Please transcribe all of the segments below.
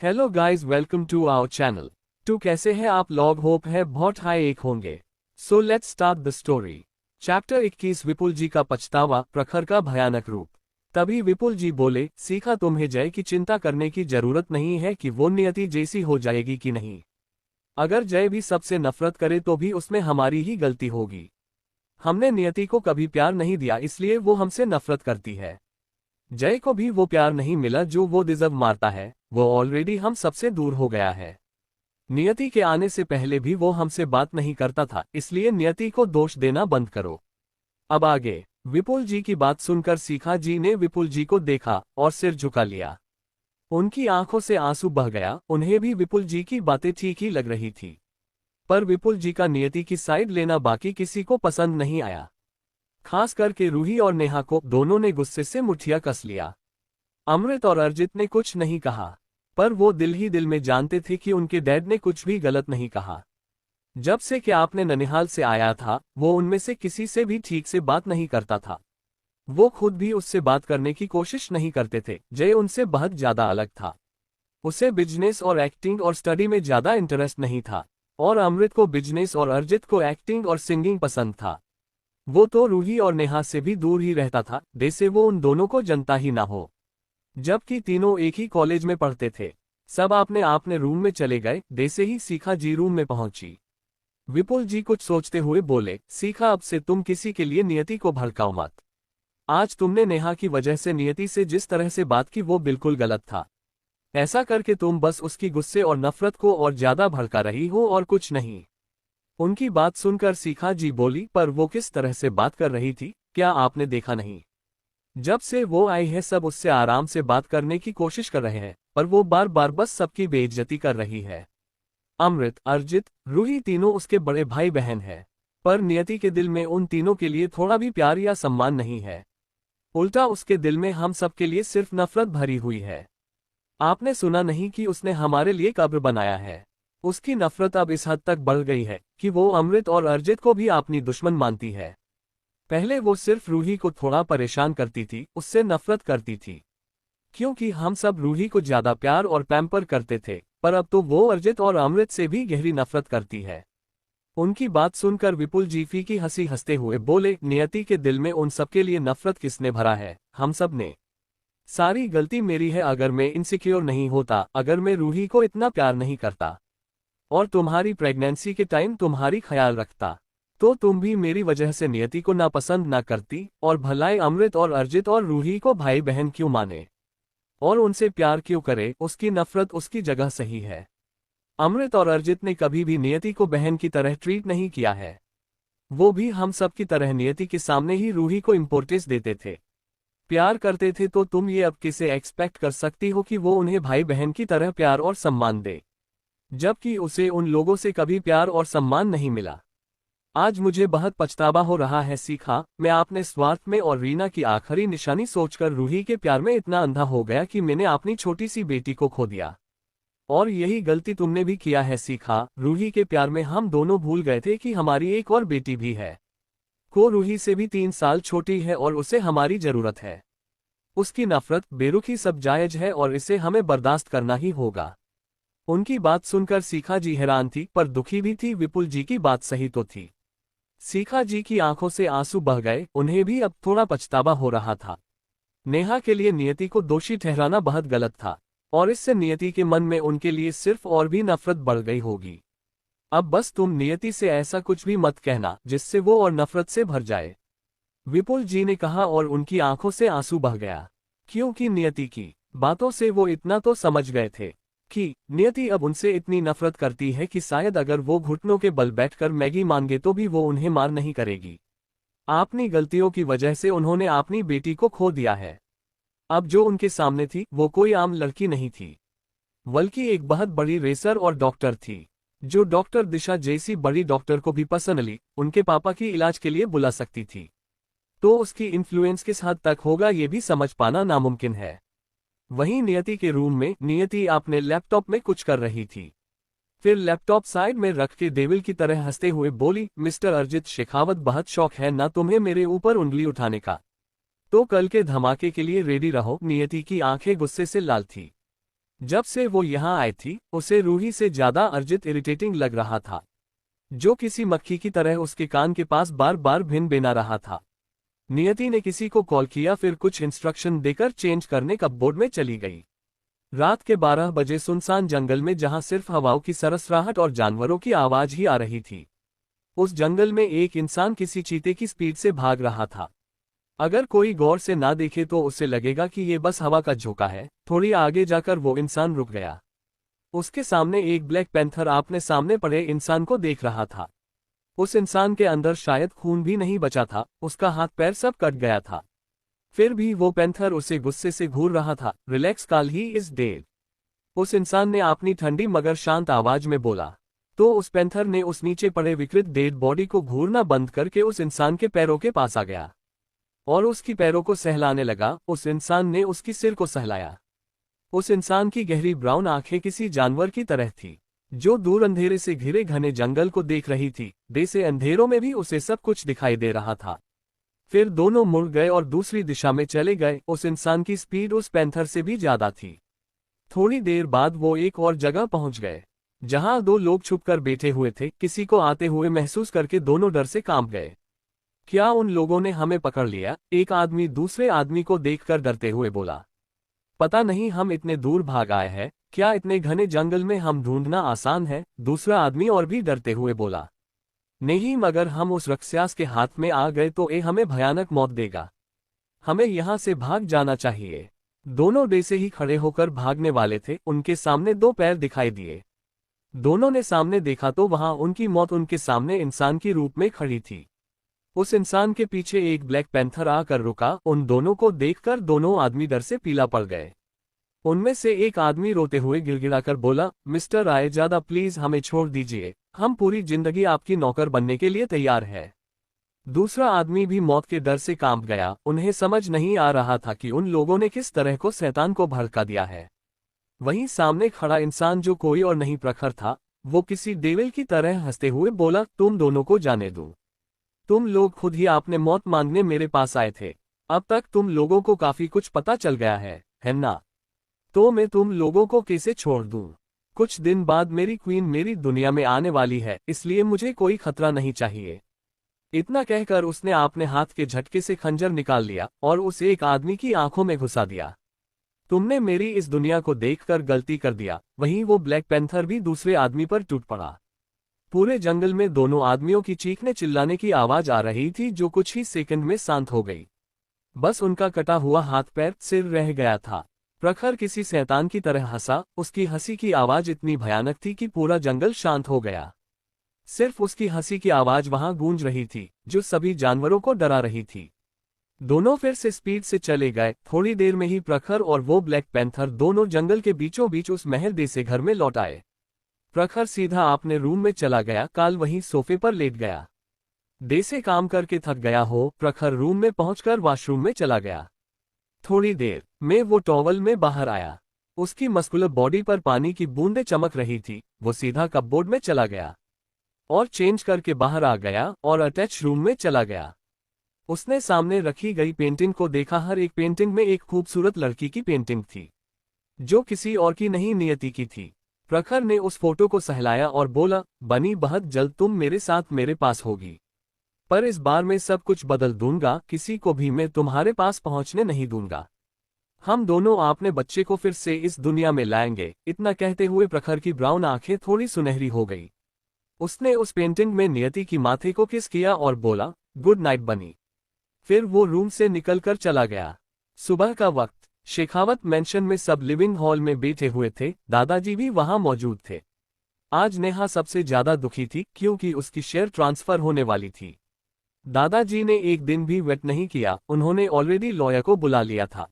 Hello guys, welcome to our channel. तो कैसे हैं आप लोग? होप है बहुत हाई एक होंगे। So let's start the story. Chapter 21। विपुल जी का पछतावा, प्रखर का भयानक रूप। तभी विपुल जी बोले, सीखा तुम्हें जय की चिंता करने की जरूरत नहीं है कि वो नियति जैसी हो जाएगी कि नहीं। अगर जय भी सबसे नफरत करे तो भी उसमें हमारी ही गलती होगी। हमने नियति को कभी प्यार नहीं दिया, इसलिए वो हमसे नफरत करती है। जय को भी वो प्यार नहीं मिला जो वो डिजर्व मारता है। वो ऑलरेडी हम सबसे दूर हो गया है। नियति के आने से पहले भी वो हमसे बात नहीं करता था, इसलिए नियति को दोष देना बंद करो। अब आगे। विपुल जी की बात सुनकर सीखा जी ने विपुल जी को देखा और सिर झुका लिया। उनकी आंखों से आंसू बह गया। उन्हें भी विपुल जी की बातें ठीक ही लग रही थी, पर विपुल जी का नियति की साइड लेना बाकी किसी को पसंद नहीं आया। खास करके रूही और नेहा को। दोनों ने गुस्से से मुठ्ठियां कस लिया। अमृत और अर्जित ने कुछ नहीं कहा, पर वो दिल ही दिल में जानते थे कि उनके डैड ने कुछ भी गलत नहीं कहा। जब से कि आपने ननिहाल से आया था, वो उनमें से किसी से भी ठीक से बात नहीं करता था। वो खुद भी उससे बात करने की कोशिश नहीं करते थे। जय उनसे बहुत ज्यादा अलग था। उसे बिजनेस और एक्टिंग और स्टडी में ज्यादा इंटरेस्ट नहीं था, और अमृत को बिजनेस और अर्जित को एक्टिंग और सिंगिंग पसंद था। वो तो रूही और नेहा से भी दूर ही रहता था, जैसे वो उन दोनों को जनता ही ना हो। जबकि तीनों एक ही कॉलेज में पढ़ते थे। सब आपने रूम में चले गए। जैसे ही सीखा जी रूम में पहुंची, विपुल जी कुछ सोचते हुए बोले, सीखा अब से तुम किसी के लिए नियति को भड़काओ मत। आज तुमने नेहा की वजह से नियति से जिस तरह से बात की वो बिल्कुल गलत था। ऐसा करके तुम बस उसकी गुस्से और नफरत को और ज्यादा भड़का रही हो और कुछ नहीं। उनकी बात सुनकर सीखा जी बोली, पर वो किस तरह से बात कर रही थी, क्या आपने देखा नहीं? जब से वो आई है सब उससे आराम से बात करने की कोशिश कर रहे हैं, पर वो बार बार बस सबकी बेइज्जती कर रही है। अमृत, अर्जित, रूही तीनों उसके बड़े भाई बहन हैं, पर नियति के दिल में उन तीनों के लिए थोड़ा भी प्यार या सम्मान नहीं है। उल्टा उसके दिल में हम सबके लिए सिर्फ नफरत भरी हुई है। आपने सुना नहीं कि उसने हमारे लिए कब्र बनाया है? उसकी नफरत अब इस हद तक बढ़ गई है कि वो अमृत और अर्जित को भी अपनी दुश्मन मानती है। पहले वो सिर्फ रूही को थोड़ा परेशान करती थी, उससे नफरत करती थी, क्योंकि हम सब रूही को ज्यादा प्यार और पैम्पर करते थे। पर अब तो वो अर्जित और अमृत से भी गहरी नफरत करती है। उनकी बात सुनकर विपुल जी फीकी हंसी हंसते हुए बोले, नियति के दिल में उन सबके लिए नफरत किसने भरा है? हम सब ने। सारी गलती मेरी है। अगर मैं इनसिक्योर नहीं होता, अगर मैं रूही को इतना प्यार नहीं करता और तुम्हारी प्रेगनेंसी के टाइम तुम्हारी ख्याल रखता, तो तुम भी मेरी वजह से नियति को नापसंद ना करती। और भलाई अमृत और अर्जित और रूही को भाई बहन क्यों माने और उनसे प्यार क्यों करे? उसकी नफरत उसकी जगह सही है। अमृत और अर्जित ने कभी भी नियति को बहन की तरह ट्रीट नहीं किया है। वो भी हम सब की तरह नियति के सामने ही रूही को इम्पोर्टेंस देते थे, प्यार करते थे। तो तुम ये अब किसे एक्सपेक्ट कर सकती हो कि वो उन्हें भाई बहन की तरह प्यार और सम्मान दे, जबकि उसे उन लोगों से कभी प्यार और सम्मान नहीं मिला। आज मुझे बहुत पछतावा हो रहा है सीखा। मैं अपने स्वार्थ में और रीना की आखिरी निशानी सोचकर रूही के प्यार में इतना अंधा हो गया कि मैंने अपनी छोटी सी बेटी को खो दिया। और यही गलती तुमने भी किया है सीखा। रूही के प्यार में हम दोनों भूल गए थे कि हमारी एक और बेटी भी है। को रूही से भी 3 साल छोटी है और उसे हमारी जरूरत है। उसकी नफरत, बेरुखी सब जायज है और इसे हमें बर्दाश्त करना ही होगा। उनकी बात सुनकर सीखा जी हैरान थी, पर दुखी भी थी। विपुल जी की बात सही तो थी। सीखा जी की आंखों से आंसू बह गए। उन्हें भी अब थोड़ा पछतावा हो रहा था। नेहा के लिए नियति को दोषी ठहराना बहुत गलत था, और इससे नियति के मन में उनके लिए सिर्फ और भी नफरत बढ़ गई होगी। अब बस तुम नियति से ऐसा कुछ भी मत कहना जिससे वो और नफरत से भर जाए, विपुल जी ने कहा, और उनकी आंखों से आंसू बह गया। क्योंकि नियति की बातों से वो इतना तो समझ गए थे कि नियति अब उनसे इतनी नफरत करती है कि शायद अगर वो घुटनों के बल बैठकर मैगी मांगे तो भी वो उन्हें मार नहीं करेगी। अपनी गलतियों की वजह से उन्होंने अपनी बेटी को खो दिया है। अब जो उनके सामने थी वो कोई आम लड़की नहीं थी, बल्कि एक बहुत बड़ी रेसर और डॉक्टर थी, जो डॉक्टर दिशा जैसी बड़ी डॉक्टर को भी पर्सनली उनके पापा की इलाज के लिए बुला सकती थी। तो उसकी इन्फ्लुएंस किस हद तक होगा ये भी समझ पाना नामुमकिन है। वहीं नियति के रूम में नियति अपने लैपटॉप में कुछ कर रही थी। फिर लैपटॉप साइड में रख के देविल की तरह हंसते हुए बोली, मिस्टर अर्जित शेखावत, बहुत शौक है ना तुम्हें मेरे ऊपर उंगली उठाने का? तो कल के धमाके के लिए रेडी रहो। नियति की आंखें गुस्से से लाल थी। जब से वो यहाँ आई थी उसे रूही से ज्यादा अर्जित इरिटेटिंग लग रहा था, जो किसी मक्खी की तरह उसके कान के पास बार बार भिन भिना रहा था। नियति ने किसी को कॉल किया, फिर कुछ इंस्ट्रक्शन देकर चेंज करने कपबोर्ड में चली गई। रात के 12 बजे सुनसान जंगल में, जहां सिर्फ हवाओं की सरसराहट और जानवरों की आवाज ही आ रही थी, उस जंगल में एक इंसान किसी चीते की स्पीड से भाग रहा था। अगर कोई गौर से ना देखे तो उसे लगेगा कि ये बस हवा का झोंका है। थोड़ी आगे जाकर वो इंसान रुक गया। उसके सामने एक ब्लैक पैंथर आपने सामने पड़े इंसान को देख रहा था। उस इंसान के अंदर शायद खून भी नहीं बचा था, उसका हाथ पैर सब कट गया था। फिर भी वो पैंथर उसे गुस्से से घूर रहा था। Relax, call he is dead, उस इंसान ने अपनी ठंडी मगर शांत आवाज में बोला। तो उस पैंथर ने उस नीचे पड़े विकृत डेड बॉडी को घूरना बंद करके उस इंसान के पैरों के पास आ गया और उसकी पैरों को सहलाने लगा। उस इंसान ने उसकी सिर को सहलाया। उस इंसान की गहरी ब्राउन आंखें किसी जानवर की तरह थी, जो दूर अंधेरे से घिरे घने जंगल को देख रही थी। से अंधेरों में भी उसे सब कुछ दिखाई दे रहा था। फिर दोनों मुड़ गए और दूसरी दिशा में चले गए। उस इंसान की स्पीड उस पैंथर से भी ज्यादा थी। थोड़ी देर बाद वो एक और जगह पहुंच गए, जहां दो लोग छुपकर बैठे हुए थे। किसी को आते हुए महसूस करके दोनों डर से कांप गए। क्या उन लोगों ने हमें पकड़ लिया? एक आदमी दूसरे आदमी को देखकर डरते हुए बोला। पता नहीं, हम इतने दूर भाग आए हैं, क्या इतने घने जंगल में हम ढूंढना आसान है? दूसरा आदमी और भी डरते हुए बोला। नहीं, मगर हम उस राक्षस के हाथ में आ गए तो ये हमें भयानक मौत देगा। हमें यहाँ से भाग जाना चाहिए। दोनों जैसे ही खड़े होकर भागने वाले थे, उनके सामने दो पैर दिखाई दिए। दोनों ने सामने देखा तो वहां उनकी मौत उनके सामने इंसान के रूप में खड़ी थी। उस इंसान के पीछे एक ब्लैक पैंथर आकर रुका। उन दोनों को देखकर दोनों आदमी डर से पीला पड़ गए। उनमें से एक आदमी रोते हुए गिड़गिड़ाकर बोला, मिस्टर आयजादा, प्लीज हमें छोड़ दीजिए, हम पूरी जिंदगी आपकी नौकर बनने के लिए तैयार है। दूसरा आदमी भी मौत के डर से कांप गया। उन्हें समझ नहीं आ रहा था कि उन लोगों ने किस तरह को शैतान को भड़का दिया है। वहीं सामने खड़ा इंसान, जो कोई और नहीं प्रखर था, वो किसी डेविल की तरह हंसते हुए बोला, तुम दोनों को जाने दूं। तुम लोग खुद ही आपने मौत मांगने मेरे पास आए थे। अब तक तुम लोगों को काफी कुछ पता चल गया है ना? तो मैं तुम लोगों को कैसे छोड़ दूं? कुछ दिन बाद मेरी क्वीन मेरी दुनिया में आने वाली है, इसलिए मुझे कोई खतरा नहीं चाहिए। इतना कहकर उसने अपने हाथ के झटके से खंजर निकाल लिया और उस एक आदमी की आंखों में घुसा दिया। तुमने मेरी इस दुनिया को देखकर गलती कर दिया। वहीं वो ब्लैक पैंथर भी दूसरे आदमी पर टूट पड़ा। पूरे जंगल में दोनों आदमियों की चीखने चिल्लाने की आवाज आ रही थी, जो कुछ ही सेकंड में शांत हो गई। बस उनका कटा हुआ हाथ पैर सिर रह गया था। प्रखर किसी शैतान की तरह हंसा। उसकी हंसी की आवाज इतनी भयानक थी कि पूरा जंगल शांत हो गया। सिर्फ उसकी हंसी की आवाज वहां गूंज रही थी, जो सभी जानवरों को डरा रही थी। दोनों फिर से स्पीड से चले गए। थोड़ी देर में ही प्रखर और वो ब्लैक पैंथर दोनों जंगल के बीचों बीच उस महल देसे घर में लौट आए। प्रखर सीधा अपने रूम में चला गया। काल वहीं सोफे पर लेट गया। देसे काम करके थक गया हो, प्रखर रूम में पहुंचकर वॉशरूम में चला गया। थोड़ी देर में वो टॉवल में बाहर आया। उसकी मस्कुलर बॉडी पर पानी की बूंदें चमक रही थी। वो सीधा कपबोर्ड में चला गया और चेंज करके बाहर आ गया और अटैच रूम में चला गया। उसने सामने रखी गई पेंटिंग को देखा। हर एक पेंटिंग में एक खूबसूरत लड़की की पेंटिंग थी, जो किसी और की नहीं, नियति की थी। प्रखर ने उस फोटो को सहलाया और बोला, बनी, बहुत जल्द तुम मेरे साथ मेरे पास होगी, पर इस बार मैं सब कुछ बदल दूंगा। किसी को भी मैं तुम्हारे पास पहुंचने नहीं दूंगा। हम दोनों अपने बच्चे को फिर से इस दुनिया में लाएंगे। इतना कहते हुए प्रखर की ब्राउन आंखें थोड़ी सुनहरी हो गई। उसने उस पेंटिंग में नियति की माथे को किस किया और बोला, गुड नाइट बनी। फिर वो रूम से निकलकर चला गया। सुबह का वक्त शेखावत मेंशन में सब लिविंग हॉल में बैठे हुए थे। दादाजी भी वहां मौजूद थे। आज नेहा सबसे ज्यादा दुखी थी, क्योंकि उसकी शेयर ट्रांसफर होने वाली थी। दादाजी ने एक दिन भी वेट नहीं किया। उन्होंने ऑलरेडी लॉयर को बुला लिया था।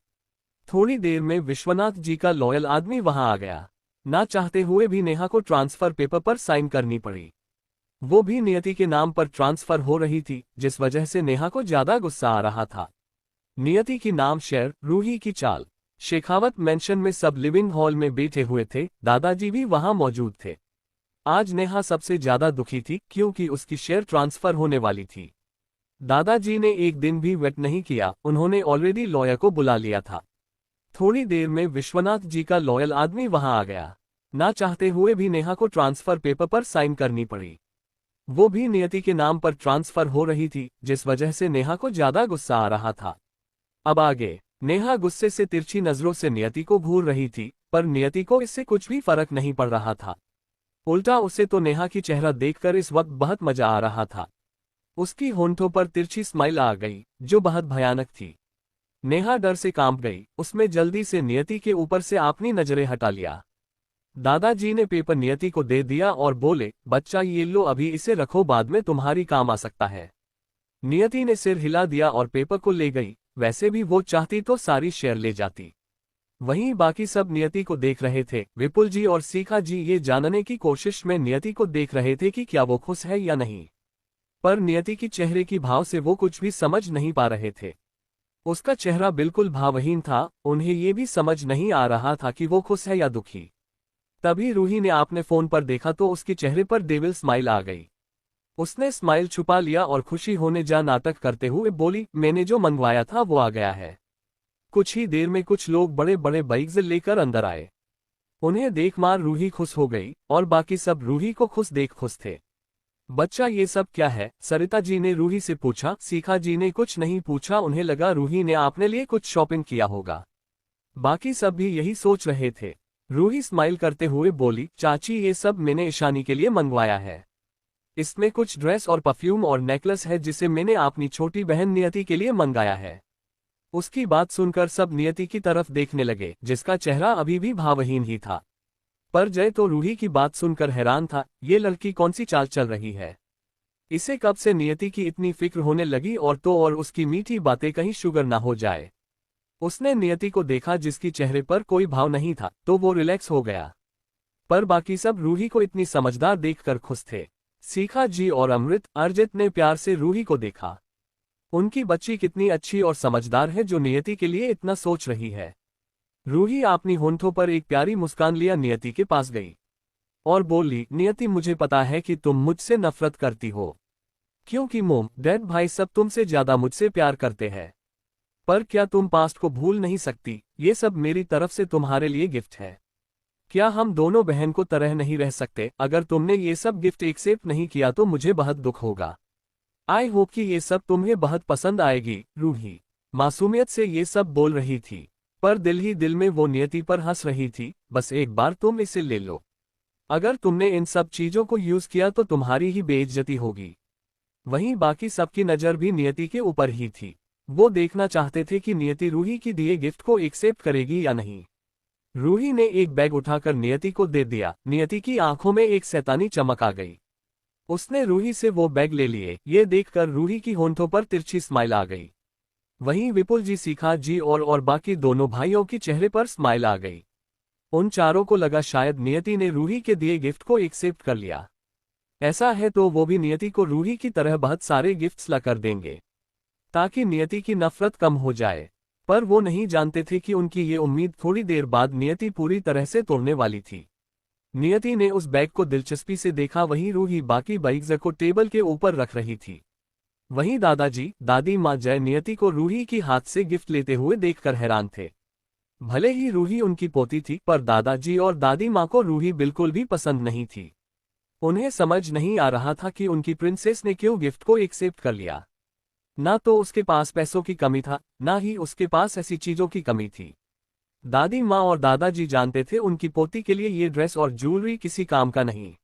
थोड़ी देर में विश्वनाथ जी का लॉयल आदमी वहां आ गया। ना चाहते हुए भी नेहा को ट्रांसफर पेपर पर साइन करनी पड़ी। वो भी नियति के नाम पर ट्रांसफर हो रही थी, जिस वजह से नेहा को ज्यादा गुस्सा आ रहा था। नियति की नाम शेयर, रूही की चाल। शेखावत मेंशन में सब लिविंग हॉल में बैठे हुए थे। दादाजी भी वहां मौजूद थे। आज नेहा सबसे ज्यादा दुखी थी, क्योंकि उसकी शेयर ट्रांसफर होने वाली थी। दादाजी ने एक दिन भी वेट नहीं किया। उन्होंने ऑलरेडी लॉयर को बुला लिया था। थोड़ी देर में विश्वनाथ जी का लॉयल आदमी वहां आ गया। ना चाहते हुए भी नेहा को ट्रांसफर पेपर पर साइन करनी पड़ी। वो भी नियति के नाम पर ट्रांसफर हो रही थी, जिस वजह से नेहा को ज्यादा गुस्सा आ रहा था। अब आगे नेहा गुस्से से तिरछी नजरों से नियति को घूर रही थी, पर नियति को इससे कुछ भी फर्क नहीं पड़ रहा था। उल्टा उसे तो नेहा की चेहरा देखकर इस वक्त बहुत मजा आ रहा था। उसकी होंठों पर तिरछी स्माइल आ गई, जो बहुत भयानक थी। नेहा डर से कांप गई। उसमें जल्दी से नियति के ऊपर से अपनी नजरें हटा लिया। दादाजी ने पेपर नियति को दे दिया और बोले, बच्चा ये लो, अभी इसे रखो, बाद में तुम्हारी काम आ सकता है। नियति ने सिर हिला दिया और पेपर को ले गई। वैसे भी वो चाहती तो सारी शेयर ले जाती। वहीं बाकी सब नियति को देख रहे थे। विपुल जी और सीखा जी ये जानने की कोशिश में नियति को देख रहे थे कि क्या वो खुश है या नहीं, पर नियति की चेहरे की भाव से वो कुछ भी समझ नहीं पा रहे थे। उसका चेहरा बिल्कुल भावहीन था। उन्हें ये भी समझ नहीं आ रहा था कि वो खुश है या दुखी। तभी रूही ने आपने फोन पर देखा तो उसके चेहरे पर डेविल स्माइल आ गई। उसने स्माइल छुपा लिया और खुशी होने जा नाटक करते हुए बोली, मैंने जो मंगवाया था वो आ गया है। कुछ ही देर में कुछ लोग बड़े बड़े बाइक्स लेकर अंदर आए। उन्हें देख मार रूही खुश हो गई और बाकी सब रूही को खुश देख खुश थे। बच्चा ये सब क्या है? सरिता जी ने रूही से पूछा। सीखा जी ने कुछ नहीं पूछा, उन्हें लगा रूही ने आपने लिए कुछ शॉपिंग किया होगा। बाकी सब भी यही सोच रहे थे। रूही स्माइल करते हुए बोली, चाची ये सब मैंने ईशानी के लिए मंगवाया है। इसमें कुछ ड्रेस और परफ्यूम और नेकलेस है जिसे मैंने अपनी छोटी बहन नियति के लिए मंगाया है। उसकी बात सुनकर सब नियति की तरफ देखने लगे, जिसका चेहरा अभी भी भावहीन ही था। पर जय तो रूही की बात सुनकर हैरान था। ये लड़की कौन सी चाल चल रही है? इसे कब से नियति की इतनी फिक्र होने लगी, और उसकी मीठी बातें कहीं शुगर ना हो जाए। उसने नियति को देखा जिसकी चेहरे पर कोई भाव नहीं था, तो वो रिलैक्स हो गया। पर बाकी सब रूही को इतनी समझदार देखकर खुश थे। सीखा जी और अर्जित ने प्यार से रूही को देखा। उनकी बच्ची कितनी अच्छी और समझदार है जो नियति के लिए इतना सोच रही है। रूही अपनी होंठों पर एक प्यारी मुस्कान लिया नियति के पास गई और बोली, नियति मुझे पता है कि तुम मुझसे नफरत करती हो, क्योंकि मोम डैड भाई सब तुमसे ज्यादा मुझसे प्यार करते हैं। पर क्या तुम पास्ट को भूल नहीं सकती? ये सब मेरी तरफ से तुम्हारे लिए गिफ्ट है। क्या हम दोनों बहन को तरह नहीं रह सकते? अगर तुमने ये सब गिफ्ट एक्सेप्ट नहीं किया तो मुझे बहुत दुख होगा। आई होप कि ये सब तुम्हें बहुत पसंद आएगी। रूही मासूमियत से ये सब बोल रही थी, पर दिल ही दिल में वो नियति पर हंस रही थी। बस एक बार तुम इसे ले लो। अगर तुमने इन सब चीजों को यूज किया तो तुम्हारी ही बेइज्जती होगी। वहीं बाकी सबकी नजर भी नियति के ऊपर ही थी। वो देखना चाहते थे कि नियति रूही की दिए गिफ्ट को एक्सेप्ट करेगी या नहीं। रूही ने एक बैग उठाकर नियति को दे दिया। नियति की आंखों में एक शैतानी चमक आ गई। उसने रूही से वो बैग ले लिए। ये देखकर रूही की होंठों पर तिरछी स्माइल आ गई। वहीं विपुल जी, सीखा जी और बाकी दोनों भाइयों के चेहरे पर स्माइल आ गई। उन चारों को लगा शायद नियति ने रूही के दिए गिफ्ट को एक्सेप्ट कर लिया। ऐसा है तो वो भी नियति को रूही की तरह बहुत सारे गिफ्ट्स ला कर देंगे, ताकि नियति की नफरत कम हो जाए। पर वो नहीं जानते थे कि उनकी ये उम्मीद थोड़ी देर बाद नियति पूरी तरह से तोड़ने वाली थी। नियति ने उस बैग को दिलचस्पी से देखा। वहीं रूही बाकी बाइक्स को टेबल के ऊपर रख रही थी। वहीं दादाजी दादी माँ जय नियति को रूही की हाथ से गिफ्ट लेते हुए देखकर हैरान थे। भले ही रूही उनकी पोती थी, पर दादाजी और दादी माँ को रूही बिल्कुल भी पसंद नहीं थी। उन्हें समझ नहीं आ रहा था कि उनकी प्रिंसेस ने क्यों गिफ्ट को एक्सेप्ट कर लिया। ना तो उसके पास पैसों की कमी था, ना ही उसके पास ऐसी चीजों की कमी थी। दादी माँ और दादाजी जानते थे उनकी पोती के लिए ये ड्रेस और ज्वेलरी किसी काम का नहीं।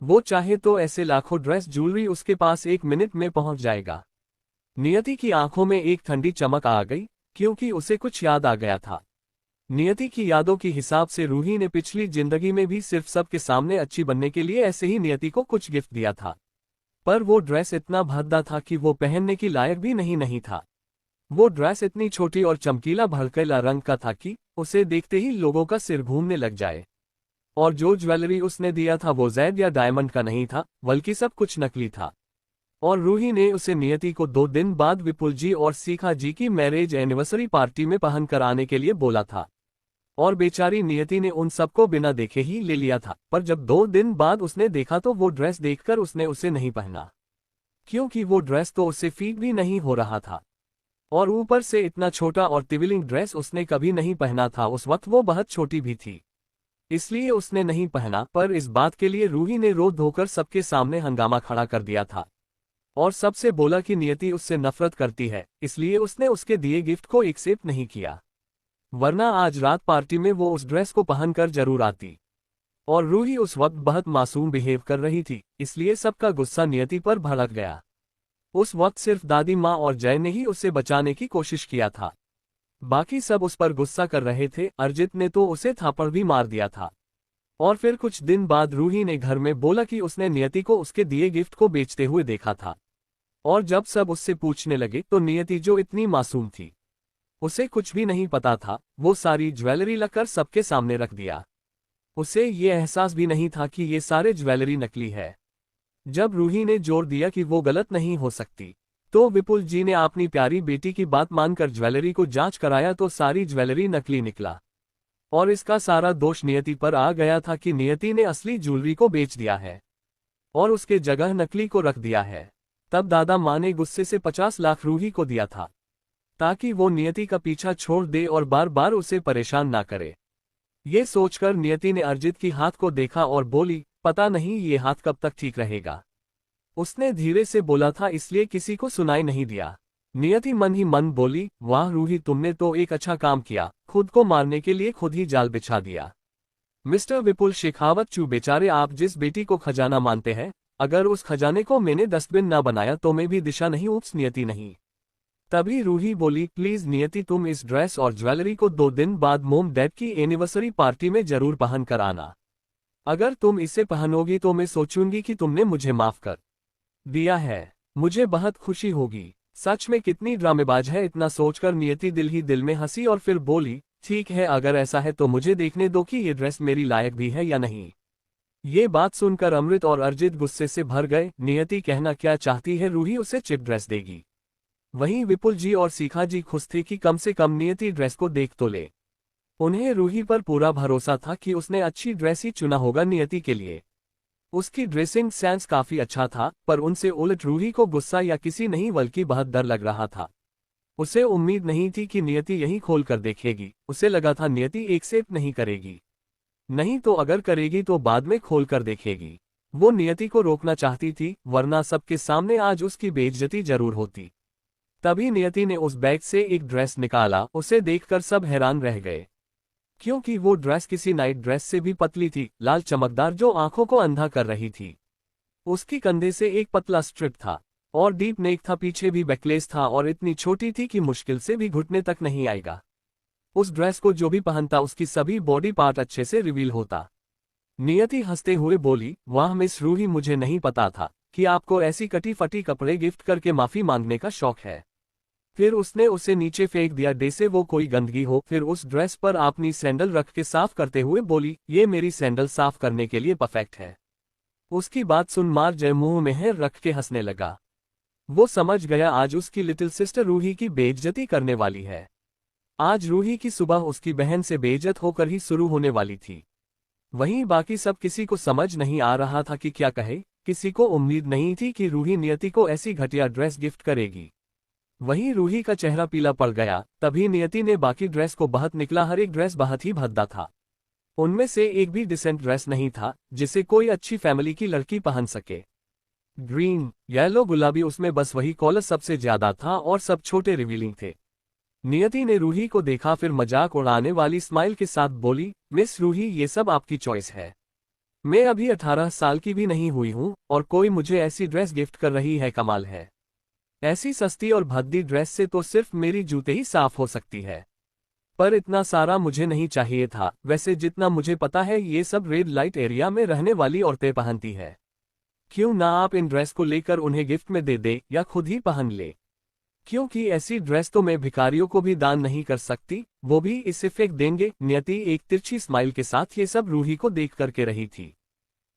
वो चाहे तो ऐसे लाखों ड्रेस ज्वेलरी उसके पास 1 मिनट में पहुंच जाएगा। नियति की आंखों में एक ठंडी चमक आ गई, क्योंकि उसे कुछ याद आ गया था। नियति की यादों के हिसाब से रूही ने पिछली जिंदगी में भी सिर्फ सबके सामने अच्छी बनने के लिए ऐसे ही नियति को कुछ गिफ्ट दिया था। पर वो ड्रेस इतना भद्दा था कि वो पहनने की लायक भी नहीं था। वो ड्रेस इतनी छोटी और चमकीला भड़कीला रंग का था कि उसे देखते ही लोगों का सिर घूमने लग जाए। और जो ज्वेलरी उसने दिया था वो जैड या डायमंड का नहीं था, बल्कि सब कुछ नकली था। और रूही ने उसे नियति को 2 दिन बाद विपुल जी और सीखा जी की मैरिज एनिवर्सरी पार्टी में पहन कर आने के लिए बोला था। और बेचारी नियति ने उन सबको बिना देखे ही ले लिया था। पर जब 2 दिन बाद उसने देखा तो वो ड्रेस देखकर उसने उसे नहीं पहना, क्योंकि वो ड्रेस तो उससे फिट भी नहीं हो रहा था। और ऊपर से इतना छोटा और तिविलिंग ड्रेस उसने कभी नहीं पहना था, उस वक्त वो बहुत छोटी भी थी, इसलिए उसने नहीं पहना। पर इस बात के लिए रूही ने रो धोकर सबके सामने हंगामा खड़ा कर दिया था और सबसे बोला कि नियति उससे नफरत करती है, इसलिए उसने उसके दिए गिफ्ट को एक्सेप्ट नहीं किया, वरना आज रात पार्टी में वो उस ड्रेस को पहनकर जरूर आती। और रूही उस वक्त बहुत मासूम बिहेव कर रही थी, इसलिए सबका गुस्सा नियति पर भड़क गया। उस वक्त सिर्फ दादी माँ और जय ने ही उसे बचाने की कोशिश किया था, बाकी सब उस पर गुस्सा कर रहे थे। अर्जित ने तो उसे थापड़ भी मार दिया था। और फिर कुछ दिन बाद रूही ने घर में बोला कि उसने नियति को उसके दिए गिफ्ट को बेचते हुए देखा था। और जब सब उससे पूछने लगे तो नियति, जो इतनी मासूम थी, उसे कुछ भी नहीं पता था, वो सारी ज्वेलरी लाकर सबके सामने रख दिया। उसे ये एहसास भी नहीं था कि ये सारे ज्वेलरी नकली है। जब रूही ने जोर दिया कि वो गलत नहीं हो सकती, तो विपुल जी ने अपनी प्यारी बेटी की बात मानकर ज्वेलरी को जांच कराया तो सारी ज्वेलरी नकली निकला। और इसका सारा दोष नियति पर आ गया था कि नियति ने असली ज्वेलरी को बेच दिया है और उसके जगह नकली को रख दिया है। तब दादा माँ ने गुस्से से 50 लाख रूही को दिया था ताकि वो नियति का पीछा छोड़ दे और बार बार उसे परेशान ना करे। ये सोचकर नियति ने अर्जित की हाथ को देखा और बोली, पता नहीं ये हाथ कब तक ठीक रहेगा। उसने धीरे से बोला था, इसलिए किसी को सुनाई नहीं दिया। नियति मन ही मन बोली, वाह रूही, तुमने तो एक अच्छा काम किया, खुद को मारने के लिए खुद ही जाल बिछा दिया। मिस्टर विपुल शेखावत चू, बेचारे आप जिस बेटी को खजाना मानते हैं, अगर उस खजाने को मैंने डस्टबिन ना बनाया तो मैं भी दिशा नहीं, उप्स नियति नहीं। तभी रूही बोली, प्लीज नियति, तुम इस ड्रेस और ज्वेलरी को 2 दिन बाद मोम डैड की एनिवर्सरी पार्टी में जरूर पहन कर आना। अगर तुम इसे पहनोगी तो मैं सोचूंगी कि तुमने मुझे माफ कर दिया है, मुझे बहुत खुशी होगी। सच में कितनी ड्रामेबाज है। इतना सोचकर नियति दिल ही दिल में हंसी और फिर बोली, ठीक है, अगर ऐसा है तो मुझे देखने दो कि ये ड्रेस मेरी लायक भी है या नहीं। ये बात सुनकर अमृत और अर्जित गुस्से से भर गए। नियति कहना क्या चाहती है, रूही उसे चिप ड्रेस देगी। वहीं विपुल जी और सीखा जी खुश थे कि कम से कम नियति ड्रेस को देख तो ले। उन्हें रूही पर पूरा भरोसा था कि उसने अच्छी ड्रेस ही चुना होगा नियति के लिए। उसकी ड्रेसिंग सेंस काफी अच्छा था, पर उनसे उलट रूही को गुस्सा या किसी नहीं बल्कि बहुत डर लग रहा था। उसे उम्मीद नहीं थी कि नियति यही खोल कर देखेगी। उसे लगा था नियति एक्सेप्ट नहीं करेगी, नहीं तो अगर करेगी तो बाद में खोल कर देखेगी। वो नियति को रोकना चाहती थी, वरना सबके सामने आज उसकी बेइज्जती जरूर होती। तभी नियति ने उस बैग से एक ड्रेस निकाला। उसे देखकर सब हैरान रह गए, क्योंकि वो ड्रेस किसी नाइट ड्रेस से भी पतली थी, लाल चमकदार, जो आंखों को अंधा कर रही थी। उसकी कंधे से एक पतला स्ट्रिप था और डीप नेक था, पीछे भी बैकलेस था और इतनी छोटी थी कि मुश्किल से भी घुटने तक नहीं आएगा। उस ड्रेस को जो भी पहनता उसकी सभी बॉडी पार्ट अच्छे से रिवील होता। नियति हंसते हुए बोली, वाह मिस रूही, मुझे नहीं पता था कि आपको ऐसी कटी फटी कपड़े गिफ्ट करके माफी मांगने का शौक है। फिर उसने उसे नीचे फेंक दिया, जैसे वो कोई गंदगी हो। फिर उस ड्रेस पर अपनी सैंडल रख के साफ करते हुए बोली, ये मेरी सैंडल साफ करने के लिए परफेक्ट है। उसकी बात सुन मार जय मुंह में है रख के हंसने लगा। वो समझ गया आज उसकी लिटिल सिस्टर रूही की बेइज्जती करने वाली है। आज रूही की सुबह उसकी बहन से बेइज्जत होकर ही शुरू होने वाली थी। वहीं बाकी सब किसी को समझ नहीं आ रहा था कि क्या कहे। किसी को उम्मीद नहीं थी कि रूही नियति को ऐसी घटिया ड्रेस गिफ्ट करेगी। वहीं रूही का चेहरा पीला पड़ गया। तभी नियति ने बाकी ड्रेस को बहुत निकला। हर एक ड्रेस बहुत ही भद्दा था। उनमें से एक भी डिसेंट ड्रेस नहीं था जिसे कोई अच्छी फैमिली की लड़की पहन सके। ग्रीन, येलो, गुलाबी, उसमें बस वही कॉलर सबसे ज्यादा था और सब छोटे रिवीलिंग थे। नियति ने रूही को देखा, फिर मजाक उड़ाने वाली स्माइल के साथ बोली, मिस रूही, ये सब आपकी चॉइस है। मैं अभी 18 साल की भी नहीं हुई हूँ और कोई मुझे ऐसी ड्रेस गिफ्ट कर रही है, कमाल है। ऐसी सस्ती और भद्दी ड्रेस से तो सिर्फ मेरी जूते ही साफ हो सकती है। पर इतना सारा मुझे नहीं चाहिए था। वैसे जितना मुझे पता है ये सब रेड लाइट एरिया में रहने वाली औरतें पहनती है। क्यों ना आप इन ड्रेस को लेकर उन्हें गिफ्ट में दे दे या खुद ही पहन ले, क्योंकि ऐसी ड्रेस तो मैं भिखारियों को भी दान नहीं कर सकती, वो भी इसे फेंक देंगे। नियति एक तिरछी स्माइल के साथ ये सब रूही को देख करके रही थी।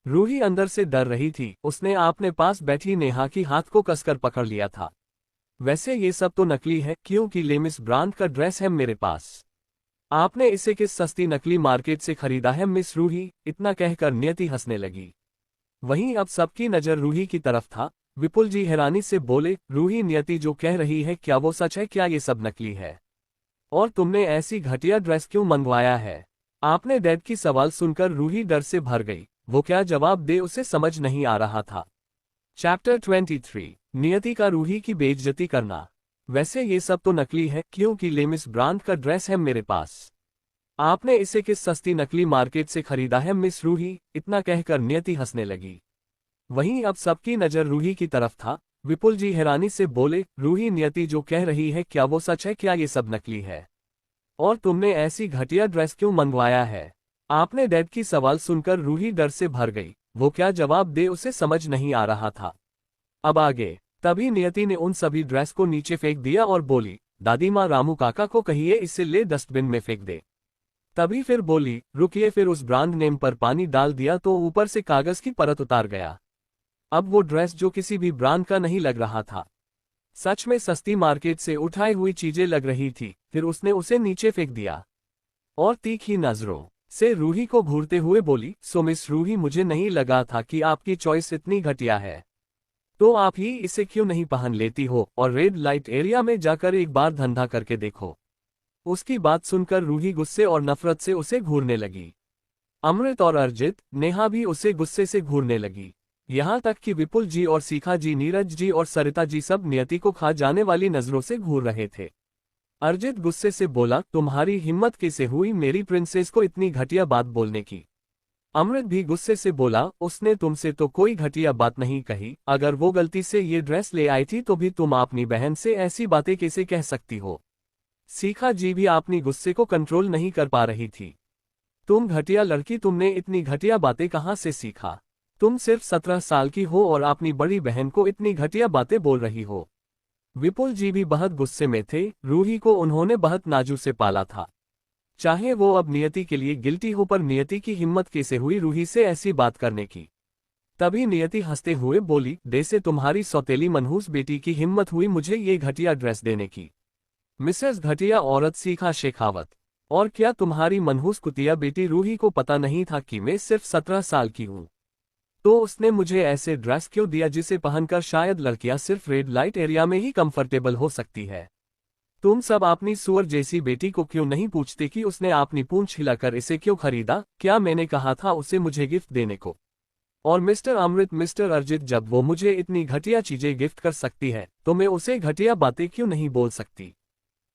रूही अंदर से डर रही थी। उसने आपने पास बैठी नेहा की हाथ को कसकर पकड़ लिया था। वैसे ये सब तो नकली है, क्योंकि लेमिस ब्रांड का ड्रेस है मेरे पास। आपने इसे किस सस्ती नकली मार्केट से खरीदा है मिस रूही? इतना कहकर नियति हंसने लगी। वहीं अब सबकी नजर रूही की तरफ था। विपुल जी हैरानी से बोले, रूही नियति जो कह रही है क्या वो सच है? क्या ये सब नकली है? और तुमने ऐसी घटिया ड्रेस क्यों मंगवाया है? आपने डैड की सवाल सुनकर रूही डर से भर गई। वो क्या जवाब दे उसे समझ नहीं आ रहा था। चैप्टर 23 नियति का रूही की बेइज्जती करना। वैसे ये सब तो नकली है क्योंकि लेमिस ब्रांड का ड्रेस है मेरे पास। आपने इसे किस सस्ती नकली मार्केट से खरीदा है मिस रूही? इतना कहकर नियति हंसने लगी। वहीं अब सबकी नजर रूही की तरफ था। विपुल जी हैरानी से बोले, रूही नियति जो कह रही है क्या वो सच है? क्या ये सब नकली है? और तुमने ऐसी घटिया ड्रेस क्यों मंगवाया है? आपने डैड की सवाल सुनकर रूही डर से भर गई। वो क्या जवाब दे उसे समझ नहीं आ रहा था। अब आगे। तभी नियति ने उन सभी ड्रेस को नीचे फेंक दिया और बोली, दादी माँ रामू काका को कहिए इसे ले डस्टबिन में फेंक दे। तभी फिर बोली, रुकिए। फिर उस ब्रांड नेम पर पानी डाल दिया तो ऊपर से कागज की परत उतार गया। अब वो ड्रेस जो किसी भी ब्रांड का नहीं लग रहा था, सच में सस्ती मार्केट से उठाई हुई चीजें लग रही थी। फिर उसने उसे नीचे फेंक दिया और तीखी नजरों से रूही को घूरते हुए बोली, सो मिस रूही मुझे नहीं लगा था कि आपकी चॉइस इतनी घटिया है। तो आप ही इसे क्यों नहीं पहन लेती हो और रेड लाइट एरिया में जाकर एक बार धंधा करके देखो। उसकी बात सुनकर रूही गुस्से और नफरत से उसे घूरने लगी। अमृत और अर्जित, नेहा भी उसे गुस्से से घूरने लगी। यहाँ तक कि विपुल जी और सीखा जी, नीरज जी और सरिता जी सब नियति को खा जाने वाली नजरों से घूर रहे थे। अर्जित गुस्से से बोला, तुम्हारी हिम्मत कैसे हुई मेरी प्रिंसेस को इतनी घटिया बात बोलने की? अमृत भी गुस्से से बोला, उसने तुमसे तो कोई घटिया बात नहीं कही। अगर वो गलती से ये ड्रेस ले आई थी तो भी तुम अपनी बहन से ऐसी बातें कैसे कह सकती हो? सीखा जी भी अपनी गुस्से को कंट्रोल नहीं कर पा रही थी। तुम घटिया लड़की, तुमने इतनी घटिया बातें कहाँ से सीखा? तुम सिर्फ 17 साल की हो और अपनी बड़ी बहन को इतनी घटिया बातें बोल रही हो। विपुल जी भी बहुत गुस्से में थे। रूही को उन्होंने बहुत नाजुक से पाला था। चाहे वो अब नियति के लिए गिल्टी हो, पर नियति की हिम्मत कैसे हुई रूही से ऐसी बात करने की? तभी नियति हंसते हुए बोली, जैसे तुम्हारी सौतेली मनहूस बेटी की हिम्मत हुई मुझे ये घटिया ड्रेस देने की। मिसेस घटिया औरत सीखा शेखावत। और क्या तुम्हारी मनहूस कुतिया बेटी रूही को पता नहीं था कि मैं सिर्फ 17 साल की हूँ? तो उसने मुझे ऐसे ड्रेस क्यों दिया जिसे पहनकर शायद लड़कियां सिर्फ रेड लाइट एरिया में ही कंफर्टेबल हो सकती है? तुम सब अपनी सुअर जैसी बेटी को क्यों नहीं पूछते कि उसने अपनी पूंछ हिलाकर इसे क्यों खरीदा? क्या मैंने कहा था उसे मुझे गिफ्ट देने को? और मिस्टर अमृत, मिस्टर अर्जित, जब वो मुझे इतनी घटिया चीजें गिफ्ट कर सकती है तो मैं उसे घटिया बातें क्यों नहीं बोल सकती?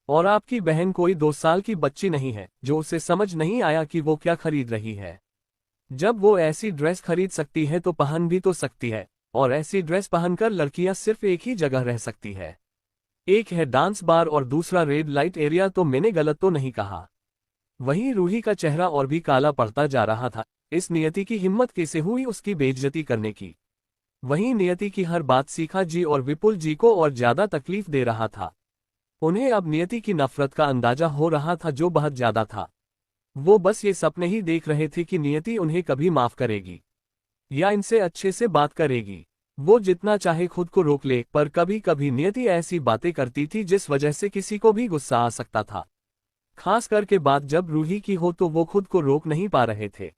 और आपकी बहन कोई 2 साल की बच्ची नहीं है जो उसे समझ नहीं आया कि वो क्या खरीद रही है। जब वो ऐसी ड्रेस खरीद सकती है तो पहन भी तो सकती है। और ऐसी ड्रेस पहनकर लड़कियां सिर्फ एक ही जगह रह सकती है, एक है डांस बार और दूसरा रेड लाइट एरिया। तो मैंने गलत तो नहीं कहा? वहीं रूही का चेहरा और भी काला पड़ता जा रहा था। इस नियति की हिम्मत कैसे हुई उसकी बेइज्जती करने की? वहीं नियति की हर बात सीखा जी और विपुल जी को और ज्यादा तकलीफ दे रहा था। उन्हें अब नियति की नफरत का अंदाजा हो रहा था जो बहुत ज्यादा था। वो बस ये सपने ही देख रहे थे कि नियति उन्हें कभी माफ करेगी या इनसे अच्छे से बात करेगी। वो जितना चाहे खुद को रोक ले, पर कभी कभी नियति ऐसी बातें करती थी जिस वजह से किसी को भी गुस्सा आ सकता था। खास करके बात जब रूही की हो तो वो खुद को रोक नहीं पा रहे थे।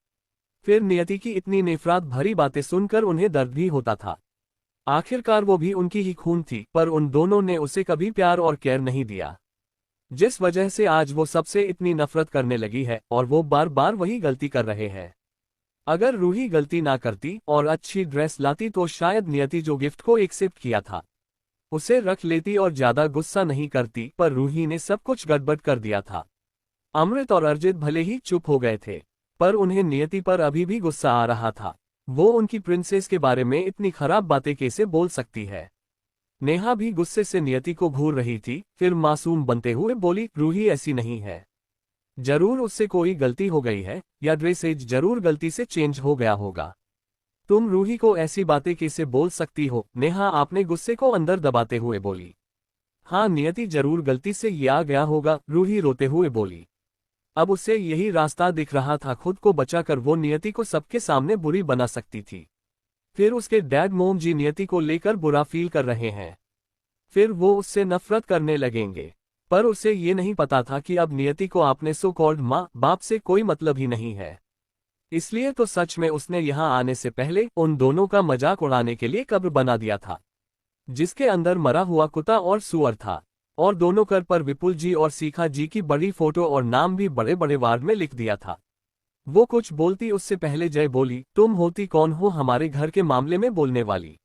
फिर नियति की इतनी नफरत भरी बातें सुनकर उन्हें दर्द भी होता था। आखिरकार वो भी उनकी ही खून थी, पर उन दोनों ने उसे कभी प्यार और केयर नहीं दिया, जिस वजह से आज वो सबसे इतनी नफरत करने लगी है और वो बार बार वही गलती कर रहे हैं। अगर रूही गलती ना करती और अच्छी ड्रेस लाती तो शायद नियति जो गिफ्ट को एक्सेप्ट किया था उसे रख लेती और ज्यादा गुस्सा नहीं करती, पर रूही ने सब कुछ गड़बड़ कर दिया था। अमृत और अर्जित भले ही चुप हो गए थे, पर उन्हें नियति पर अभी भी गुस्सा आ रहा था। वो उनकी प्रिंसेस के बारे में इतनी खराब बातें कैसे बोल सकती है? नेहा भी गुस्से से नियति को घूर रही थी। फिर मासूम बनते हुए बोली, रूही ऐसी नहीं है। जरूर उससे कोई गलती हो गई है या ड्रेसेज जरूर गलती से चेंज हो गया होगा। तुम रूही को ऐसी बातें कैसे बोल सकती हो? नेहा आपने गुस्से को अंदर दबाते हुए बोली। हाँ, नियति जरूर गलती से ये आ गया होगा, रूही रोते हुए बोली। अब उसे यही रास्ता दिख रहा था, खुद को बचाकर वो नियति को सबके सामने बुरी बना सकती थी। फिर उसके डैड मोम जी नियति को लेकर बुरा फील कर रहे हैं, फिर वो उससे नफरत करने लगेंगे। पर उसे ये नहीं पता था कि अब नियति को अपने सो कॉल्ड माँ बाप से कोई मतलब ही नहीं है। इसलिए तो सच में उसने यहाँ आने से पहले उन दोनों का मजाक उड़ाने के लिए कब्र बना दिया था। जिसके अंदर मरा हुआ कुत्ता और सूअर था, और दोनों कर पर विपुल जी और सीखा जी की बड़ी फोटो और नाम भी बड़े बड़े वार में लिख दिया था। वो कुछ बोलती उससे पहले जय बोली, तुम होती कौन हो हमारे घर के मामले में बोलने वाली?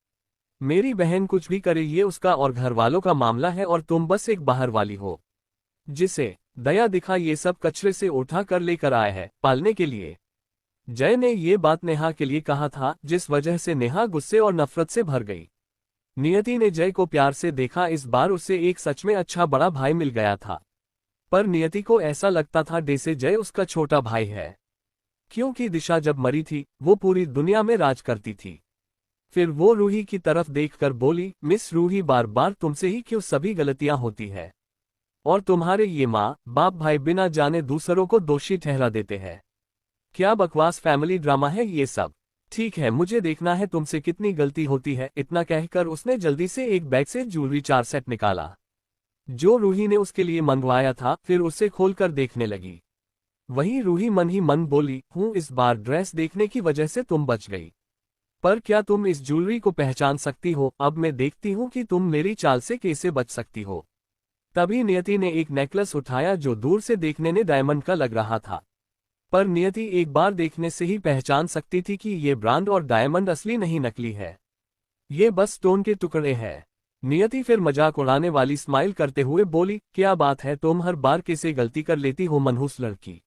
मेरी बहन कुछ भी करे ये उसका और घर वालों का मामला है, और तुम बस एक बाहर वाली हो जिसे दया दिखा ये सब कचरे से उठा कर लेकर आया है पालने के लिए। जय ने ये बात नेहा के लिए कहा था, जिस वजह से नेहा गुस्से और नफरत से भर गई। नियति ने जय को प्यार से देखा, इस बार उसे एक सच में अच्छा बड़ा भाई मिल गया था। पर नियति को ऐसा लगता था जैसे जय उसका छोटा भाई है, क्योंकि दिशा जब मरी थी वो पूरी दुनिया में राज करती थी। फिर वो रूही की तरफ देखकर बोली, मिस रूही, बार बार तुमसे ही क्यों सभी गलतियां होती है, और तुम्हारे ये माँ बाप भाई बिना जाने दूसरों को दोषी ठहरा देते हैं। क्या बकवास फैमिली ड्रामा है ये सब। ठीक है, मुझे देखना है तुमसे कितनी गलती होती है। इतना कहकर उसने जल्दी से एक बैग से ज्वेलरी 4 सेट निकाला, जो रूही ने उसके लिए मंगवाया था। फिर उसे खोलकर देखने लगी। वहीं रूही मन ही मन बोली, हूँ इस बार ड्रेस देखने की वजह से तुम बच गई, पर क्या तुम इस ज्वेलरी को पहचान सकती हो? अब मैं देखती हूँ कि तुम मेरी चाल से कैसे बच सकती हो। तभी नियति ने एक नेकलेस उठाया जो दूर से देखने में डायमंड का लग रहा था, पर नियति एक बार देखने से ही पहचान सकती थी कि ये ब्रांड और डायमंड असली नहीं नकली है, ये बस स्टोन के टुकड़े हैं। नियति फिर मजाक उड़ाने वाली स्माइल करते हुए बोली, क्या बात है, तुम हर बार कैसे गलती कर लेती हो मनहूस लड़की।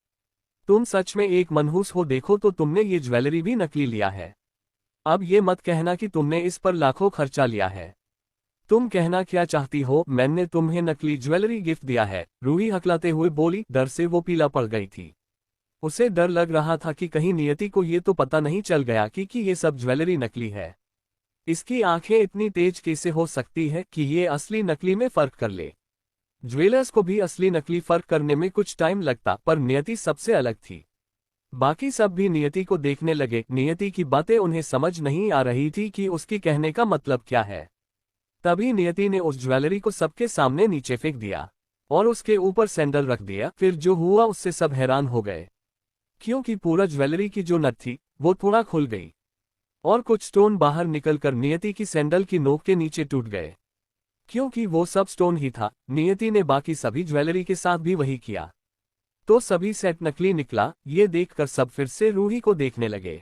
तुम सच में एक मनहूस हो। देखो तो तुमने ये ज्वेलरी भी नकली लिया है। अब ये मत कहना कि तुमने इस पर लाखों खर्चा लिया है। तुम कहना क्या चाहती हो, मैंने तुम्हें नकली ज्वेलरी गिफ्ट दिया है? रूही हकलाते हुए बोली। डर से वो पीला पड़ गई थी। उसे डर लग रहा था कि कहीं नियति को ये तो पता नहीं चल गया कि ये सब ज्वेलरी नकली है। इसकी आंखें इतनी तेज कैसे हो सकती है कि ये असली नकली में फर्क कर ले। ज्वेलर्स को भी असली नकली फर्क करने में कुछ टाइम लगता, पर नियति सबसे अलग थी। बाकी सब भी नियति को देखने लगे। नियति की बातें उन्हें समझ नहीं आ रही थी कि उसकी कहने का मतलब क्या है। तभी नियति ने उस ज्वेलरी को सबके सामने नीचे फेंक दिया और उसके ऊपर सैंडल रख दिया। फिर जो हुआ उससे सब हैरान हो गए, क्योंकि पूरा ज्वेलरी की जो नट थी वो थोड़ा खुल गई और कुछ स्टोन बाहर निकलकर नियति की सैंडल की नोक के नीचे टूट गए। क्योंकि वो सब स्टोन ही था, नियति ने बाकी सभी ज्वेलरी के साथ भी वही किया, तो सभी सेट नकली निकला। ये देखकर सब फिर से रूही को देखने लगे।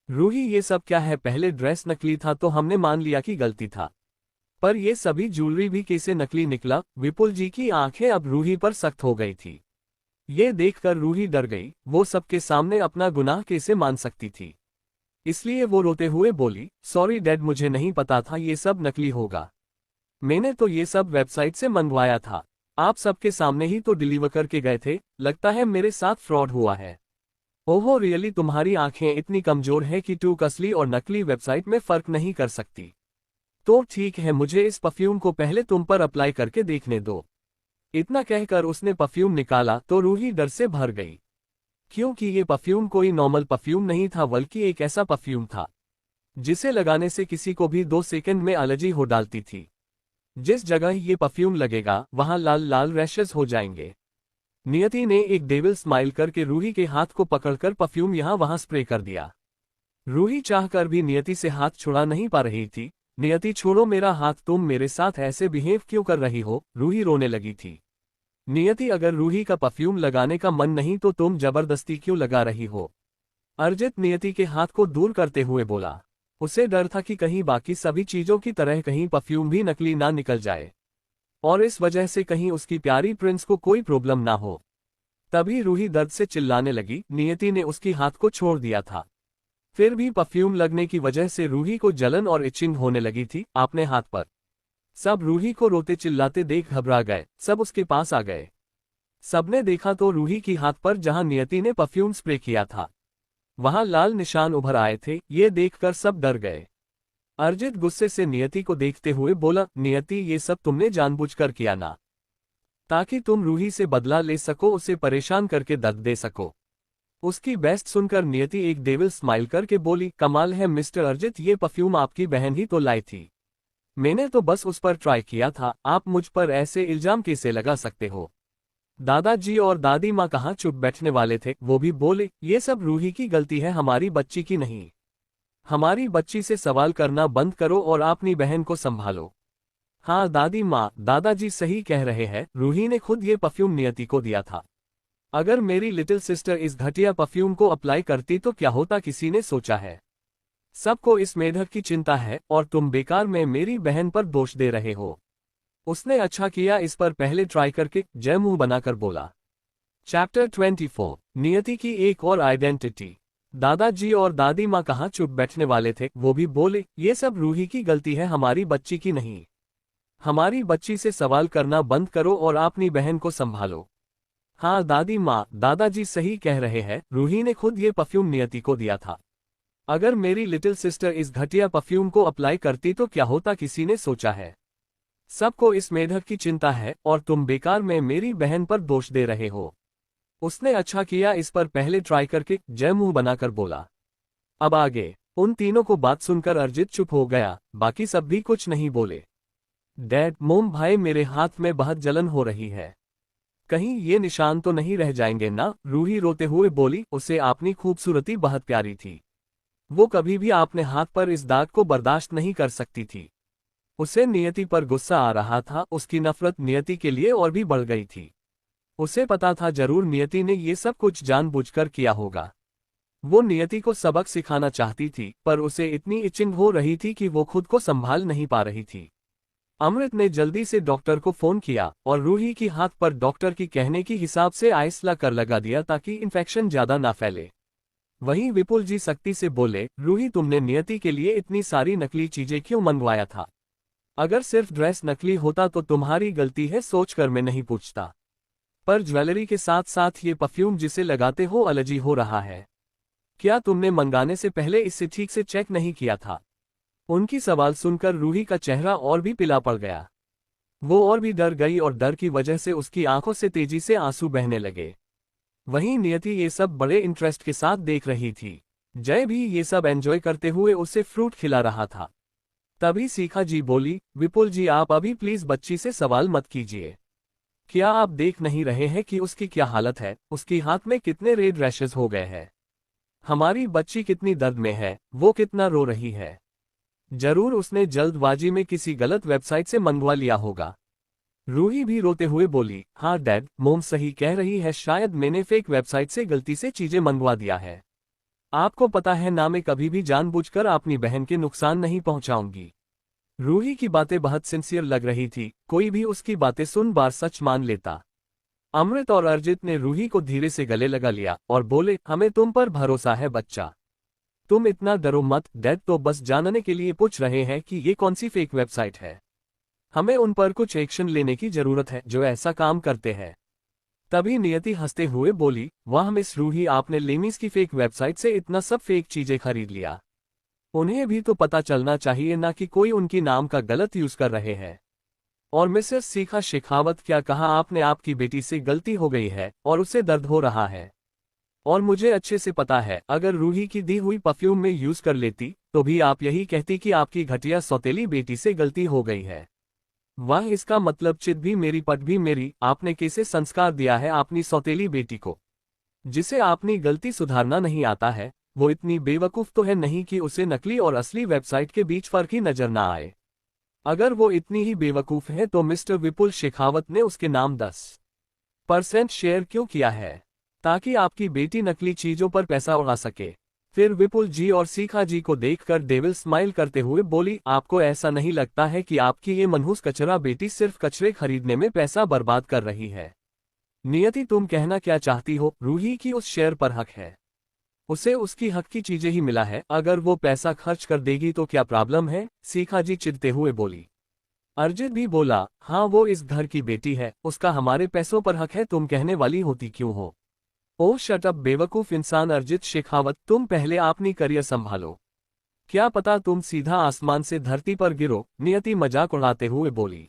रूही, ये सब क्या है? पहले ड्रेस नकली था तो हमने मान लिया कि गलती था, पर ये सभी ज्वेलरी भी कैसे नकली निकला? विपुल जी की आंखें अब रूही पर सख्त हो गई थी। ये देखकर रूही डर गई। वो सबके सामने अपना गुनाह कैसे मान सकती थी? इसलिए वो रोते हुए बोली, सॉरी डैड, मुझे नहीं पता था ये सब नकली होगा। मैंने तो ये सब वेबसाइट से मंगवाया था। आप सबके सामने ही तो डिलीवर करके गए थे। लगता है मेरे साथ फ्रॉड हुआ है। ओहो रियली, तुम्हारी आंखें इतनी कमजोर है कि टू असली और नकली वेबसाइट में फर्क नहीं कर सकती। तो ठीक है, मुझे इस परफ्यूम को पहले तुम पर अप्लाई करके देखने दो। इतना कहकर उसने परफ्यूम निकाला तो रूही डर से भर गई, क्योंकि ये परफ्यूम कोई नॉर्मल परफ्यूम नहीं था, बल्कि एक ऐसा परफ्यूम था जिसे लगाने से किसी को भी 2 सेकंड में एलर्जी हो डालती थी। जिस जगह ये परफ्यूम लगेगा वहां लाल लाल रैशेस हो जाएंगे। नियति ने एक डेविल स्माइल करके रूही के हाथ को पकड़कर परफ्यूम यहां वहां स्प्रे कर दिया। रूही चाहकर भी नियति से हाथ छुड़ा नहीं पा रही थी। नियति, छोड़ो मेरा हाथ, तुम मेरे साथ ऐसे बिहेव क्यों कर रही हो? रूही रोने लगी थी। नियति, अगर रूही का परफ्यूम लगाने का मन नहीं तो तुम जबरदस्ती क्यों लगा रही हो? अर्जित नियति के हाथ को दूर करते हुए बोला। उसे डर था कि कहीं बाकी सभी चीजों की तरह कहीं परफ्यूम भी नकली ना निकल जाए, और इस वजह से कहीं उसकी प्यारी प्रिंस को कोई प्रॉब्लम ना हो। तभी रूही दर्द से चिल्लाने लगी। नियति ने उसकी हाथ को छोड़ दिया था। फिर भी परफ्यूम लगने की वजह से रूही को जलन और इचिंग होने लगी थी अपने हाथ पर। सब रूही को रोते चिल्लाते देख घबरा गए। सब उसके पास आ गए। सबने देखा तो रूही की हाथ पर जहां नियति ने परफ्यूम स्प्रे किया था वहां लाल निशान उभर आए थे। ये देखकर सब डर गए। अर्जित गुस्से से नियति को देखते हुए बोला, नियति, ये सब तुमने जानबूझकर किया ना, ताकि तुम रूही से बदला ले सको, उसे परेशान करके दर्द दे सको। उसकी बेस्ट सुनकर नियति एक डेविल स्माइल करके बोली, कमाल है मिस्टर अर्जित, ये परफ्यूम आपकी बहन ही तो लाई थी। मैंने तो बस उस पर ट्राई किया था, आप मुझ पर ऐसे इल्जाम कैसे लगा सकते हो? दादाजी और दादी माँ कहाँ चुप बैठने वाले थे, वो भी बोले, ये सब रूही की गलती है, हमारी बच्ची की नहीं। हमारी बच्ची से सवाल करना बंद करो और अपनी बहन को संभालो। हाँ दादी माँ, दादाजी सही कह रहे हैं, रूही ने खुद ये परफ्यूम नियति को दिया था। अगर मेरी लिटिल सिस्टर इस घटिया परफ्यूम को अप्लाई करती तो क्या होता, किसी ने सोचा है? सबको इस मेढक की चिंता है और तुम बेकार में मेरी बहन पर दोष दे रहे हो। उसने अच्छा किया इस पर पहले ट्राई करके, जय मुंह बनाकर बोला। चैप्टर 24 नियति की एक और आइडेंटिटी। दादाजी और दादी माँ कहाँ चुप बैठने वाले थे, वो भी बोले, ये सब रूही की गलती है, हमारी बच्ची की नहीं। हमारी बच्ची से सवाल करना बंद करो और अपनी बहन को संभालो। हाँ दादी माँ, दादाजी सही कह रहे हैं, रूही ने खुद ये परफ्यूम नियति को दिया था। अगर मेरी लिटिल सिस्टर इस घटिया परफ्यूम को अप्लाई करती तो क्या होता, किसी ने सोचा है? सबको इस मेढक की चिंता है और तुम बेकार में मेरी बहन पर दोष दे रहे हो। उसने अच्छा किया इस पर पहले ट्राई करके, जय मुंह बनाकर बोला। अब आगे उन तीनों को बात सुनकर अर्जित चुप हो गया, बाकी सब भी कुछ नहीं बोले। डैड, मोम भाई, मेरे हाथ में बहुत जलन हो रही है, कहीं ये निशान तो नहीं रह जाएंगे ना? रूही रोते हुए बोली, उसे अपनी खूबसूरती बहुत प्यारी थी। वो कभी भी आपने हाथ पर इस दाग को बर्दाश्त नहीं कर सकती थी। उसे नियति पर गुस्सा आ रहा था, उसकी नफरत नियति के लिए और भी बढ़ गई थी। उसे पता था जरूर नियति ने ये सब कुछ जानबूझकर किया होगा। वो नियति को सबक सिखाना चाहती थी, पर उसे इतनी इचिंग हो रही थी कि वो खुद को संभाल नहीं पा रही थी। अमृत ने जल्दी से डॉक्टर को फोन किया और रूही की हाथ पर डॉक्टर की कहने के हिसाब से आइस कर लगा दिया ताकि इन्फेक्शन ज्यादा ना फैले। वहीं विपुल जी सख्ती से बोले, रूही, तुमने नियति के लिए इतनी सारी नकली चीजें क्यों मंगवाया था? अगर सिर्फ ड्रेस नकली होता तो तुम्हारी गलती है, सोचकर मैं नहीं पूछता, पर ज्वेलरी के साथ साथ ये परफ्यूम जिसे लगाते हो एलर्जी हो रहा है। क्या तुमने मंगाने से पहले इसे ठीक से चेक नहीं किया था? उनकी सवाल सुनकर रूही का चेहरा और भी पीला पड़ गया। वो और भी डर गई और डर की वजह से उसकी आंखों से तेजी से आंसू बहने लगे। वहीं नियति ये सब बड़े इंटरेस्ट के साथ देख रही थी। जय भी ये सब एंजॉय करते हुए उसे फ्रूट खिला रहा था। तभी सीखा जी बोली, विपुल जी, आप अभी प्लीज बच्ची से सवाल मत कीजिए। क्या आप देख नहीं रहे हैं कि उसकी क्या हालत है? उसकी हाथ में कितने रेड रैशेस हो गए हैं। हमारी बच्ची कितनी दर्द में है, वो कितना रो रही है। जरूर उसने जल्दबाजी में किसी गलत वेबसाइट से मंगवा लिया होगा। रूही भी रोते हुए बोली, हाँ डैड, मोम सही कह रही है, शायद मैंने फेक वेबसाइट से गलती से चीजें मंगवा दिया है। आपको पता है ना, मैं कभी भी जानबूझकर अपनी बहन के नुकसान नहीं पहुंचाऊंगी। रूही की बातें बहुत सिंसियर लग रही थी, कोई भी उसकी बातें सुन बार सच मान लेता। अमृत और अर्जित ने रूही को धीरे से गले लगा लिया और बोले, हमें तुम पर भरोसा है बच्चा, तुम इतना डरो मत। डैड तो बस जानने के लिए पूछ रहे हैं कि ये कौन सी फेक वेबसाइट है। हमें उन पर कुछ एक्शन लेने की जरूरत है जो ऐसा काम करते हैं। तभी नियति हंसते हुए बोली, वाह मिस रूही, आपने लेमीज की फेक वेबसाइट से इतना सब फेक चीजें खरीद लिया। उन्हें भी तो पता चलना चाहिए ना कि कोई उनकी नाम का गलत यूज कर रहे हैं। और मिसेस सीखा शेखावत, क्या कहा आपने? आपकी बेटी से गलती हो गई है और उसे दर्द हो रहा है। और मुझे अच्छे से पता है, अगर रूही की दी हुई परफ्यूम में यूज कर लेती तो भी आप यही कहती कि आपकी घटिया सौतेली बेटी से गलती हो गई है। वाह, इसका मतलब चित भी मेरी पट भी मेरी। आपने कैसे संस्कार दिया है अपनी सौतेली बेटी को, जिसे अपनी गलती सुधारना नहीं आता है। वो इतनी बेवकूफ तो है नहीं कि उसे नकली और असली वेबसाइट के बीच फर्क ही नजर ना आए। अगर वो इतनी ही बेवकूफ है तो मिस्टर विपुल शेखावत ने उसके नाम 10% शेयर क्यों किया है? ताकि आपकी बेटी नकली चीजों पर पैसा उड़ा सके। फिर विपुल जी और सीखा जी को देखकर डेविल स्माइल करते हुए बोली, आपको ऐसा नहीं लगता है कि आपकी ये मनहूस कचरा बेटी सिर्फ कचरे खरीदने में पैसा बर्बाद कर रही है? नियति, तुम कहना क्या चाहती हो? रूही की उस शेयर पर हक है, उसे उसकी हक की चीजें ही मिला है, अगर वो पैसा खर्च कर देगी तो क्या प्रॉब्लम है? सीखा जी चिढ़ते हुए बोली। अर्जित भी बोला, हाँ वो इस घर की बेटी है, उसका हमारे पैसों पर हक है, तुम कहने वाली होती क्यों हो? ओह शट अप बेवकूफ इंसान। अर्जित शेखावत, तुम पहले अपनी करियर संभालो, क्या पता तुम सीधा आसमान से धरती पर गिरो। नियति मजाक उड़ाते हुए बोली।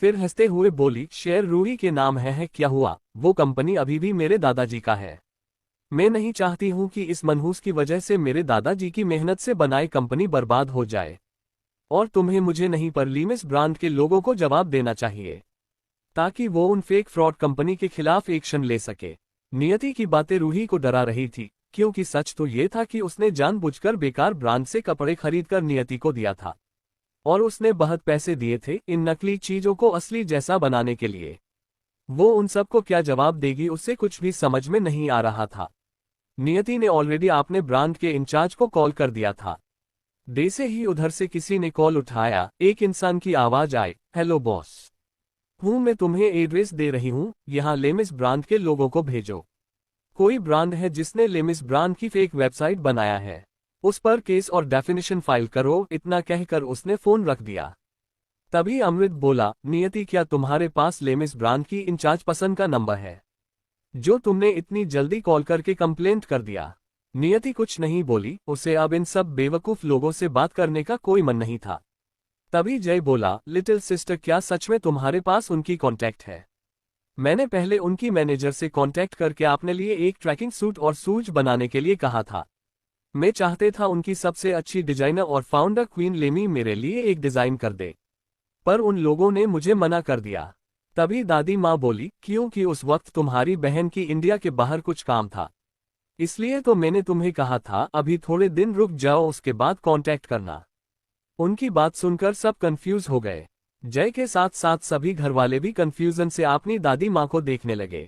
फिर हंसते हुए बोली, शेयर रूही के नाम है क्या हुआ? वो कंपनी अभी भी मेरे दादाजी का है। मैं नहीं चाहती हूं कि इस मनहूस की वजह से मेरे दादाजी की मेहनत से बनाई कंपनी बर्बाद हो जाए। और तुम्हें मुझे नहीं पर लीमिस ब्रांड के लोगों को जवाब देना चाहिए, ताकि वो उन फेक फ्रॉड कंपनी के खिलाफ एक्शन ले सके। नियति की बातें रूही को डरा रही थी, क्योंकि सच तो ये था कि उसने जानबूझकर बेकार ब्रांड से कपड़े खरीदकर नियति को दिया था। और उसने बहुत पैसे दिए थे इन नकली चीजों को असली जैसा बनाने के लिए। वो उन सबको क्या जवाब देगी उसे कुछ भी समझ में नहीं आ रहा था। नियति ने ऑलरेडी अपने ब्रांड के इंचार्ज को कॉल कर दिया था। जैसे ही उधर से किसी ने कॉल उठाया, एक इंसान की आवाज आई, हेलो बॉस, मैं तुम्हें एड्रेस दे रही हूँ, यहाँ लेमिस ब्रांड के लोगों को भेजो। कोई ब्रांड है जिसने लेमिस ब्रांड की फेक वेबसाइट बनाया है, उस पर केस और डेफिनेशन फाइल करो। इतना कहकर उसने फोन रख दिया। तभी अमृत बोला, नियति क्या तुम्हारे पास लेमिस ब्रांड की इंचार्ज पसंद का नंबर है, जो तुमने इतनी जल्दी कॉल करके कंप्लेंट कर दिया। नियति कुछ नहीं बोली, उसे अब इन सब बेवकूफ लोगों से बात करने का कोई मन नहीं था। तभी जय बोला, लिटिल सिस्टर क्या सच में तुम्हारे पास उनकी कांटेक्ट है? मैंने पहले उनकी मैनेजर से कांटेक्ट करके आपने लिए एक ट्रैकिंग सूट और शूज बनाने के लिए कहा था। मैं चाहते था उनकी सबसे अच्छी डिजाइनर और फाउंडर क्वीन लेमी मेरे लिए एक डिजाइन कर दे, पर उन लोगों ने मुझे मना कर दिया। तभी दादी माँ बोली, क्योंकि उस वक्त तुम्हारी बहन की इंडिया के बाहर कुछ काम था, इसलिए तो मैंने तुम्हें कहा था अभी थोड़े दिन रुक जाओ, उसके बाद कांटेक्ट करना। उनकी बात सुनकर सब कंफ्यूज हो गए। जय के साथ साथ सभी घरवाले भी कंफ्यूजन से अपनी दादी माँ को देखने लगे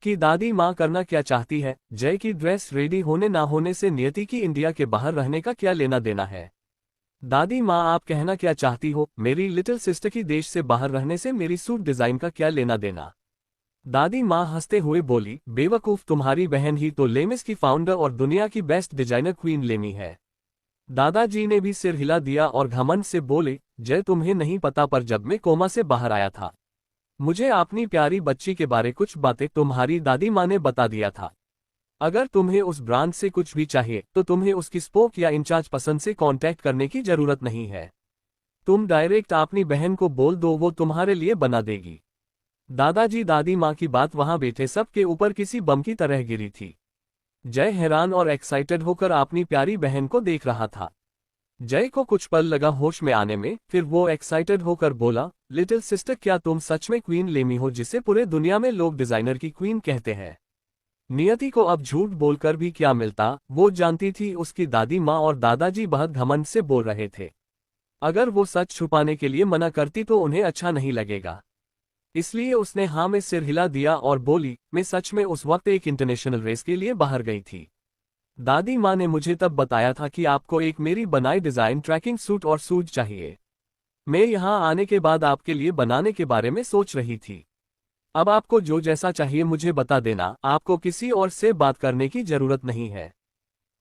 कि दादी माँ करना क्या चाहती है। जय की ड्रेस रेडी होने ना होने से नियति की इंडिया के बाहर रहने का क्या लेना देना है? दादी माँ आप कहना क्या चाहती हो? मेरी लिटिल सिस्टर की देश से बाहर रहने से मेरी सूट डिजाइन का क्या लेना देना? दादी माँ हंसते हुए बोली, बेवकूफ, तुम्हारी बहन ही तो लेमिस की फाउंडर और दुनिया की बेस्ट डिजाइनर क्वीन लेमी है। दादाजी ने भी सिर हिला दिया और घमंड से बोले, जय तुम्हें नहीं पता, पर जब मैं कोमा से बाहर आया था, मुझे अपनी प्यारी बच्ची के बारे कुछ बातें तुम्हारी दादी माँ ने बता दिया था। अगर तुम्हें उस ब्रांड से कुछ भी चाहिए तो तुम्हें उसकी स्पोक या इंचार्ज पसंद से कांटेक्ट करने की जरूरत नहीं है। तुम डायरेक्ट अपनी बहन को बोल दो, वो तुम्हारे लिए बना देगी। दादाजी दादी माँ की बात वहां बैठे सबके ऊपर किसी बम की तरह गिरी थी। जय हैरान और एक्साइटेड होकर अपनी प्यारी बहन को देख रहा था। जय को कुछ पल लगा होश में आने में, फिर वो एक्साइटेड होकर बोला, लिटिल सिस्टर क्या तुम सच में क्वीन लेमी हो, जिसे पूरे दुनिया में लोग डिजाइनर की क्वीन कहते हैं? नियति को अब झूठ बोलकर भी क्या मिलता, वो जानती थी उसकी दादी माँ और दादाजी बहुत घमंड से बोल रहे थे। अगर वो सच छुपाने के लिए मना करती तो उन्हें अच्छा नहीं लगेगा, इसलिए उसने हाँ में सिर हिला दिया और बोली, मैं सच में उस वक्त एक इंटरनेशनल रेस के लिए बाहर गई थी। दादी माँ ने मुझे तब बताया था कि आपको एक मेरी बनाई डिजाइन ट्रैकिंग सूट और शूज चाहिए। मैं यहाँ आने के बाद आपके लिए बनाने के बारे में सोच रही थी। अब आपको जो जैसा चाहिए मुझे बता देना, आपको किसी और से बात करने की जरूरत नहीं है।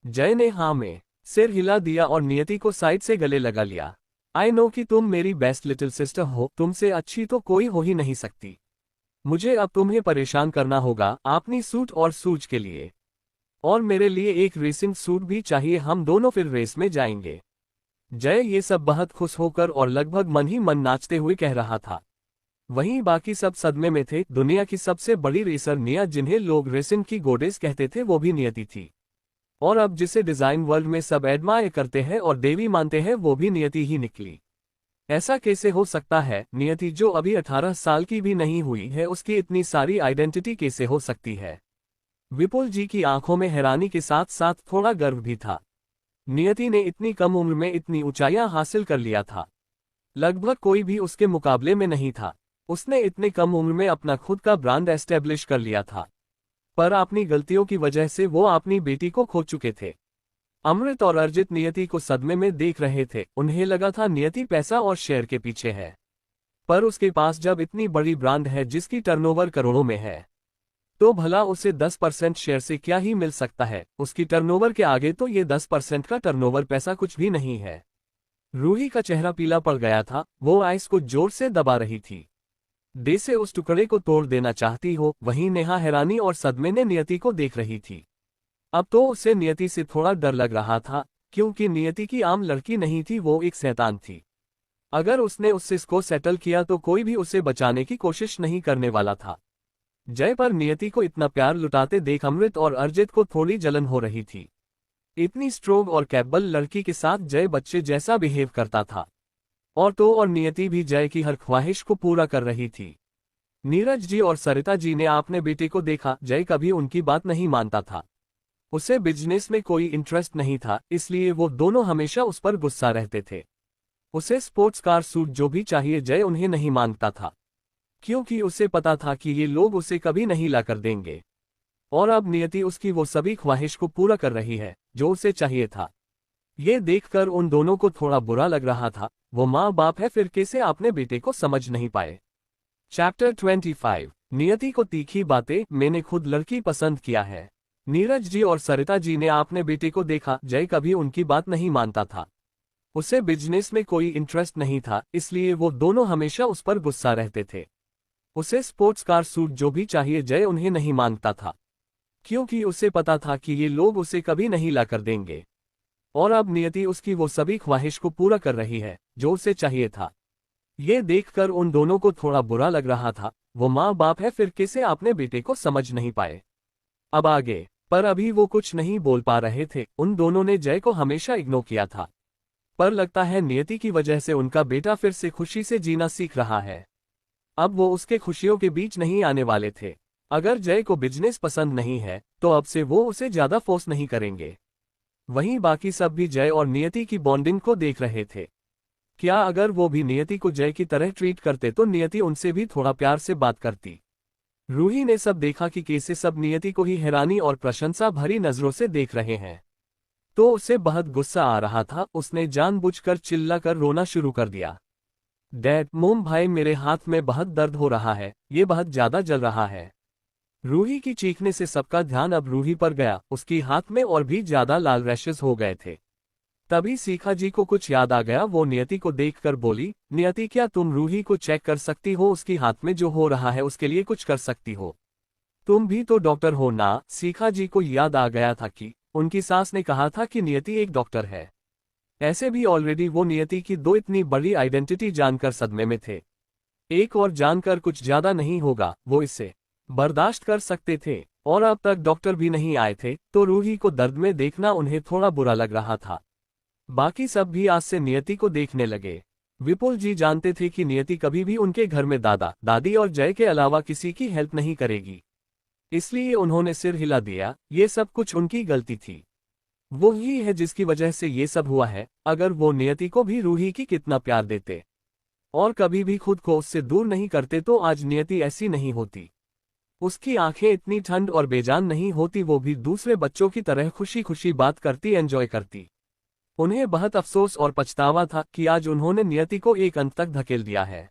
जय ने हाँ में सिर हिला दिया और नियति को साइड से गले लगा लिया। आई नो कि तुम मेरी बेस्ट लिटिल सिस्टर हो, तुमसे अच्छी तो कोई हो ही नहीं सकती। मुझे अब तुम्हें परेशान करना होगा अपनी सूट और शूज के लिए, और मेरे लिए एक रेसिंग सूट भी चाहिए, हम दोनों फिर रेस में जाएंगे। जय ये सब बहुत खुश होकर और लगभग मन ही मन नाचते हुए कह रहा था। वहीं बाकी सब सदमे में थे। दुनिया की सबसे बड़ी रेसर निया, जिन्हें लोग रेसिंग की गोडेस कहते थे, वो भी नियति थी। और अब जिसे डिजाइन वर्ल्ड में सब एडमायर करते हैं और देवी मानते हैं, वो भी नियति ही निकली। ऐसा कैसे हो सकता है? नियति जो अभी 18 साल की भी नहीं हुई है, उसकी इतनी सारी आइडेंटिटी कैसे हो सकती है? विपुल जी की आंखों में हैरानी के साथ साथ थोड़ा गर्व भी था। नियति ने इतनी कम उम्र में इतनी ऊंचाइयां हासिल कर लिया था, लगभग कोई भी उसके मुकाबले में नहीं था। उसने इतने कम उम्र में अपना खुद का ब्रांड एस्टेब्लिश कर लिया था, पर अपनी गलतियों की वजह से वो अपनी बेटी को खो चुके थे। अमृत और अर्जित नियति को सदमे में देख रहे थे। उन्हें लगा था नियति पैसा और शेयर के पीछे है, पर उसके पास जब इतनी बड़ी ब्रांड है जिसकी टर्नओवर करोड़ों में है, तो भला उसे 10% शेयर से क्या ही मिल सकता है? उसकी टर्नओवर के आगे तो ये 10% का टर्नओवर पैसा कुछ भी नहीं है। रूही का चेहरा पीला पड़ गया था, वो आइस को जोर से दबा रही थी, जैसे उस टुकड़े को तोड़ देना चाहती हो। वहीं नेहा हैरानी और सदमे ने नियति को देख रही थी। अब तो उसे नियति से थोड़ा डर लग रहा था, क्योंकि नियति की आम लड़की नहीं थी, वो एक शैतान थी। अगर उसने उससे इसको सेटल किया तो कोई भी उसे बचाने की कोशिश नहीं करने वाला था। जय पर नियति को इतना प्यार लुटाते देख अमृत और अर्जित को थोड़ी जलन हो रही थी। इतनी स्ट्रोंग और कैपेबल लड़की के साथ जय बच्चे जैसा बिहेव करता था, और नियति भी जय की हर ख्वाहिश को पूरा कर रही थी। नीरज जी और सरिता जी ने अपने बेटे को देखा। जय कभी उनकी बात नहीं मानता था, उसे बिजनेस में कोई इंटरेस्ट नहीं था, इसलिए वो दोनों हमेशा उस पर गुस्सा रहते थे। उसे स्पोर्ट्स कार सूट जो भी चाहिए जय उन्हें नहीं मांगता था, क्योंकि उसे पता था कि ये लोग उसे कभी नहीं लाकर देंगे। और अब नियति उसकी वो सभी ख्वाहिश को पूरा कर रही है जो उसे चाहिए था। ये देखकर उन दोनों को थोड़ा बुरा लग रहा था। वो माँ बाप है फिर कैसे अपने बेटे को समझ नहीं पाए। चैप्टर 25 नियति को तीखी बातें। मैंने खुद लड़की पसंद किया है। नीरज जी और सरिता जी ने अपने बेटे को देखा। जय कभी उनकी बात नहीं मानता था। उसे बिजनेस में कोई इंटरेस्ट नहीं था, इसलिए वो दोनों हमेशा उस पर गुस्सा रहते थे। उसे स्पोर्ट्स कार सूट जो भी चाहिए जय उन्हें नहीं मांगता था, क्योंकि उसे पता था कि ये लोग उसे कभी नहीं लाकर देंगे। और अब नियति उसकी वो सभी ख्वाहिश को पूरा कर रही है जो उसे चाहिए था। ये देखकर उन दोनों को थोड़ा बुरा लग रहा था। वो माँ बाप है फिर कैसे अपने बेटे को समझ नहीं पाए। अब आगे, पर अभी वो कुछ नहीं बोल पा रहे थे। उन दोनों ने जय को हमेशा इग्नोर किया था, पर लगता है नियति की वजह से उनका बेटा फिर से खुशी से जीना सीख रहा है। अब वो उसके खुशियों के बीच नहीं आने वाले थे। अगर जय को बिजनेस पसंद नहीं है तो अब से वो उसे ज्यादा फोर्स नहीं करेंगे। वहीं बाकी सब भी जय और नियति की बॉन्डिंग को देख रहे थे। क्या अगर वो भी नियति को जय की तरह ट्रीट करते तो नियति उनसे भी थोड़ा प्यार से बात करती। रूही ने सब देखा कि कैसे सब नियति को ही हैरानी और प्रशंसा भरी नजरों से देख रहे हैं, तो उसे बहुत गुस्सा आ रहा था। उसने जानबूझकर चिल्लाकर रोना शुरू कर दिया। डैड, मोम भाई, मेरे हाथ में बहुत दर्द हो रहा है, ये बहुत ज्यादा जल रहा है। रूही की चीखने से सबका ध्यान अब रूही पर गया। उसकी हाथ में और भी ज्यादा लाल रैशेस हो गए थे। तभी सीखा जी को कुछ याद आ गया। वो नियति को देखकर बोली, नियति क्या तुम रूही को चेक कर सकती हो? उसकी हाथ में जो हो रहा है उसके लिए कुछ कर सकती हो? तुम भी तो डॉक्टर हो ना। सीखा जी को याद आ गया था कि उनकी सास ने कहा था कि नियति एक डॉक्टर है। ऐसे भी ऑलरेडी वो नियति की दो इतनी बड़ी आइडेंटिटी जानकर सदमे में थे। एक और जानकर कुछ ज्यादा नहीं होगा, वो इसे बर्दाश्त कर सकते थे। और अब तक डॉक्टर भी नहीं आए थे, तो रूही को दर्द में देखना उन्हें थोड़ा बुरा लग रहा था। बाकी सब भी आज से नियति को देखने लगे। विपुल जी जानते थे कि नियति कभी भी उनके घर में दादा दादी और जय के अलावा किसी की हेल्प नहीं करेगी, इसलिए उन्होंने सिर हिला दिया। ये सब कुछ उनकी गलती थी। वो ही है जिसकी वजह से ये सब हुआ है। अगर वो नियति को भी रूही की कितना प्यार देते और कभी भी खुद को उससे दूर नहीं करते तो आज नियति ऐसी नहीं होती। उसकी आंखें इतनी ठंड और बेजान नहीं होती। वो भी दूसरे बच्चों की तरह खुशी खुशी बात करती, एंजॉय करती। उन्हें बहुत अफसोस और पछतावा था कि आज उन्होंने नियति को एक अंत तक धकेल दिया है,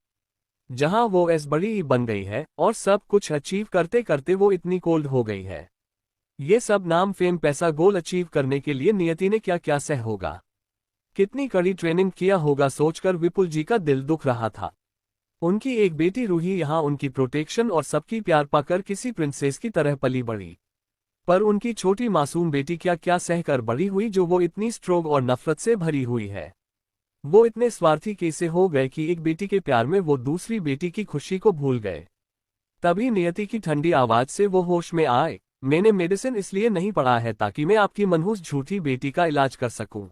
जहां वो ऐस बड़ी बन गई है और सब कुछ अचीव करते करते वो इतनी कोल्ड हो गई है। ये सब नाम, फेम, पैसा, गोल अचीव करने के लिए नियति ने क्या क्या सह होगा, कितनी कड़ी ट्रेनिंग किया होगा, सोचकर विपुल जी का दिल दुख रहा था। उनकी एक बेटी रूही यहाँ उनकी प्रोटेक्शन और सबकी प्यार पाकर किसी प्रिंसेस की तरह पली बढ़ी, पर उनकी छोटी मासूम बेटी क्या क्या सहकर बड़ी हुई जो वो इतनी स्ट्रोंग और नफरत से भरी हुई है। वो इतने स्वार्थी कैसे हो गए कि एक बेटी के प्यार में वो दूसरी बेटी की खुशी को भूल गए। तभी नियति की ठंडी आवाज से वो होश में आए। मैंने मेडिसिन इसलिए नहीं पढ़ा है ताकि मैं आपकी मनहूस झूठी बेटी का इलाज कर सकूं।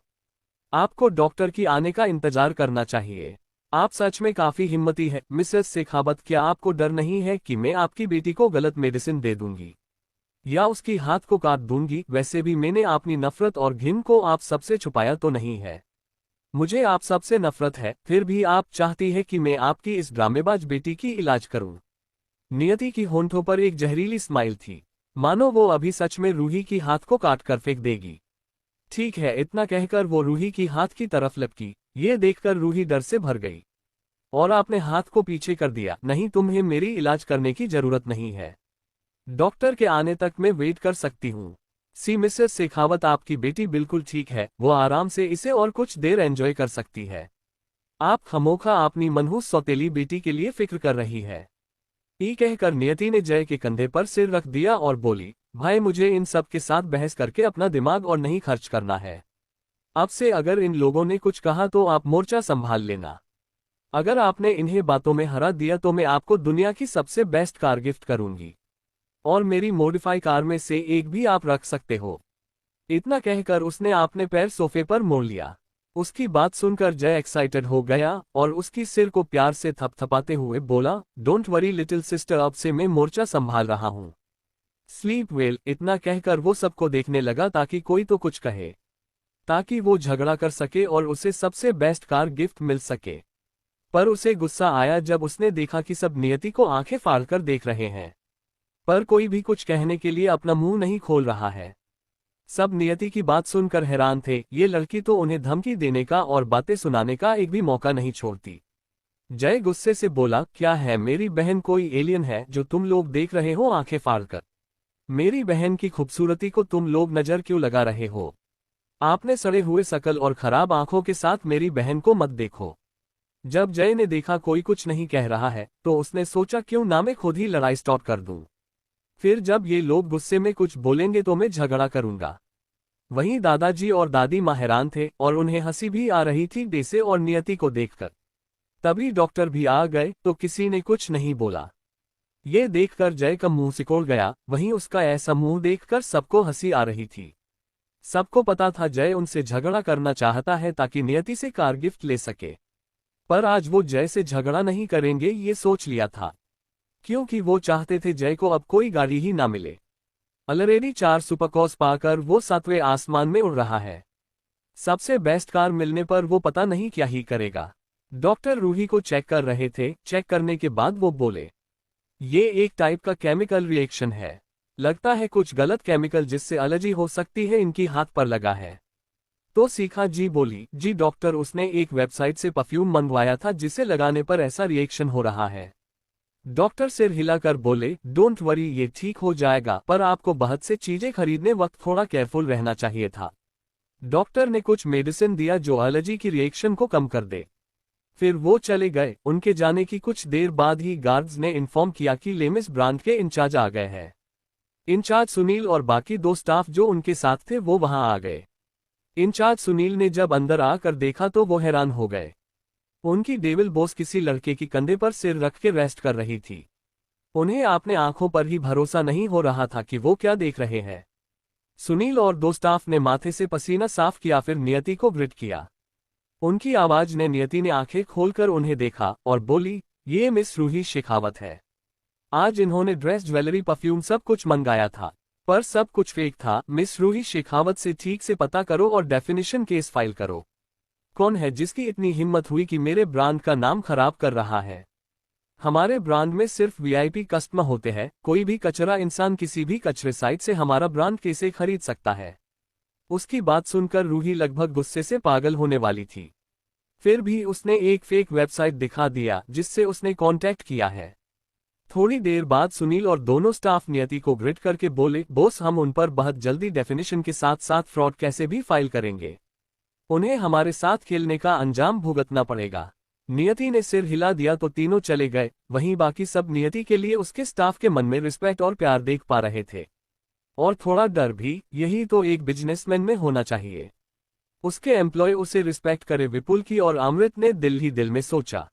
आपको डॉक्टर की आने का इंतजार करना चाहिए। आप सच में काफी हिम्मती है मिसेस शेखावत। क्या आपको डर नहीं है कि मैं आपकी बेटी को गलत मेडिसिन दे दूंगी या उसकी हाथ को काट दूंगी? वैसे भी मैंने अपनी नफरत और घिन को आप सबसे छुपाया तो नहीं है। मुझे आप सबसे नफरत है, फिर भी आप चाहती है कि मैं आपकी इस ड्रामेबाज बेटी की इलाज करूं। नियति की होंठों पर एक जहरीली स्माइल थी, मानो वो अभी सच में रूही की हाथ को काट कर फेंक देगी। ठीक है, इतना कहकर वो रूही की हाथ की तरफ लपकी। ये देखकर रूही डर से भर गई और आपने हाथ को पीछे कर दिया। नहीं, तुम्हें मेरी इलाज करने की जरूरत नहीं है। डॉक्टर के आने तक मैं वेट कर सकती हूँ। सी मिसेस शेखावत, आपकी बेटी बिल्कुल ठीक है, वो आराम से इसे और कुछ देर एंजॉय कर सकती है। आप खामोखा अपनी मनहूस सौतेली बेटी के लिए फिक्र कर रही है। ये कहकर नियति ने जय के कंधे पर सिर रख दिया और बोली, भाई मुझे इन सब के साथ बहस करके अपना दिमाग और नहीं खर्च करना है। अब से अगर इन लोगों ने कुछ कहा तो आप मोर्चा संभाल लेना। अगर आपने इन्हें बातों में हरा दिया तो मैं आपको दुनिया की सबसे बेस्ट कार गिफ्ट करूंगी और मेरी मॉडिफाई कार में से एक भी आप रख सकते हो। इतना कहकर उसने अपने पैर सोफे पर मोड़ लिया। उसकी बात सुनकर जय एक्साइटेड हो गया और उसकी सिर को प्यार से थपथपाते हुए बोला, डोंट वरी लिटिल सिस्टर, अब से मैं मोर्चा संभाल रहा हूँ। Sleep well. इतना कहकर वो सबको देखने लगा ताकि कोई तो कुछ कहे। ताकि वो झगड़ा कर सके और उसे सबसे बेस्ट कार गिफ्ट मिल सके। पर उसे गुस्सा आया जब उसने देखा कि सब नियति को आंखें फाड़कर देख रहे हैं, पर कोई भी कुछ कहने के लिए अपना मुंह नहीं खोल रहा है। सब नियति की बात सुनकर हैरान थे, ये लड़की तो उन्हें धमकी देने का और बातें सुनाने का एक भी मौका नहीं छोड़ती। जय गुस्से से बोला, क्या है मेरी बहन कोई एलियन है जो तुम लोग देख रहे हो आंखें फाड़कर? मेरी बहन की खूबसूरती को तुम लोग नजर क्यों लगा रहे हो? आपने सड़े हुए शकल और खराब आंखों के साथ मेरी बहन को मत देखो। जब जय ने देखा कोई कुछ नहीं कह रहा है तो उसने सोचा क्यों ना मैं खुद ही लड़ाई स्टार्ट कर दूं। फिर जब ये लोग गुस्से में कुछ बोलेंगे तो मैं झगड़ा करूंगा। वहीं दादाजी और दादी मां हैरान थे और उन्हें हंसी भी आ रही थी डेसे और नियति को देखकर। तभी डॉक्टर भी आ गए तो किसी ने कुछ नहीं बोला। ये देखकर जय का मुंह सिकोड़ गया, वहीं उसका ऐसा मुंह देखकर सबको हंसी आ रही थी। सबको पता था जय उनसे झगड़ा करना चाहता है ताकि नियति से कार गिफ्ट ले सके, पर आज वो जय से झगड़ा नहीं करेंगे ये सोच लिया था, क्योंकि वो चाहते थे जय को अब कोई गाड़ी ही ना मिले। ऑलरेडी 4 सुपरकॉर्स पाकर वो 7वें आसमान में उड़ रहा है। सबसे बेस्ट कार मिलने पर वो पता नहीं क्या ही करेगा। डॉक्टर रूही को चेक कर रहे थे, चेक करने के बाद वो बोले, ये एक टाइप का केमिकल रिएक्शन है, लगता है कुछ गलत केमिकल जिससे एलर्जी हो सकती है इनकी हाथ पर लगा है। तो सीखा जी बोली, जी डॉक्टर उसने एक वेबसाइट से परफ्यूम मंगवाया था जिसे लगाने पर ऐसा रिएक्शन हो रहा है। डॉक्टर सिर हिलाकर बोले, डोंट वरी ये ठीक हो जाएगा, पर आपको बहुत से चीजें खरीदने वक्त थोड़ा केयरफुल रहना चाहिए था। डॉक्टर ने कुछ मेडिसिन दिया जो एलर्जी की रिएक्शन को कम कर दे। फिर वो चले गए। उनके जाने की कुछ देर बाद ही गार्ड्स ने इन्फॉर्म किया कि लेमिस ब्रांड के इंचार्ज आ गए हैं। इंचार्ज सुनील और बाकी 2 स्टाफ जो उनके साथ थे वो वहां आ गए। इंचार्ज सुनील ने जब अंदर आकर देखा तो वो हैरान हो गए। उनकी डेविल बॉस किसी लड़के की कंधे पर सिर रख के रेस्ट कर रही थी। उन्हें अपने आंखों पर ही भरोसा नहीं हो रहा था कि वो क्या देख रहे हैं। सुनील और 2 स्टाफ ने माथे से पसीना साफ किया, फिर नियति को ग्रिट किया। उनकी आवाज ने नियति ने आंखें खोलकर उन्हें देखा और बोली, ये मिस रूही शेखावत है। आज इन्होंने ड्रेस, ज्वेलरी, परफ्यूम सब कुछ मंगाया था, पर सब कुछ फेक था। मिस रूही शेखावत से ठीक से पता करो और डेफिनेशन केस फाइल करो। कौन है जिसकी इतनी हिम्मत हुई कि मेरे ब्रांड का नाम खराब कर रहा है? हमारे ब्रांड में सिर्फ वीआईपी कस्टमर होते हैं, कोई भी कचरा इंसान किसी भी कचरे साइट से हमारा ब्रांड कैसे खरीद सकता है? उसकी बात सुनकर रूही लगभग गुस्से से पागल होने वाली थी। फिर भी उसने एक फेक वेबसाइट दिखा दिया जिससे उसने कांटेक्ट किया है। थोड़ी देर बाद सुनील और दोनों स्टाफ नियति को ग्रिट करके बोले, बॉस हम उन पर बहुत जल्दी डेफिनेशन के साथ साथ फ्रॉड कैसे भी फाइल करेंगे। उन्हें हमारे साथ खेलने का अंजाम भुगतना पड़ेगा। नियति ने सिर हिला दिया तो तीनों चले गए। वहीं बाकी सब नियति के लिए उसके स्टाफ के मन में रिस्पेक्ट और प्यार देख पा रहे थे, और थोड़ा डर भी। यही तो एक बिजनेसमैन में होना चाहिए, उसके एम्प्लॉय उसे रिस्पेक्ट करे। विपुल की और अमृत ने दिल ही दिल में सोचा।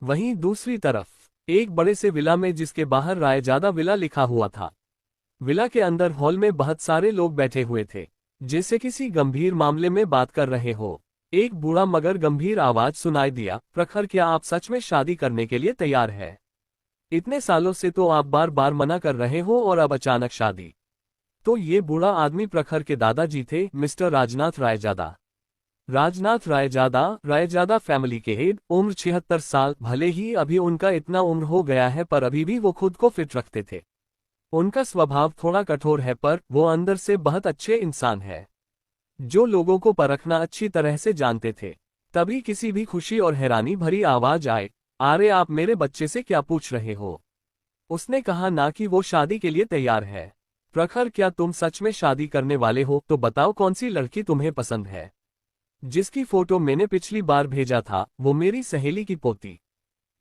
वहीं दूसरी तरफ एक बड़े से विला में, जिसके बाहर रायजादा विला लिखा हुआ था, विला के अंदर हॉल में बहुत सारे लोग बैठे हुए थे, जैसे किसी गंभीर मामले में बात कर रहे हो। एक बूढ़ा मगर गंभीर आवाज सुनाई दिया, प्रखर क्या आप सच में शादी करने के लिए तैयार है? इतने सालों से तो आप बार बार मना कर रहे हो और अब अचानक शादी। तो ये बूढ़ा आदमी प्रखर के दादाजी थे, मिस्टर राजनाथ रायजादा। राजनाथ रायजादा, रायजादा फैमिली के हेड, उम्र 76 साल। भले ही अभी उनका इतना उम्र हो गया है पर अभी भी वो खुद को फिट रखते थे। उनका स्वभाव थोड़ा कठोर है पर वो अंदर से बहुत अच्छे इंसान है, जो लोगों को परखना अच्छी तरह से जानते थे। तभी किसी भी खुशी और हैरानी भरी आवाज आए, अरे आप मेरे बच्चे से क्या पूछ रहे हो? उसने कहा ना कि वो शादी के लिए तैयार है। प्रखर क्या तुम सच में शादी करने वाले हो? तो बताओ कौन सी लड़की तुम्हें पसंद है? जिसकी फोटो मैंने पिछली बार भेजा था वो मेरी सहेली की पोती,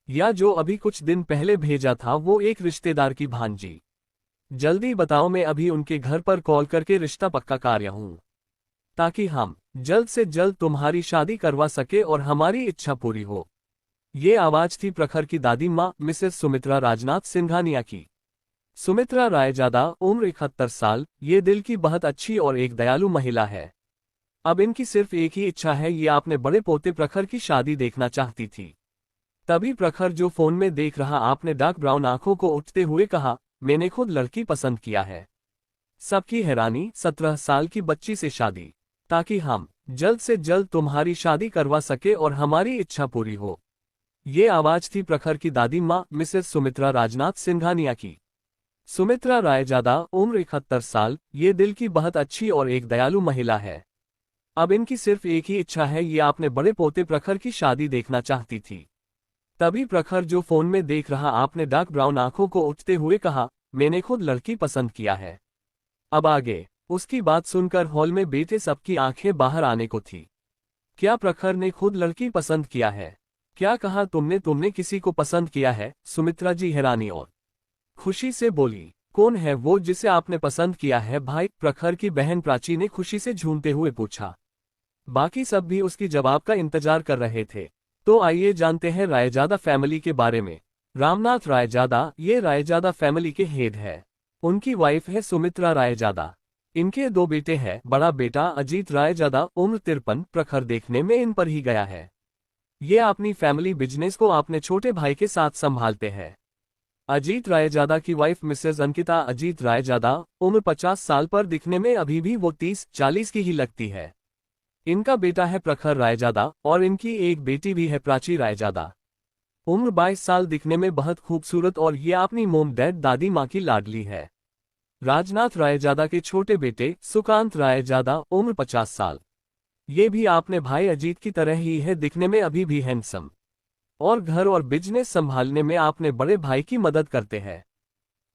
या जो अभी कुछ दिन पहले भेजा था वो एक रिश्तेदार की भांजी। जल्दी बताओ, मैं अभी उनके घर पर कॉल करके रिश्ता पक्का कर रहा हूं, ताकि हम जल्द से जल्द तुम्हारी शादी करवा सके और हमारी इच्छा पूरी हो। ये आवाज थी प्रखर की दादी माँ मिसेस सुमित्रा राजनाथ सिंघानिया की। सुमित्रा रायजादा, उम्र 71 साल। ये दिल की बहुत अच्छी और एक दयालु महिला है। अब इनकी सिर्फ एक ही इच्छा है, ये अपने बड़े पोते प्रखर की शादी देखना चाहती थी। तभी प्रखर जो फोन में देख रहा आपने डार्क ब्राउन आंखों को उठते हुए कहा, मैंने खुद लड़की पसंद किया है। सबकी हैरानी, 17 साल की बच्ची से शादी, ताकि हम जल्द से जल्द तुम्हारी शादी करवा सके और हमारी इच्छा पूरी हो। ये आवाज थी प्रखर की दादी माँ मिसेस सुमित्रा राजनाथ सिंघानिया की। सुमित्रा रायजादा, उम्र 71 साल, ये दिल की बहुत अच्छी और एक दयालु महिला है। अब इनकी सिर्फ एक ही इच्छा है, ये अपने बड़े पोते प्रखर की शादी देखना चाहती थी। तभी प्रखर जो फोन में देख रहा आपने डार्क ब्राउन आंखों को उठते हुए कहा, मैंने खुद लड़की पसंद किया है। अब आगे। उसकी बात सुनकर हॉल में बैठे सबकी आंखें बाहर आने को थी। क्या प्रखर ने खुद लड़की पसंद किया है? क्या कहा तुमने किसी को पसंद किया है? सुमित्रा जी हैरानी और खुशी से बोली। कौन है वो जिसे आपने पसंद किया है भाई? प्रखर की बहन प्राची ने खुशी से झूमते हुए पूछा। बाकी सब भी उसकी जवाब का इंतजार कर रहे थे। तो आइए जानते हैं रायजादा फैमिली के बारे में। रामनाथ रायजादा, ये रायजादा फैमिली के हेड है। उनकी वाइफ है सुमित्रा रायजादा। इनके 2 बेटे हैं। बड़ा बेटा अजीत रायजादा, उम्र 53, प्रखर देखने में इन पर ही गया है। ये अपनी फैमिली बिजनेस को अपने छोटे भाई के साथ संभालते हैं। अजीत रायजादा की वाइफ मिसेज अंकिता अजीत रायजादा, उम्र 50 साल, पर दिखने में अभी भी वो 30-40 की ही लगती है। इनका बेटा है प्रखर रायजादा और इनकी एक बेटी भी है प्राची रायजादा। उम्र 22 साल, दिखने में बहुत खूबसूरत और ये अपनी मोम डैड दादी माँ की लाडली है। राजनाथ रायजादा के छोटे बेटे सुकांत रायजादा, उम्र 50 साल। ये भी अपने भाई अजीत की तरह ही है, दिखने में अभी भी हैंडसम और घर और बिजनेस संभालने में अपने बड़े भाई की मदद करते हैं।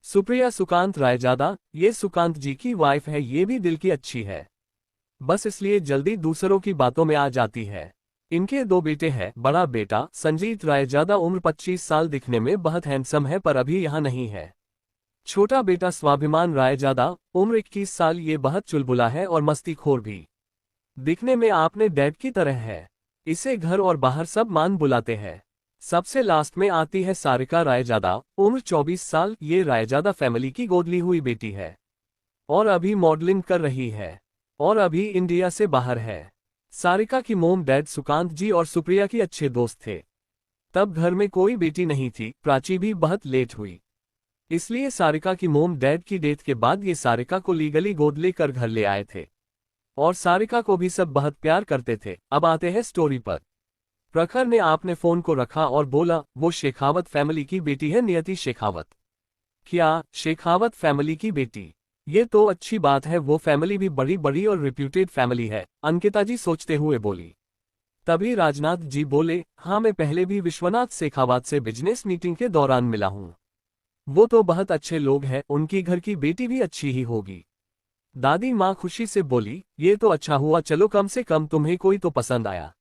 सुप्रिया सुकांत रायजादा, ये सुकांत जी की वाइफ है, ये भी दिल की अच्छी है, बस इसलिए जल्दी दूसरों की बातों में आ जाती है। इनके 2 बेटे हैं। बड़ा बेटा संजीत रायजादा, उम्र 25 साल, दिखने में बहुत हैंडसम है पर अभी यहाँ नहीं है। छोटा बेटा स्वाभिमान रायजादा, उम्र 21 साल, ये बहुत चुलबुला है और मस्तीखोर भी। दिखने में आपने डैड की तरह है। इसे घर और बाहर सब मान बुलाते हैं। सबसे लास्ट में आती है सारिका रायजादा, उम्र 24 साल, ये रायजादा फैमिली की गोदली हुई बेटी है और अभी मॉडलिंग कर रही है और अभी इंडिया से बाहर है। सारिका की मोम डैड सुकांत जी और सुप्रिया की अच्छे दोस्त थे। तब घर में कोई बेटी नहीं थी। प्राची भी बहुत लेट हुई, इसलिए सारिका की मोम डैड की डेथ के बाद ये सारिका को लीगली गोद लेकर घर ले आए थे और सारिका को भी सब बहुत प्यार करते थे। अब आते हैं स्टोरी पर। प्रखर ने आपने फोन को रखा और बोला, वो शेखावत फैमिली की बेटी है नियति शेखावत। क्या शेखावत फैमिली की बेटी? ये तो अच्छी बात है, वो फैमिली भी बड़ी बड़ी और रिप्यूटेड फैमिली है, अंकिता जी सोचते हुए बोली। तभी राजनाथ जी बोले, हाँ मैं पहले भी विश्वनाथ शेखावत से बिजनेस मीटिंग के दौरान मिला हूँ। वो तो बहुत अच्छे लोग हैं, उनकी घर की बेटी भी अच्छी ही होगी। दादी माँ खुशी से बोली, ये तो अच्छा हुआ, चलो कम से कम तुम्हें कोई तो पसंद आया।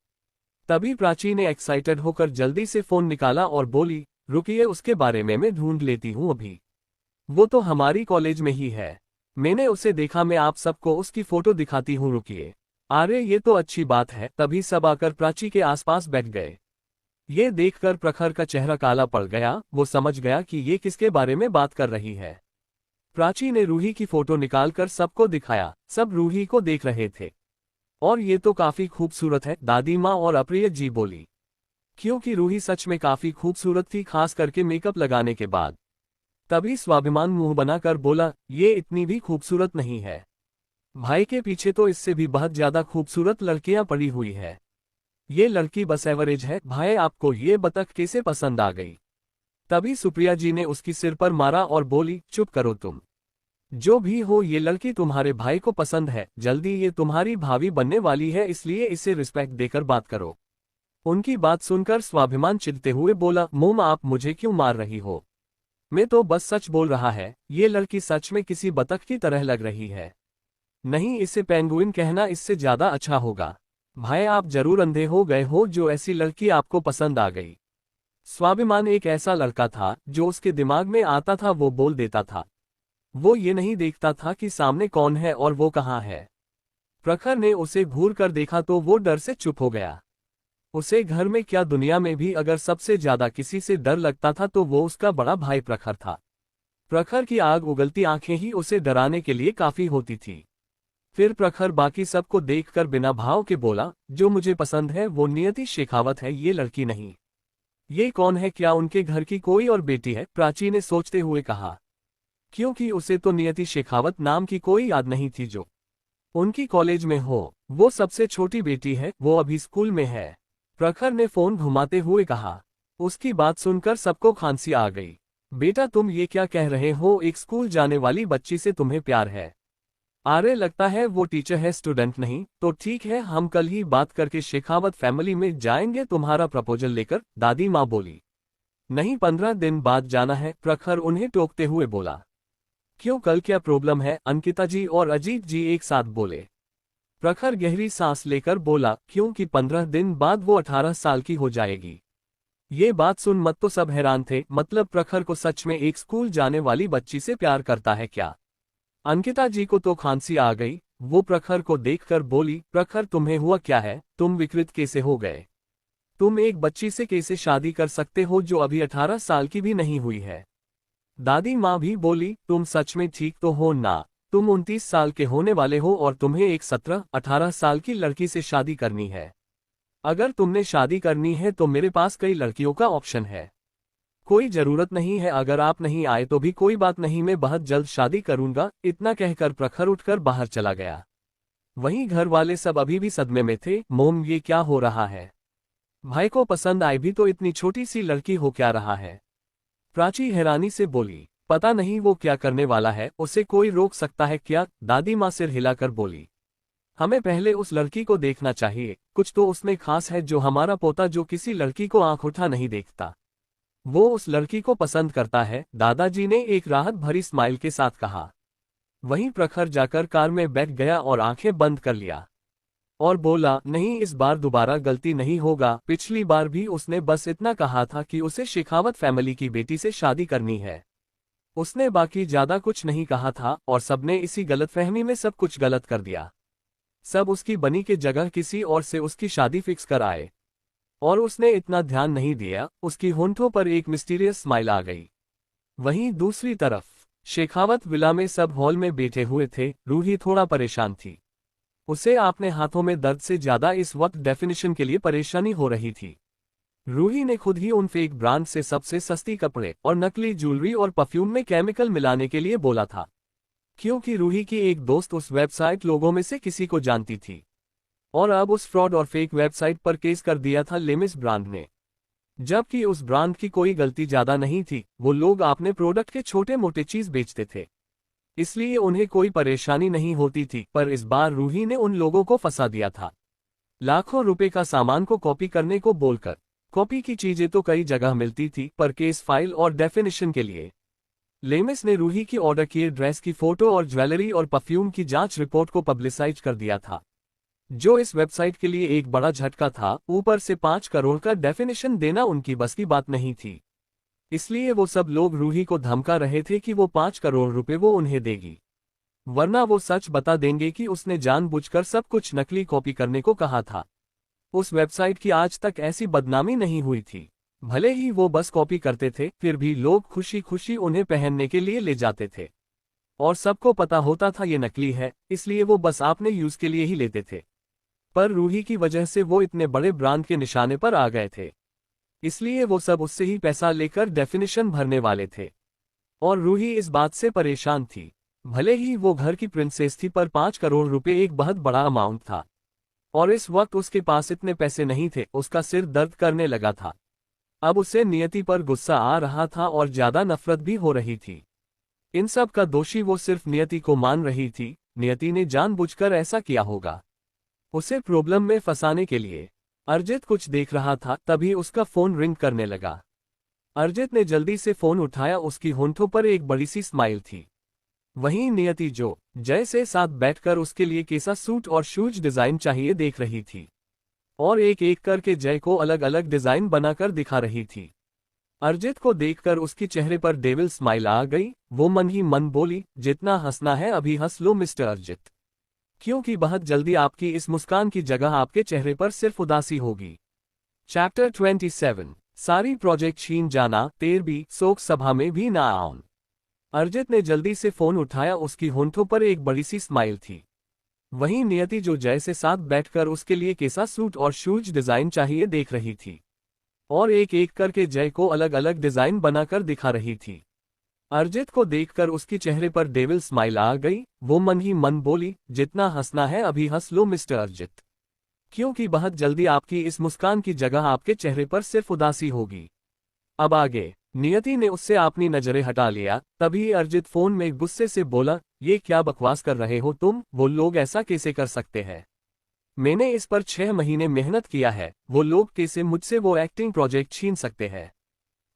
तभी प्राची ने एक्साइटेड होकर जल्दी से फोन निकाला और बोली, रुकिए उसके बारे में मैं ढूंढ लेती हूँ अभी। वो तो हमारी कॉलेज में ही है, मैंने उसे देखा, मैं आप सबको उसकी फोटो दिखाती हूँ, रुकिए। अरे ये तो अच्छी बात है। तभी सब आकर प्राची के आसपास बैठ गए। ये देखकर प्रखर का चेहरा काला पड़ गया। वो समझ गया कि ये किसके बारे में बात कर रही है। प्राची ने रूही की फोटो निकालकर सबको दिखाया। सब रूही को देख रहे थे। और ये तो काफी खूबसूरत है, दादी माँ और अप्रिय जी बोली, क्योंकि रूही सच में काफी खूबसूरत थी, खास करके मेकअप लगाने के बाद। तभी स्वाभिमान मुंह बनाकर बोला, ये इतनी भी खूबसूरत नहीं है, भाई के पीछे तो इससे भी बहुत ज्यादा खूबसूरत लड़कियां पड़ी हुई है। ये लड़की बस एवरेज है। भाई आपको ये बतख कैसे पसंद आ गई? तभी सुप्रिया जी ने उसकी सिर पर मारा और बोली, चुप करो तुम। जो भी हो, ये लड़की तुम्हारे भाई को पसंद है, जल्दी ये तुम्हारी भाभी बनने वाली है, इसलिए इसे रिस्पेक्ट देकर बात करो। उनकी बात सुनकर स्वाभिमान चिढ़ते हुए बोला, मोम आप मुझे क्यों मार रही हो? मैं तो बस सच बोल रहा है, ये लड़की सच में किसी बतख की तरह लग रही है। नहीं, इसे पेंगुइन कहना इससे ज्यादा अच्छा होगा। भाई आप जरूर अंधे हो गए हो जो ऐसी लड़की आपको पसंद आ गई। स्वाभिमान एक ऐसा लड़का था जो उसके दिमाग में आता था वो बोल देता था। वो ये नहीं देखता था कि सामने कौन है और वो कहाँ है। प्रखर ने उसे घूर कर देखा तो वो डर से चुप हो गया। उसे घर में क्या दुनिया में भी अगर सबसे ज्यादा किसी से डर लगता था तो वो उसका बड़ा भाई प्रखर था। प्रखर की आग उगलती आंखें ही उसे डराने के लिए काफी होती थी। फिर प्रखर बाकी सबको देखकर बिना भाव के बोला, जो मुझे पसंद है वो नियति शेखावत है, ये लड़की नहीं। ये कौन है? क्या उनके घर की कोई और बेटी है? प्राची ने सोचते हुए कहा, क्योंकि उसे तो नियति शेखावत नाम की कोई याद नहीं थी जो उनकी कॉलेज में हो, वो सबसे छोटी बेटी है, वो अभी स्कूल में है। प्रखर ने फोन घुमाते हुए कहा। उसकी बात सुनकर सबको खांसी आ गई। बेटा तुम ये क्या कह रहे हो, एक स्कूल जाने वाली बच्ची से तुम्हें प्यार है? अरे लगता है वो टीचर है, स्टूडेंट नहीं। तो ठीक है, हम कल ही बात करके शेखावत फैमिली में जाएंगे तुम्हारा प्रपोजल लेकर, दादी माँ बोली। नहीं, 15 दिन बाद जाना है, प्रखर उन्हें टोकते हुए बोला। क्यों, कल क्या प्रॉब्लम है? अंकिता जी और अजीत जी एक साथ बोले। प्रखर गहरी सांस लेकर बोला, क्योंकि 15 दिन बाद वो 18 साल की हो जाएगी। ये बात सुन मत तो सब हैरान थे, मतलब प्रखर को सच में एक स्कूल जाने वाली बच्ची से प्यार करता है क्या? अंकिता जी को तो खांसी आ गई। वो प्रखर को देखकर बोली, प्रखर तुम्हें हुआ क्या है, तुम विकृत कैसे हो गए? तुम एक बच्ची से कैसे शादी कर सकते हो जो अभी 18 साल की भी नहीं हुई है? दादी माँ भी बोली, तुम सच में ठीक तो हो ना? तुम 29 साल के होने वाले हो और तुम्हें एक 17-18 साल की लड़की से शादी करनी है। अगर तुमने शादी करनी है तो मेरे पास कई लड़कियों का ऑप्शन है। कोई जरूरत नहीं है, अगर आप नहीं आए तो भी कोई बात नहीं, मैं बहुत जल्द शादी करूंगा। इतना कहकर प्रखर उठकर बाहर चला गया। वहीं घर वाले सब अभी भी सदमे में थे। मोम, ये क्या हो रहा है? भाई को पसंद आई भी तो इतनी छोटी सी लड़की हो क्या रहा है? प्राची हैरानी से बोली। पता नहीं वो क्या करने वाला है, उसे कोई रोक सकता है क्या? दादी माँ सिर हिलाकर बोली। हमें पहले उस लड़की को देखना चाहिए, कुछ तो उसमें खास है जो हमारा पोता जो किसी लड़की को आंख उठा नहीं देखता, वो उस लड़की को पसंद करता है, दादाजी ने एक राहत भरी स्माइल के साथ कहा। वहीं प्रखर जाकर कार में बैठ गया और आंखें बंद कर लिया और बोला, नहीं, इस बार दोबारा गलती नहीं होगा। पिछली बार भी उसने बस इतना कहा था कि उसे शेखावत फैमिली की बेटी से शादी करनी है। उसने बाकी ज्यादा कुछ नहीं कहा था और सबने इसी गलतफहमी में सब कुछ गलत कर दिया। सब उसकी बनी के जगह किसी और से उसकी शादी फिक्स कर आए और उसने इतना ध्यान नहीं दिया। उसकी होंठों पर एक मिस्टीरियस स्माइल आ गई। वहीं दूसरी तरफ शेखावत विला में सब हॉल में बैठे हुए थे। रूही थोड़ा परेशान थी। उसे अपने हाथों में दर्द से ज्यादा इस वक्त डेफिनेशन के लिए परेशानी हो रही थी। रूही ने खुद ही उन फेक ब्रांड से सबसे सस्ती कपड़े और नकली ज्वेलरी और परफ्यूम में केमिकल मिलाने के लिए बोला था, क्योंकि रूही की एक दोस्त उस वेबसाइट लोगों में से किसी को जानती थी और अब उस फ्रॉड और फेक वेबसाइट पर केस कर दिया था लेमिस ब्रांड ने। जबकि उस ब्रांड की कोई गलती ज्यादा नहीं थी, वो लोग अपने प्रोडक्ट के छोटे मोटे चीज बेचते थे, इसलिए उन्हें कोई परेशानी नहीं होती थी। पर इस बार रूही ने उन लोगों को फंसा दिया था, लाखों रुपए का सामान को कॉपी करने को बोलकर। कॉपी की चीजें तो कई जगह मिलती थी, पर केस फाइल और डेफिनेशन के लिए लेमिस ने रूही की ऑर्डर किए ड्रेस की फोटो और ज्वेलरी और परफ्यूम की जांच रिपोर्ट को पब्लिसाइज कर दिया था, जो इस वेबसाइट के लिए एक बड़ा झटका था। ऊपर से 5 करोड़ का डेफिनेशन देना उनकी बस की बात नहीं थी, इसलिए वो सब लोग रूही को धमका रहे थे कि वो 5 करोड़ रुपए वो उन्हें देगी, वरना वो सच बता देंगे कि उसने जानबूझकर सब कुछ नकली कॉपी करने को कहा था। उस वेबसाइट की आज तक ऐसी बदनामी नहीं हुई थी। भले ही वो बस कॉपी करते थे, फिर भी लोग खुशी खुशी उन्हें पहनने के लिए ले जाते थे और सबको पता होता था ये नकली है, इसलिए वो बस अपने यूज के लिए ही लेते थे। पर रूही की वजह से वो इतने बड़े ब्रांड के निशाने पर आ गए थे, इसलिए वो सब उससे ही पैसा लेकर डेफिनेशन भरने वाले थे और रूही इस बात से परेशान थी। भले ही वो घर की प्रिंसेस थी, पर 5 करोड़ रुपए एक बहुत बड़ा अमाउंट था और इस वक्त उसके पास इतने पैसे नहीं थे। उसका सिर दर्द करने लगा था। अब उसे नियति पर गुस्सा आ रहा था और ज्यादा नफरत भी हो रही थी। इन सब का दोषी वो सिर्फ नियति को मान रही थी। नियति ने जानबूझकर ऐसा किया होगा, उसे प्रॉब्लम में फंसाने के लिए। अर्जित कुछ देख रहा था, तभी उसका फोन रिंग करने लगा। अर्जित ने जल्दी से फोन उठाया। उसकी होंठों पर एक बड़ी सी स्माइल थी। वहीं नियति जो जय से साथ बैठकर उसके लिए कैसा सूट और शूज डिजाइन चाहिए देख रही थी और एक एक करके जय को अलग अलग डिजाइन बनाकर दिखा रही थी। अर्जित को देखकर उसके चेहरे पर डेविल स्माइल आ गई। वो मन ही मन बोली, जितना हंसना है अभी हंस लो मिस्टर अर्जित, क्योंकि बहुत जल्दी आपकी इस मुस्कान की जगह आपके चेहरे पर सिर्फ उदासी होगी। चैप्टर 27 सारी प्रोजेक्ट छीन जाना 13वीं शोक सभा में भी ना आउन। अर्जित ने जल्दी से फोन उठाया। उसकी होंठों पर एक बड़ी सी स्माइल थी। वहीं नियति जो जय से साथ बैठकर उसके लिए कैसा सूट और शूज डिजाइन चाहिए देख रही थी और एक एक करके जय को अलग अलग डिजाइन बनाकर दिखा रही थी। अर्जित को देखकर उसकी चेहरे पर डेविल स्माइल आ गई। वो मन ही मन बोली, जितना हंसना है अभी हंस लो मिस्टर अर्जित, क्योंकि बहुत जल्दी आपकी इस मुस्कान की जगह आपके चेहरे पर सिर्फ उदासी होगी। अब आगे। नियति ने उससे अपनी नजरें हटा लिया। तभी अर्जित फोन में गुस्से से बोला, ये क्या बकवास कर रहे हो तुम, वो लोग ऐसा कैसे कर सकते हैं? मैंने इस पर 6 महीने मेहनत किया है, वो लोग कैसे मुझसे वो एक्टिंग प्रोजेक्ट छीन सकते हैं?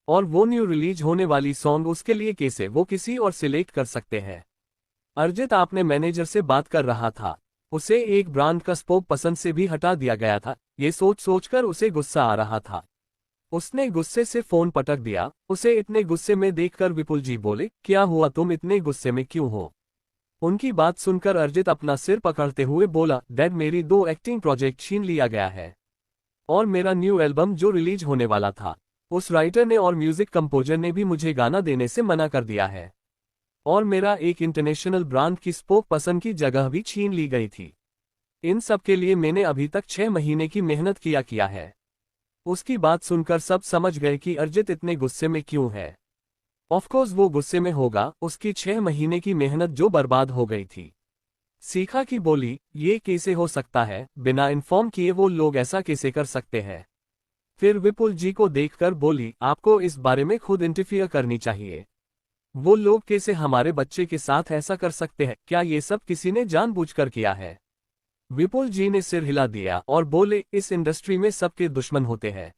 और वो न्यू रिलीज होने वाली सॉन्ग, उसके लिए कैसे वो किसी और सिलेक्ट कर सकते हैं? अर्जित आपने मैनेजर से बात कर रहा था, उसे एक ब्रांड का स्पोक पसंद से भी हटा दिया गया था। ये सोच सोचकर उसे गुस्सा आ रहा था। उसने गुस्से से फोन पटक दिया। उसे इतने गुस्से में देखकर विपुल जी बोले, क्या हुआ, तुम इतने गुस्से में क्यों हो? उनकी बात सुनकर अर्जित अपना सिर पकड़ते हुए बोला, डैड मेरी 2 एक्टिंग प्रोजेक्ट छीन लिया गया है, और मेरा न्यू एल्बम जो रिलीज होने वाला था, उस राइटर ने और म्यूजिक कंपोजर ने भी मुझे गाना देने से मना कर दिया है, और मेरा एक इंटरनेशनल ब्रांड की स्पोक पसंद की जगह भी छीन ली गई थी। इन सब के लिए मैंने अभी तक 6 महीने की मेहनत किया है। उसकी बात सुनकर सब समझ गए कि अर्जित इतने गुस्से में क्यों है। ऑफकोर्स वो गुस्से में होगा, उसकी 6 महीने की मेहनत जो बर्बाद हो गई थी। सीखा की बोली, ये कैसे हो सकता है, बिना इन्फॉर्म किए वो लोग ऐसा कैसे कर सकते हैं? फिर विपुल जी को देखकर बोली, आपको इस बारे में खुद इंटरफियर करनी चाहिए। वो लोग कैसे हमारे बच्चे के साथ ऐसा कर सकते हैं? क्या ये सब किसी ने जानबूझकर किया है? विपुल जी ने सिर हिला दिया और बोले, इस इंडस्ट्री में सबके दुश्मन होते हैं।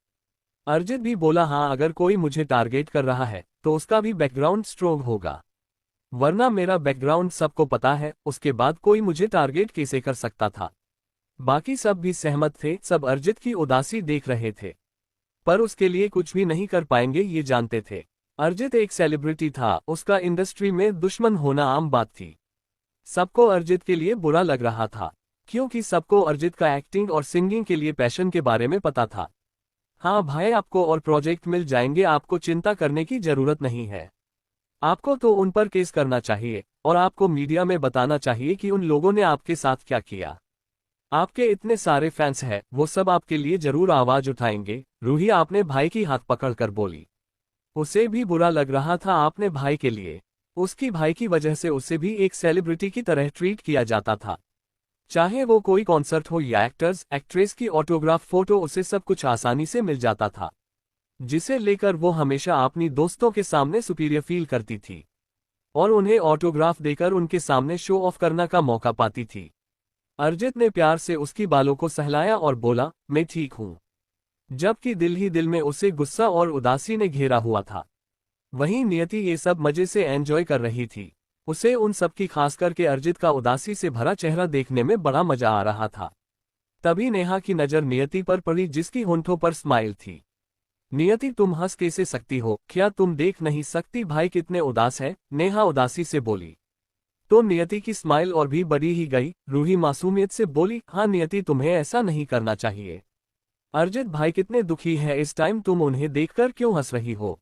अर्जित भी बोला, हाँ, अगर कोई मुझे टारगेट कर रहा है तो उसका भी बैकग्राउंड स्ट्रोंग होगा, वरना मेरा बैकग्राउंड सबको पता है, उसके बाद कोई मुझे टारगेट कैसे कर सकता था? बाकी सब भी सहमत थे। सब अर्जित की उदासी देख रहे थे, पर उसके लिए कुछ भी नहीं कर पाएंगे ये जानते थे। अर्जित एक सेलिब्रिटी था, उसका इंडस्ट्री में दुश्मन होना आम बात थी। सबको अर्जित के लिए बुरा लग रहा था, क्योंकि सबको अर्जित का एक्टिंग और सिंगिंग के लिए पैशन के बारे में पता था। हाँ भाई, आपको और प्रोजेक्ट मिल जाएंगे, आपको चिंता करने की जरूरत नहीं है। आपको तो उन पर केस करना चाहिए, और आपको मीडिया में बताना चाहिए कि उन लोगों ने आपके साथ क्या किया। आपके इतने सारे फैंस हैं, वो सब आपके लिए जरूर आवाज उठाएंगे। रूही आपने भाई की हाथ पकड़कर बोली। उसे भी बुरा लग रहा था आपने भाई के लिए। उसकी भाई की वजह से उसे भी एक सेलिब्रिटी की तरह ट्रीट किया जाता था। चाहे वो कोई कॉन्सर्ट हो या एक्टर्स एक्ट्रेस की ऑटोग्राफ फोटो, उसे सब कुछ आसानी से मिल जाता था, जिसे लेकर वो हमेशा अपनी दोस्तों के सामने सुपीरियर फील करती थी, और उन्हें ऑटोग्राफ देकर उनके सामने शो ऑफ करने का मौका पाती थी। अर्जित ने प्यार से उसकी बालों को सहलाया और बोला, मैं ठीक हूं, जबकि दिल ही दिल में उसे गुस्सा और उदासी ने घेरा हुआ था। वहीं नियति ये सब मजे से एंजॉय कर रही थी। उसे उन सब की, खास करके अर्जित का उदासी से भरा चेहरा देखने में बड़ा मजा आ रहा था। तभी नेहा की नजर नियति पर पड़ी, जिसकी होंठों पर स्माइल थी। नियति, तुम हंस कैसे सकती हो, क्या तुम देख नहीं सकती भाई कितने उदास है? नेहा उदासी से बोली। तो नियति की स्माइल और भी बढ़ी ही गई। रूही मासूमियत से बोली, हाँ नियति, तुम्हें ऐसा नहीं करना चाहिए। अर्जित भाई कितने दुखी है इस टाइम, तुम उन्हें देखकर क्यों हंस रही हो?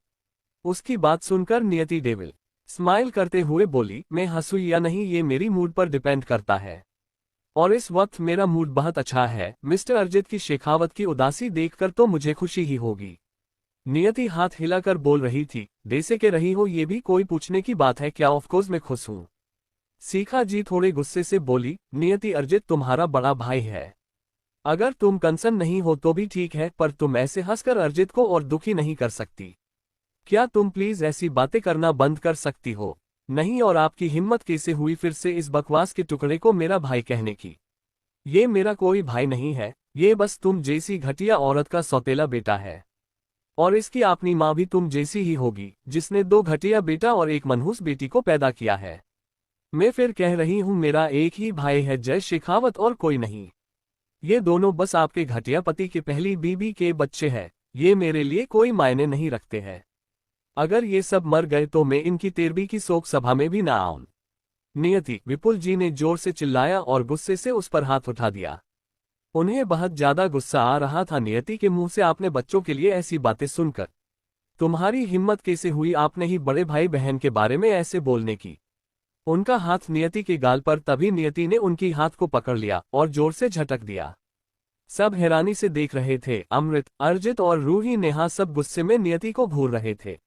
उसकी बात सुनकर नियति डेविल स्माइल करते हुए बोली, मैं हंसूं या नहीं ये मेरी मूड पर डिपेंड करता है, और इस वक्त मेरा मूड बहुत अच्छा है। मिस्टर अर्जित की शेखावत की उदासी देखकर तो मुझे खुशी ही होगी। नियति हाथ हिलाकर बोल रही थी, जैसे के रही हो ये भी कोई पूछने की बात है क्या? ऑफकोर्स मैं खुश हूं। सीखा जी थोड़े गुस्से से बोली, नियति, अर्जित तुम्हारा बड़ा भाई है, अगर तुम कंसर्न नहीं हो तो भी ठीक है, पर तुम ऐसे हंसकर अर्जित को और दुखी नहीं कर सकती। क्या तुम प्लीज ऐसी बातें करना बंद कर सकती हो? नहीं, और आपकी हिम्मत कैसे हुई फिर से इस बकवास के टुकड़े को मेरा भाई कहने की? ये मेरा कोई भाई नहीं है, ये बस तुम जैसी घटिया औरत का सौतेला बेटा है, और इसकी अपनी माँ भी तुम जैसी ही होगी, जिसने 2 घटिया बेटा और एक मनहूस बेटी को पैदा किया है। मैं फिर कह रही हूँ, मेरा एक ही भाई है, जय शेखावत, और कोई नहीं। ये दोनों बस आपके घटिया पति की पहली बीवी के बच्चे हैं, ये मेरे लिए कोई मायने नहीं रखते हैं। अगर ये सब मर गए तो मैं इनकी 13वीं की शोक सभा में भी ना आऊं। नियति, विपुल जी ने जोर से चिल्लाया और गुस्से से उस पर हाथ उठा दिया। उन्हें बहुत ज्यादा गुस्सा आ रहा था नियति के मुंह से अपने बच्चों के लिए ऐसी बातें सुनकर। तुम्हारी हिम्मत कैसे हुई आपने ही बड़े भाई बहन के बारे में ऐसे बोलने की? उनका हाथ नियति के गाल पर, तभी नियति ने उनकी हाथ को पकड़ लिया और जोर से झटक दिया। सब हैरानी से देख रहे थे। अमृत, अर्जित और रूही नेहा सब गुस्से में नियति को घूर रहे थे।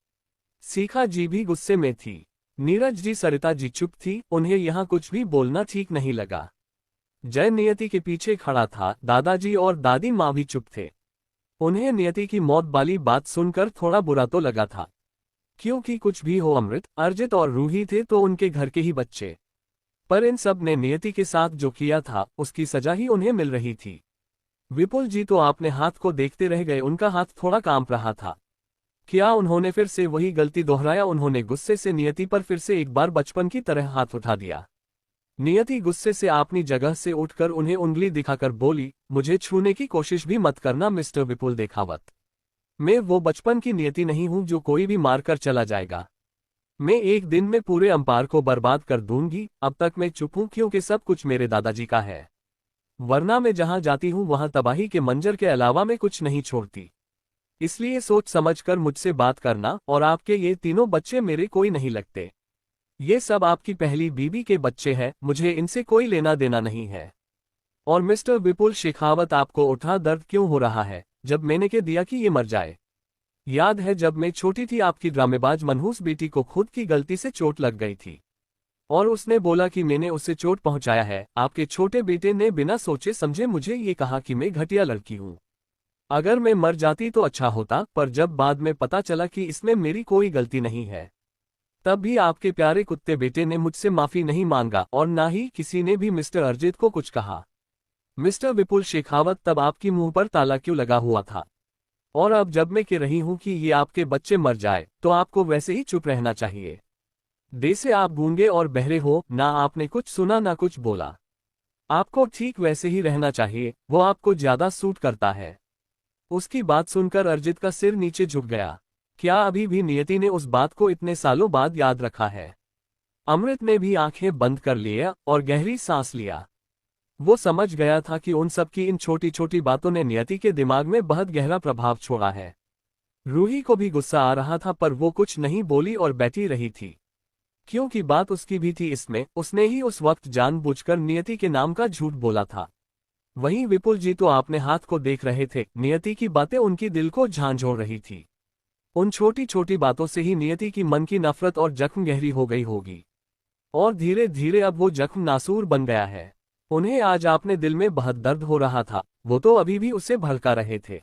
सीखा जी भी गुस्से में थी। नीरज जी सरिता जी चुप थी, उन्हें यहाँ कुछ भी बोलना ठीक नहीं लगा। जय नियति के पीछे खड़ा था, दादाजी और दादी माँ भी चुप थे। उन्हें नियति की मौत वाली बात सुनकर थोड़ा बुरा तो लगा था, क्योंकि कुछ भी हो अमृत, अर्जित और रूही थे तो उनके घर के ही बच्चे। पर इन सब ने नियति के साथ जो किया था उसकी सजा ही उन्हें मिल रही थी। विपुल जी तो अपने हाथ को देखते रह गए, उनका हाथ थोड़ा कांप रहा था। क्या उन्होंने फिर से वही गलती दोहराया? उन्होंने गुस्से से नियति पर फिर से एक बार बचपन की तरह हाथ उठा दिया। नियति गुस्से से अपनी जगह से उठकर उन्हें उंगली दिखाकर बोली, मुझे छूने की कोशिश भी मत करना मिस्टर विपुल देखावत। मैं वो बचपन की नियति नहीं हूं जो कोई भी मारकर चला जाएगा। मैं एक दिन में पूरे अंपार को बर्बाद कर दूंगी। अब तक मैं चुप हूं क्योंकि सब कुछ मेरे दादाजी का है, वरना मैं जहां जाती हूं वहां तबाही के मंजर के अलावा मैं कुछ नहीं छोड़ती। इसलिए सोच समझकर मुझसे बात करना, और आपके ये तीनों बच्चे मेरे कोई नहीं लगते। ये सब आपकी पहली बीवी के बच्चे हैं, मुझे इनसे कोई लेना देना नहीं है। और मिस्टर विपुल शेखावत, आपको उठा दर्द क्यों हो रहा है जब मैंने कह दिया कि ये मर जाए? याद है जब मैं छोटी थी आपकी ड्रामेबाज मनहूस बेटी को खुद की गलती से चोट लग गई थी और उसने बोला कि मैंने उससे चोट पहुंचाया है। आपके छोटे बेटे ने बिना सोचे समझे मुझे ये कहा कि मैं घटिया लड़की हूं। अगर मैं मर जाती तो अच्छा होता, पर जब बाद में पता चला कि इसमें मेरी कोई गलती नहीं है, तब भी आपके प्यारे कुत्ते बेटे ने मुझसे माफी नहीं मांगा और ना ही किसी ने भी मिस्टर अर्जित को कुछ कहा। मिस्टर विपुल शेखावत, तब आपकी मुंह पर ताला क्यों लगा हुआ था? और अब जब मैं कह रही हूं कि ये आपके बच्चे मर जाए तो आपको वैसे ही चुप रहना चाहिए। जैसे आप गूंगे और बहरे हो, ना आपने कुछ सुना ना कुछ बोला। आपको ठीक वैसे ही रहना चाहिए, वो आपको ज्यादा सूट करता है। उसकी बात सुनकर अर्जित का सिर नीचे झुक गया। क्या अभी भी नियति ने उस बात को इतने सालों बाद याद रखा है? अमृत ने भी आंखें बंद कर लिया और गहरी सांस लिया। वो समझ गया था कि उन सब की इन छोटी छोटी बातों ने नियति के दिमाग में बहुत गहरा प्रभाव छोड़ा है। रूही को भी गुस्सा आ रहा था, पर वो कुछ नहीं बोली और बैठी रही थी, क्योंकि बात उसकी भी थी इसमें। उसने ही उस वक्त जानबूझकर नियति के नाम का झूठ बोला था। वहीं विपुल जी तो अपने हाथ को देख रहे थे। नियति की बातें उनकी दिल को झांझोड़ रही थी। उन छोटी छोटी बातों से ही नियति की मन की नफरत और जख्म गहरी हो गई होगी, और धीरे धीरे अब वो जख्म नासूर बन गया है। उन्हें आज अपने दिल में बहुत दर्द हो रहा था। वो तो अभी भी उसे भड़का रहे थे,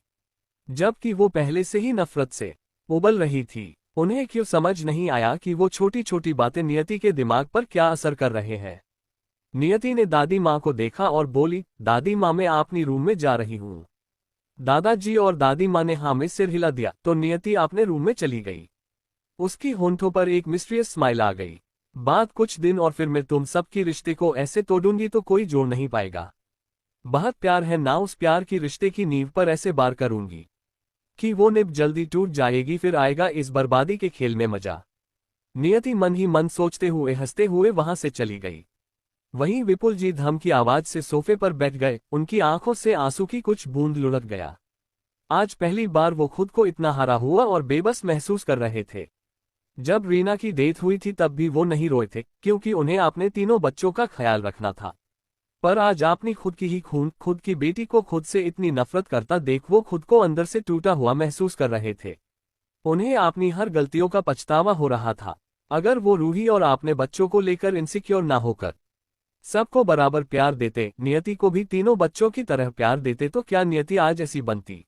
जबकि वो पहले से ही नफरत से उबल रही थी। उन्हें क्यों समझ नहीं आया कि वो छोटी छोटी बातें नियति के दिमाग पर क्या असर कर रहे हैं। नियति ने दादी माँ को देखा और बोली, दादी माँ, मैं अपनी रूम में जा रही हूँ। दादाजी और दादी माँ ने हाँ में सिर हिला दिया तो नियति अपने रूम में चली गई। उसकी होंठों पर एक मिस्टीरियस स्माइल आ गई। बात कुछ दिन और फिर मैं तुम सबकी रिश्ते को ऐसे तोड़ूंगी तो कोई जोड़ नहीं पाएगा। बहुत प्यार है ना, उस प्यार की रिश्ते की नींव पर ऐसे बार करूंगी कि वो नींव जल्दी टूट जाएगी, फिर आएगा इस बर्बादी के खेल में मजा। नियति मन ही मन सोचते हुए हंसते हुए वहां से चली गई। वहीं विपुल जी धम की आवाज से सोफे पर बैठ गए। उनकी आंखों से आंसू की कुछ बूंद लुढ़क गया। आज पहली बार वो खुद को इतना हारा हुआ और बेबस महसूस कर रहे थे। जब रीना की डेथ हुई थी तब भी वो नहीं रोए थे, क्योंकि उन्हें अपने तीनों बच्चों का ख्याल रखना था। पर आज अपनी खुद की ही खून खुद की बेटी को खुद से इतनी नफरत करता देख वो खुद को अंदर से टूटा हुआ महसूस कर रहे थे। उन्हें अपनी हर गलतियों का पछतावा हो रहा था। अगर वो रूही और अपने बच्चों को लेकर इनसिक्योर ना होकर सबको बराबर प्यार देते, नियति को भी तीनों बच्चों की तरह प्यार देते, तो क्या नियति आज ऐसी बनती?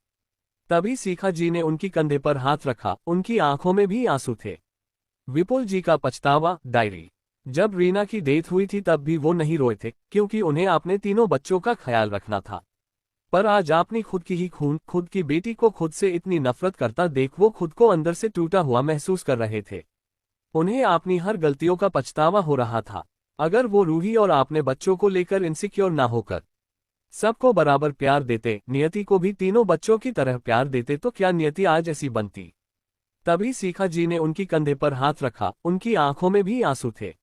तभी सीखा जी ने उनकी कंधे पर हाथ रखा। उनकी आंखों में भी आंसू थे। विपुल जी का पछतावा डायरी। जब रीना की डेथ हुई थी तब भी वो नहीं रोए थे, क्योंकि उन्हें अपने तीनों बच्चों का ख्याल रखना था। पर आज अपनी खुद की ही खून खुद की बेटी को खुद से इतनी नफरत करता देख वो खुद को अंदर से टूटा हुआ महसूस कर रहे थे। उन्हें अपनी हर गलतियों का पछतावा हो रहा था। अगर वो रूही और अपने बच्चों को लेकर इनसिक्योर ना होकर सबको बराबर प्यार देते, नियति को भी तीनों बच्चों की तरह प्यार देते, तो क्या नियति आज ऐसी बनती? तभी सीखा जी ने उनकी कंधे पर हाथ रखा। उनकी आंखों में भी आंसू थे।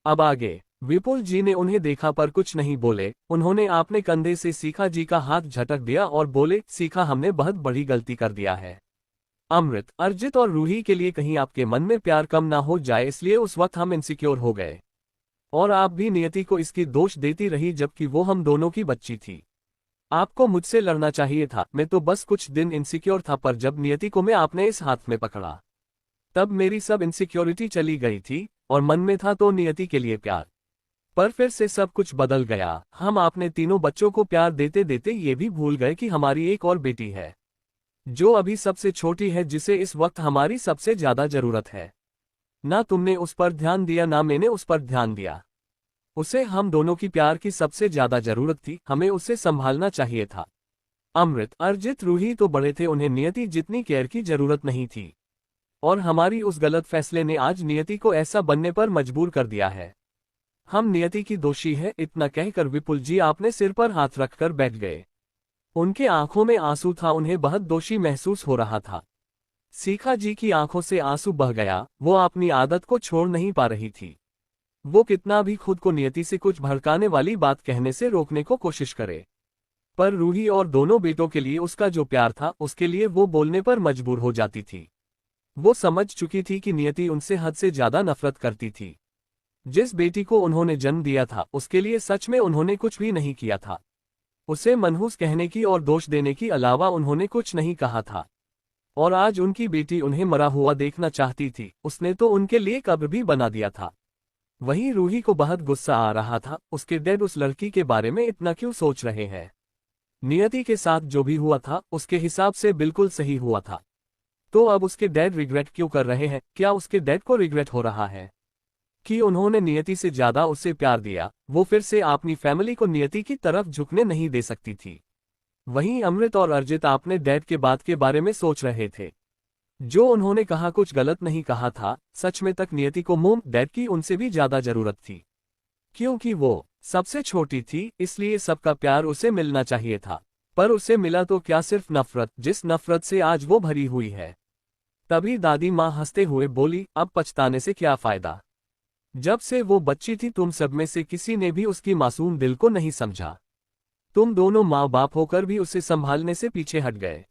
अब आगे। विपुल जी ने उन्हें देखा पर कुछ नहीं बोले। उन्होंने अपने कंधे से सीखा जी का हाथ झटक दिया और बोले, सीखा, हमने बहुत बड़ी गलती कर दिया है। अमृत, अर्जित और रूही के लिए कहीं आपके मन में प्यार कम ना हो जाए, इसलिए उस वक्त हम इनसिक्योर हो गए, और आप भी नियति को इसकी दोष देती रही, जबकि वो हम दोनों की बच्ची थी। आपको मुझसे लड़ना चाहिए था। मैं तो बस कुछ दिन इनसिक्योर था, पर जब नियति को मैं आपने इस हाथ में पकड़ा तब मेरी सब इनसिक्योरिटी चली गई थी और मन में था तो नियति के लिए प्यार। पर फिर से सब कुछ बदल गया। हम अपने तीनों बच्चों को प्यार देते देते ये भी भूल गए कि हमारी एक और बेटी है, जो अभी सबसे छोटी है, जिसे इस वक्त हमारी सबसे ज्यादा जरूरत है। ना तुमने उस पर ध्यान दिया ना मैंने उस पर ध्यान दिया। उसे हम दोनों की प्यार की सबसे ज्यादा जरूरत थी, हमें उसे संभालना चाहिए था। अमृत, अर्जित, रूही तो बड़े थे, उन्हें नियति जितनी केयर की जरूरत नहीं थी। और हमारी उस गलत फैसले ने आज नियति को ऐसा बनने पर मजबूर कर दिया है। हम नियति की दोषी है। इतना कहकर विपुल जी आपने सिर पर हाथ रखकर बैठ गए। उनके आंखों में आंसू था, उन्हें बहुत दोषी महसूस हो रहा था। सीखा जी की आंखों से आंसू बह गया, वो अपनी आदत को छोड़ नहीं पा रही थी। वो कितना भी खुद को नियति से कुछ भड़काने वाली बात कहने से रोकने को कोशिश करे, पर रूही और दोनों बेटों के लिए उसका जो प्यार था उसके लिए वो बोलने पर मजबूर हो जाती थी। वो समझ चुकी थी कि नियति उनसे हद से ज्यादा नफरत करती थी। जिस बेटी को उन्होंने जन्म दिया था उसके लिए सच में उन्होंने कुछ भी नहीं किया था। उसे मनहूस कहने की और दोष देने की अलावा उन्होंने कुछ नहीं कहा था। और आज उनकी बेटी उन्हें मरा हुआ देखना चाहती थी। उसने तो उनके लिए कब्र भी बना दिया था। वहीं रूही को बहुत गुस्सा आ रहा था। उसके डैड उस लड़की के बारे में इतना क्यों सोच रहे हैं? नियति के साथ जो भी हुआ था उसके हिसाब से बिल्कुल सही हुआ था। तो अब उसके डैड रिग्रेट क्यों कर रहे हैं? क्या उसके डैड को रिग्रेट हो रहा है कि उन्होंने नियति से ज्यादा उससे प्यार दिया? वो फिर से अपनी फैमिली को नियति की तरफ झुकने नहीं दे सकती थी। वहीं अमृत और अर्जित अपने डैड के बात के बारे में सोच रहे थे। जो उन्होंने कहा कुछ गलत नहीं कहा था। सच में तक नियति को मोम डैड की उनसे भी ज्यादा जरूरत थी, क्योंकि वो सबसे छोटी थी, इसलिए सबका प्यार उसे मिलना चाहिए था। पर उसे मिला तो क्या सिर्फ नफरत, जिस नफरत से आज वो भरी हुई है। तभी दादी माँ हंसते हुए बोली, अब पछताने से क्या फायदा? जब से वो बच्ची थी तुम सब में से किसी ने भी उसकी मासूम दिल को नहीं समझा। तुम दोनों माँ बाप होकर भी उसे संभालने से पीछे हट गए।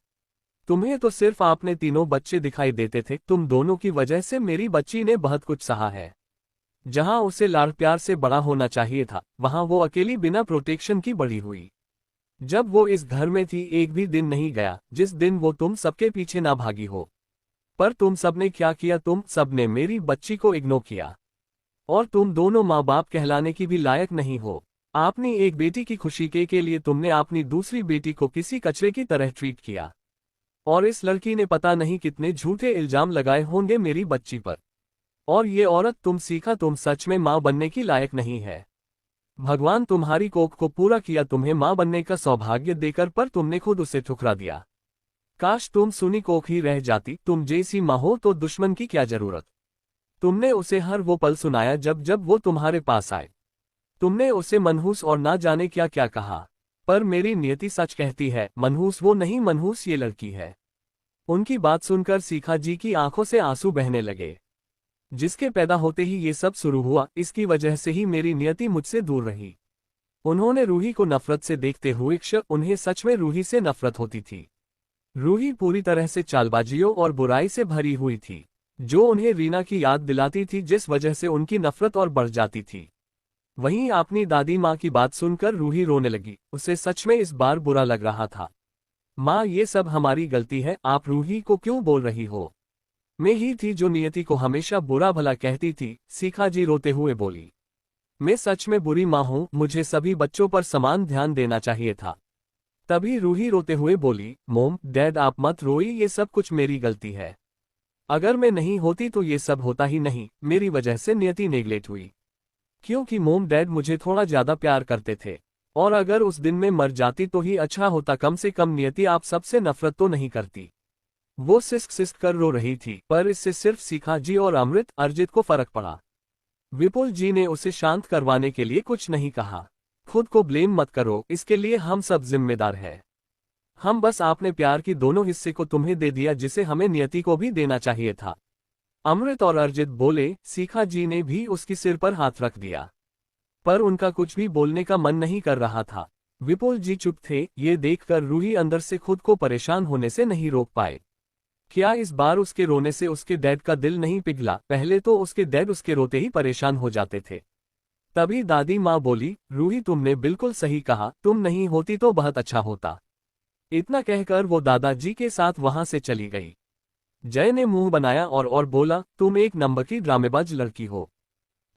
तुम्हें तो सिर्फ आपने तीनों बच्चे दिखाई देते थे। तुम दोनों की वजह से मेरी बच्ची ने बहुत कुछ सहा है। जहां उसे लाड़ प्यार से बड़ा होना चाहिए था वहां वो अकेली बिना प्रोटेक्शन की बड़ी हुई। जब वो इस घर में थी एक भी दिन नहीं गया जिस दिन वो तुम सबके पीछे ना भागी हो। पर तुम सबने क्या किया? तुम सबने मेरी बच्ची को इग्नोर किया। और तुम दोनों माँ बाप कहलाने की भी लायक नहीं हो। आपने एक बेटी की खुशी के लिए तुमने अपनी दूसरी बेटी को किसी कचरे की तरह ट्रीट किया। और इस लड़की ने पता नहीं कितने झूठे इल्जाम लगाए होंगे मेरी बच्ची पर। और ये औरत तुम सच में माँ बनने की लायक नहीं है। भगवान तुम्हारी कोख को पूरा किया तुम्हें माँ बनने का सौभाग्य देकर, पर तुमने खुद उसे ठुकरा दिया। काश तुम सुनी कोख ही रह जाती। तुम जैसी माँ हो तो दुश्मन की क्या जरूरत? तुमने उसे हर वो पल सुनाया जब जब वो तुम्हारे पास आए। तुमने उसे मनहूस और ना जाने क्या क्या कहा। पर मेरी नियति सच कहती है, मनहूस वो नहीं, मनहूस ये लड़की है। उनकी बात सुनकर सीखा जी की आंखों से आंसू बहने लगे। जिसके पैदा होते ही ये सब शुरू हुआ, इसकी वजह से ही मेरी नियति मुझसे दूर रही। उन्होंने रूही को नफरत से देखते हुए उन्हें सच में रूही से नफरत होती थी। रूही पूरी तरह से चालबाजियों और बुराई से भरी हुई थी, जो उन्हें रीना की याद दिलाती थी, जिस वजह से उनकी नफरत और बढ़ जाती थी। वहीं अपनी दादी माँ की बात सुनकर रूही रोने लगी। उसे सच में इस बार बुरा लग रहा था। माँ, ये सब हमारी गलती है, आप रूही को क्यों बोल रही हो? मैं ही थी जो नियति को हमेशा बुरा भला कहती थी। सीखा जी रोते हुए बोली, मैं सच में बुरी माँ हूँ, मुझे सभी बच्चों पर समान ध्यान देना चाहिए था। तभी रूही रोते हुए बोली, मोम डैड आप मत रोइए, ये सब कुछ मेरी गलती है। अगर मैं नहीं होती तो ये सब होता ही नहीं। मेरी वजह से नियति नेग्लेक्ट हुई, क्योंकि मोम डैड मुझे थोड़ा ज्यादा प्यार करते थे। और अगर उस दिन में मर जाती तो ही अच्छा होता, कम से कम नियति आप सबसे नफरत तो नहीं करती। वो सिस्क सिस्क कर रो रही थी, पर इससे सिर्फ सीखा जी और अमृत अर्जित को फर्क पड़ा। विपुल जी ने उसे शांत करवाने के लिए कुछ नहीं कहा। खुद को ब्लेम मत करो, इसके लिए हम सब जिम्मेदार हैं। हम बस आपने प्यार की दोनों हिस्से को तुम्हें दे दिया, जिसे हमें नियति को भी देना चाहिए था। अमृत और अर्जित बोले। सीखा जी ने भी उसकी सिर पर हाथ रख दिया, पर उनका कुछ भी बोलने का मन नहीं कर रहा था। विपुल जी चुप थे। ये देखकर रूही अंदर से खुद को परेशान होने से नहीं रोक पाए। क्या इस बार उसके रोने से उसके डैड का दिल नहीं पिघला? पहले तो उसके डैड उसके रोते ही परेशान हो जाते थे। तभी दादी माँ बोली, रूही तुमने बिल्कुल सही कहा, तुम नहीं होती तो बहुत अच्छा होता। इतना कहकर वो दादाजी के साथ वहां से चली गई। जय ने मुंह बनाया और बोला, तुम एक नंबर की ड्रामेबाज लड़की हो।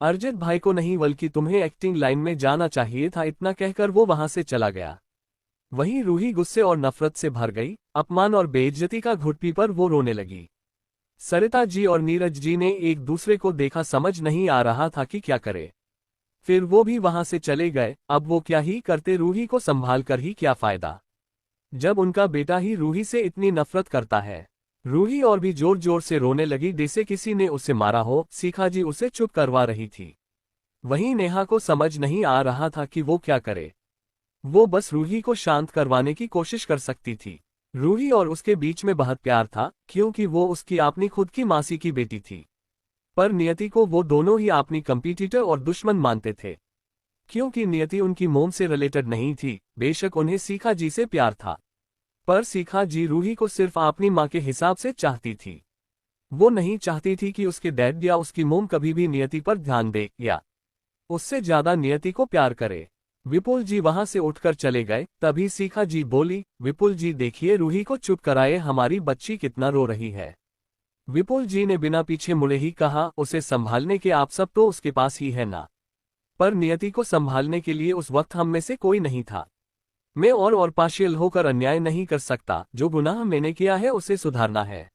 अरजित भाई को नहीं बल्कि तुम्हें एक्टिंग लाइन में जाना चाहिए था। इतना कहकर वो वहां से चला गया। वहीं रूही गुस्से और नफरत से भर गई। अपमान और बेइज्जती का घुट पी पर वो रोने लगी। सरिता जी और नीरज जी ने एक दूसरे को देखा, समझ नहीं आ रहा था कि क्या करे। फिर वो भी वहां से चले गए। अब वो क्या ही करते, रूही को संभाल कर ही क्या फायदा, जब उनका बेटा ही रूही से इतनी नफरत करता है। रूही और भी जोर जोर से रोने लगी, जैसे किसी ने उसे मारा हो। शिखा जी उसे चुप करवा रही थी। वहीं नेहा को समझ नहीं आ रहा था कि वो क्या करे। वो बस रूही को शांत करवाने की कोशिश कर सकती थी। रूही और उसके बीच में बहुत प्यार था, क्योंकि वो उसकी अपनी खुद की मासी की बेटी थी। पर नियति को वो दोनों ही अपनी कंपटीटर और दुश्मन मानते थे, क्योंकि नियति उनकी मोम से रिलेटेड नहीं थी। बेशक उन्हें शिखा जी से प्यार था, पर शिखा जी रूही को सिर्फ अपनी माँ के हिसाब से चाहती थी। वो नहीं चाहती थी कि उसके डैड या उसकी मोम कभी भी नियति पर ध्यान दे या उससे ज्यादा नियति को प्यार करे। विपुल जी वहां से उठकर चले गए। तभी शिखा जी बोली, विपुल जी देखिए, रूही को चुप कराए, हमारी बच्ची कितना रो रही है। विपुल जी ने बिना पीछे मुड़े ही कहा, उसे संभालने के आप सब तो उसके पास ही है ना, पर नियति को संभालने के लिए उस वक्त हम में से कोई नहीं था। मैं और पार्शियल होकर अन्याय नहीं कर सकता। जो गुनाह मैंने किया है उसे सुधारना है।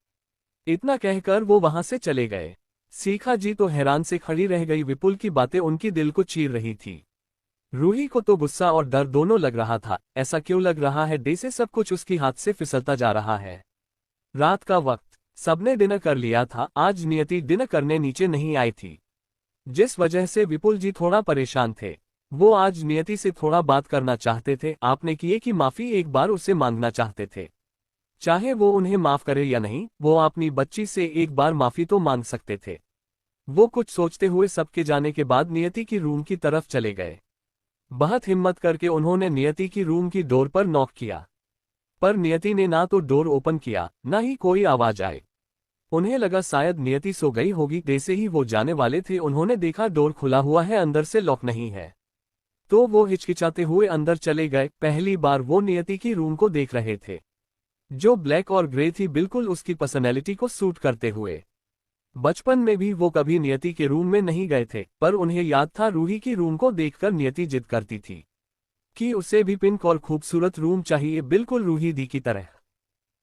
इतना कहकर वो वहां से चले गए। शिखा जी तो हैरान से खड़ी रह गई। विपुल की बातें उनकी दिल को चीर रही थी। रूही को तो गुस्सा और डर दोनों लग रहा था। ऐसा क्यों लग रहा है जैसे सब कुछ उसकी हाथ से फिसलता जा रहा है। रात का वक्त, सबने डिनर कर लिया था। आज नियति डिनर करने नीचे नहीं आई थी, जिस वजह से विपुल जी थोड़ा परेशान थे। वो आज नियति से थोड़ा बात करना चाहते थे। आपने किए कि माफी एक बार उससे मांगना चाहते थे। चाहे वो उन्हें माफ करे या नहीं, वो अपनी बच्ची से एक बार माफी तो मांग सकते थे। वो कुछ सोचते हुए सबके जाने के बाद नियति की रूम की तरफ चले गए। बहुत हिम्मत करके उन्होंने नियति की रूम की डोर पर नॉक किया, पर नियति ने ना तो डोर ओपन किया, ना ही कोई आवाज आई। उन्हें लगा शायद नियति सो गई होगी। जैसे ही वो जाने वाले थे, उन्होंने देखा डोर खुला हुआ है, अंदर से लॉक नहीं है। तो वो हिचकिचाते हुए अंदर चले गए। पहली बार वो नियति की रूम को देख रहे थे, जो ब्लैक और ग्रे थी, बिल्कुल उसकी पर्सनैलिटी को सूट करते हुए। बचपन में भी वो कभी नियति के रूम में नहीं गए थे, पर उन्हें याद था रूही की रूम को देखकर नियति जिद करती थी कि उसे भी पिंक और खूबसूरत रूम चाहिए, बिल्कुल रूही दी की तरह,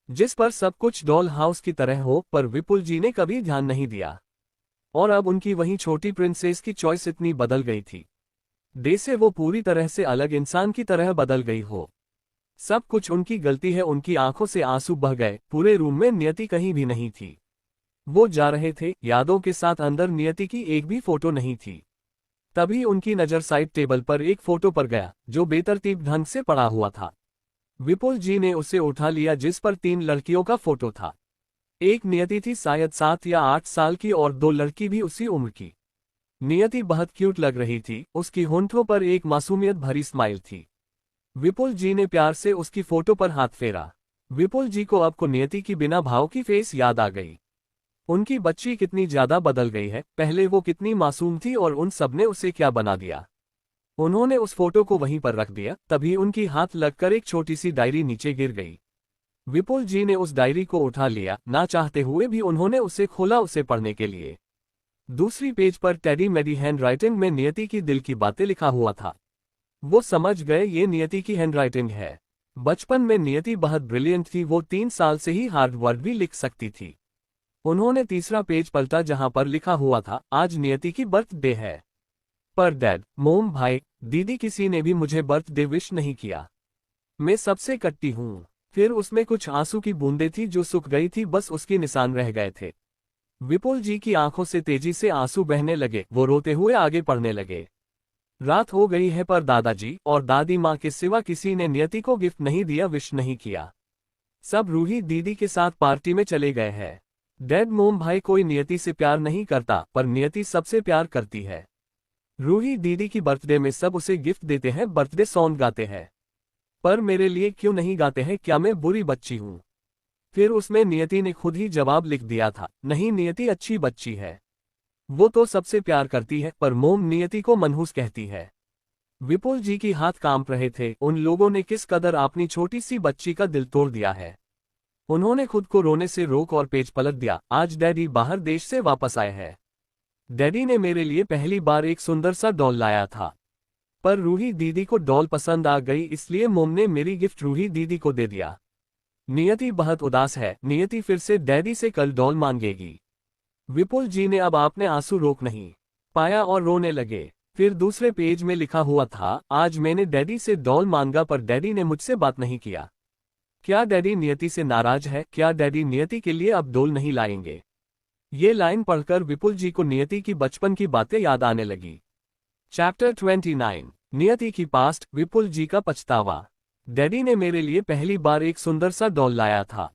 जिस पर सब कुछ डॉल हाउस की तरह हो। पर विपुल जी ने कभी ध्यान नहीं दिया, और अब उनकी वही छोटी प्रिंसेस की चॉइस इतनी बदल गई थी, जैसे वो पूरी तरह से अलग इंसान की तरह बदल गई हो। सब कुछ उनकी गलती है। उनकी आंखों से आंसू बह गए। पूरे रूम में नियति कहीं भी नहीं थी। वो जा रहे थे यादों के साथ, अंदर नियति की एक भी फोटो नहीं थी। तभी उनकी नजर साइड टेबल पर एक फोटो पर गया, जो बेतरतीब ढंग से पड़ा हुआ था। विपुल जी ने उसे उठा लिया, जिस पर 3 लड़कियों का फोटो था। एक नियति थी, शायद 7 या 8 साल की, और 2 लड़की भी उसी उम्र की। नियति बहुत क्यूट लग रही थी। उसकी होंठों पर एक मासूमियत भरी स्माइल थी। विपुल जी ने प्यार से उसकी फोटो पर हाथ फेरा। विपुल जी को अब को नियति की बिना भाव की फेस याद आ गई। उनकी बच्ची कितनी ज्यादा बदल गई है। पहले वो कितनी मासूम थी और उन सब ने उसे क्या बना दिया। उन्होंने उस फोटो को वहीं पर रख दिया। तभी उनकी हाथ लगकर एक छोटी सी डायरी नीचे गिर गई। विपुल जी ने उस डायरी को उठा लिया। ना चाहते हुए भी उन्होंने उसे खोला, उसे पढ़ने के लिए। दूसरी पेज पर टेडी मेडी हैंडराइटिंग में नियति की दिल की बातें लिखा हुआ था। वो समझ गए ये नियति की हैंडराइटिंग है। बचपन में नियति बहुत ब्रिलियंट थी। वो 3 साल से ही हार्ड वर्ड भी लिख सकती थी। उन्होंने तीसरा पेज पलटा, जहां पर लिखा हुआ था, आज नियति की बर्थडे है, पर डैड, मोम, भाई, दीदी किसी ने भी मुझे बर्थडे विश नहीं किया। मैं सबसे कट्टी हूं। फिर उसमें कुछ आंसू की बूंदें थी जो सूख गई थी, बस उसके निशान रह गए थे। विपुल जी की आंखों से तेजी से आंसू बहने लगे। वो रोते हुए आगे पढ़ने लगे। रात हो गई है, पर दादाजी और दादी माँ के सिवा किसी ने नियति को गिफ्ट नहीं दिया, विश नहीं किया। सब रूही दीदी के साथ पार्टी में चले गए हैं। डैड, मोम, भाई, कोई नियति से प्यार नहीं करता, पर नियति सबसे प्यार करती है। रूही दीदी की बर्थडे में सब उसे गिफ्ट देते हैं, बर्थडे सॉन्ग गाते हैं, पर मेरे लिए क्यों नहीं गाते हैं? क्या मैं बुरी बच्ची हूँ? फिर उसमें नियति ने खुद ही जवाब लिख दिया था, नहीं, नियति अच्छी बच्ची है। वो तो सबसे प्यार करती है, पर मोम नियति को मनहूस कहती है। विपुल जी की हाथ कांप रहे थे। उन लोगों ने किस कदर अपनी छोटी सी बच्ची का दिल तोड़ दिया है। उन्होंने खुद को रोने से रोक और पेज पलट दिया। आज डैडी बाहर देश से वापस आए हैं। डैडी ने मेरे लिए पहली बार एक सुंदर सा डॉल लाया था, पर रूही दीदी को डॉल पसंद आ गई, इसलिए मोम ने मेरी गिफ्ट रूही दीदी को दे दिया। नियति बहुत उदास है। नियति फिर से डैडी से कल डॉल मांगेगी। विपुल जी ने अब अपने आंसू रोक नहीं पाया और रोने लगे। फिर दूसरे पेज में लिखा हुआ था, आज मैंने डैडी से डॉल मांगा पर डैडी ने मुझसे बात नहीं किया। क्या डैडी नियति से नाराज है? क्या डैडी नियति के लिए अब डॉल नहीं लाएंगे? ये लाइन पढ़कर विपुल जी को नियति की बचपन की बातें याद आने लगी। चैप्टर 29 नियति की पास्ट, विपुल जी का पछतावा। डैडी ने मेरे लिए पहली बार एक सुंदर सा डॉल लाया था,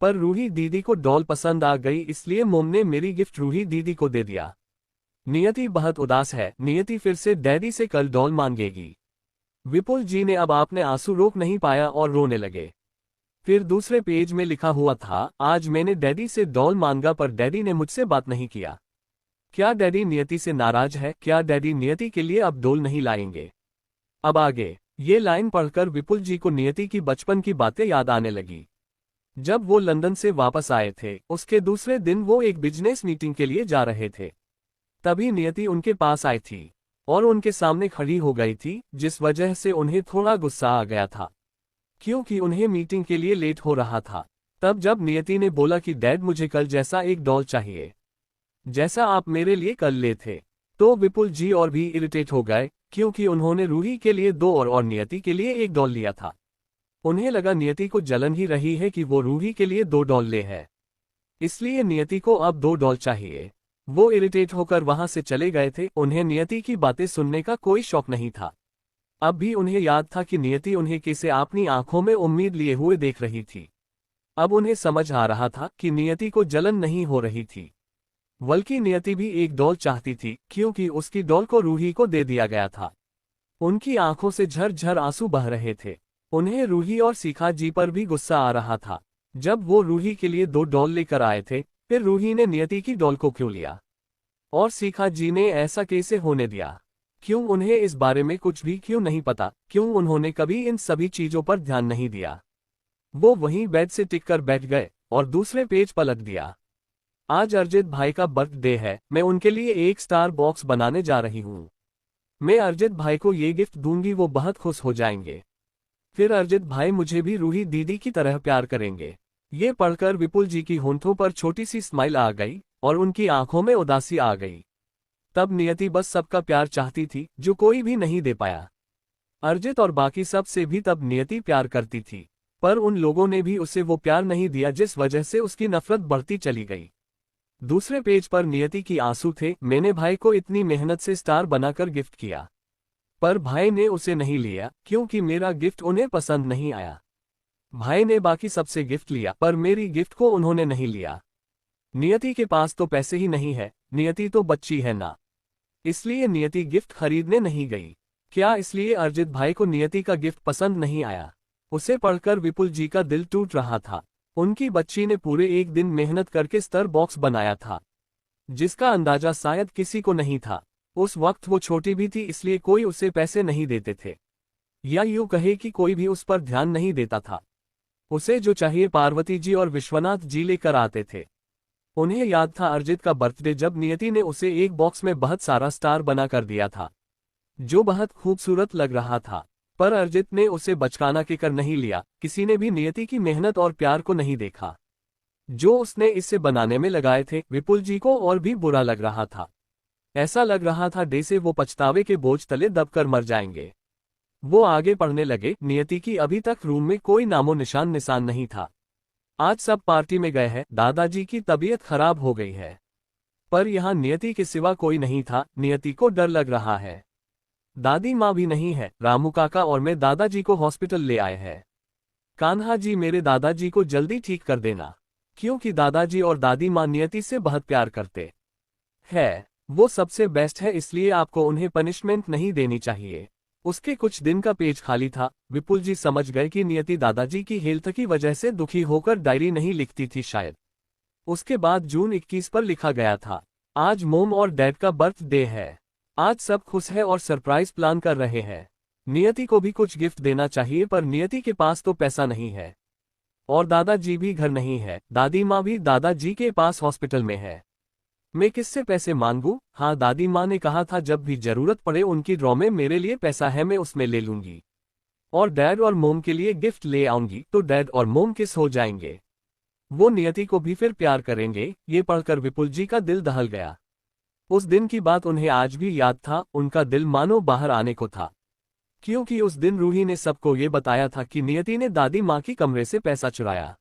पर रूही दीदी को डॉल पसंद आ गई, इसलिए मोम ने मेरी गिफ्ट रूही दीदी को दे दिया। नियति बहुत उदास है। नियति फिर से डैडी से कल डॉल मांगेगी। विपुल जी ने अब अपने आंसू रोक नहीं पाया और रोने लगे। फिर दूसरे पेज में लिखा हुआ था, आज मैंने डैडी से डॉल मांगा पर डैडी ने मुझसे बात नहीं किया। क्या डैडी नियति से नाराज है? क्या डैडी नियति के लिए अब डॉल नहीं लाएंगे? अब आगे ये लाइन पढ़कर विपुल जी को नियति की बचपन की बातें याद आने लगी। जब वो लंदन से वापस आए थे, उसके दूसरे दिन वो एक बिजनेस मीटिंग के लिए जा रहे थे। तभी नियति उनके पास आई थी और उनके सामने खड़ी हो गई थी, जिस वजह से उन्हें थोड़ा गुस्सा आ गया था, क्योंकि उन्हें मीटिंग के लिए लेट हो रहा था। तब जब नियति ने बोला कि डैड मुझे कल जैसा एक डॉल चाहिए, जैसा आप मेरे लिए कल ले थे, तो विपुल जी और भी इरिटेट हो गए, क्योंकि उन्होंने रूही के लिए दो और नियति के लिए एक डॉल लिया था। उन्हें लगा नियति को जलन ही रही है कि वो रूही के लिए दो डॉल ले है, इसलिए नियति को अब दो डॉल चाहिए। वो इरिटेट होकर वहां से चले गए थे। उन्हें नियति की बातें सुनने का कोई शौक नहीं था। अब भी उन्हें याद था कि नियति उन्हें कैसे अपनी आंखों में उम्मीद लिए हुए देख रही थी। अब उन्हें समझ आ रहा था कि नियति को जलन नहीं हो रही थी, बल्कि नियति भी एक डॉल चाहती थी, क्योंकि उसकी डॉल को रूही को दे दिया गया था। उनकी आंखों से झरझर आंसू बह रहे थे। उन्हें रूही और शिखा जी पर भी गुस्सा आ रहा था। जब वो रूही के लिए दो डॉल लेकर आए थे, फिर रूही ने नियति की डॉल को क्यों लिया और शिखा जी ने ऐसा कैसे होने दिया? क्यों उन्हें इस बारे में कुछ भी क्यों नहीं पता? क्यों उन्होंने कभी इन सभी चीजों पर ध्यान नहीं दिया? वो वहीं बेड से टिककर बैठ गए और दूसरे पेज पलट दिया। आज अर्जित भाई का बर्थडे है। मैं उनके लिए एक स्टार बॉक्स बनाने जा रही हूँ। मैं अर्जित भाई को ये गिफ्ट दूंगी, वो बहुत खुश हो जाएंगे। फिर अर्जित भाई मुझे भी रूही दीदी की तरह प्यार करेंगे। ये पढ़कर विपुल जी की होंठों पर छोटी सी स्माइल आ गई और उनकी आंखों में उदासी आ गई। तब नियति बस सबका प्यार चाहती थी, जो कोई भी नहीं दे पाया। अर्जित और बाकी सब से भी तब नियति प्यार करती थी, पर उन लोगों ने भी उसे वो प्यार नहीं दिया, जिस वजह से उसकी नफरत बढ़ती चली गई। दूसरे पेज पर नियति की आंसू थे। मैंने भाई को इतनी मेहनत से स्टार बनाकर गिफ्ट किया, पर भाई ने उसे नहीं लिया, क्योंकि मेरा गिफ्ट उन्हें पसंद नहीं आया। भाई ने बाकी सबसे गिफ्ट लिया, पर मेरी गिफ्ट को उन्होंने नहीं लिया। नियति के पास तो पैसे ही नहीं है, नियति तो बच्ची है ना, इसलिए नियति गिफ्ट खरीदने नहीं गई। क्या इसलिए अर्जित भाई को नियति का गिफ्ट पसंद नहीं आया? उसे पढ़कर विपुल जी का दिल टूट रहा था। उनकी बच्ची ने पूरे एक दिन मेहनत करके स्टार बॉक्स बनाया था, जिसका अंदाजा शायद किसी को नहीं था। उस वक्त वो छोटी भी थी, इसलिए कोई उसे पैसे नहीं देते थे, या यूं कहे कि कोई भी उस पर ध्यान नहीं देता था। उसे जो चाहिए पार्वती जी और विश्वनाथ जी लेकर आते थे। उन्हें याद था अर्जित का बर्थडे, जब नियति ने उसे एक बॉक्स में बहुत सारा स्टार बना कर दिया था, जो बहुत खूबसूरत लग रहा था। पर अर्जित ने उसे बचकाना के कर नहीं लिया। किसी ने भी नियति की मेहनत और प्यार को नहीं देखा, जो उसने इसे बनाने में लगाए थे। विपुल जी को और भी बुरा लग रहा था। ऐसा लग रहा था जैसे वो पछतावे के बोझ तले दबकर मर जाएंगे। वो आगे पढ़ने लगे। नियति की अभी तक रूम में कोई नामो निशान नहीं था। आज सब पार्टी में गए हैं। दादाजी की तबीयत खराब हो गई है, पर यहाँ नियति के सिवा कोई नहीं था। नियति को डर लग रहा है। दादी माँ भी नहीं है। रामू काका और मैं दादाजी को हॉस्पिटल ले आए हैं। कान्हा जी, मेरे दादाजी को जल्दी ठीक कर देना, क्योंकि दादाजी और दादी माँ नियति से बहुत प्यार करते हैं। वो सबसे बेस्ट है, इसलिए आपको उन्हें पनिशमेंट नहीं देनी चाहिए। उसके कुछ दिन का पेज खाली था। विपुल जी समझ गए कि नियति दादाजी की हेल्थ की वजह से दुखी होकर डायरी नहीं लिखती थी शायद। उसके बाद जून 21 पर लिखा गया था, आज मोम और डैड का बर्थडे है। आज सब खुश है और सरप्राइज प्लान कर रहे हैं। नियति को भी कुछ गिफ्ट देना चाहिए, पर नियति के पास तो पैसा नहीं है। और दादाजी भी घर नहीं है, दादी माँ भी दादाजी के पास हॉस्पिटल में है। मैं किससे पैसे मांगू? हाँ, दादी माँ ने कहा था जब भी जरूरत पड़े उनकी ड्रॉ में मेरे लिए पैसा है, मैं उसमें ले लूंगी। और डैड और मोम के लिए गिफ्ट ले आऊंगी तो डैड और मोम किस हो जाएंगे। वो नियति को भी फिर प्यार करेंगे। ये पढ़कर विपुल जी का दिल दहल गया। उस दिन की बात उन्हें आज भी याद था, उनका दिल मानो बाहर आने को था। क्योंकि उस दिन रूही ने सबको ये बताया था कि नियति ने दादी माँ की कमरे से पैसा चुराया,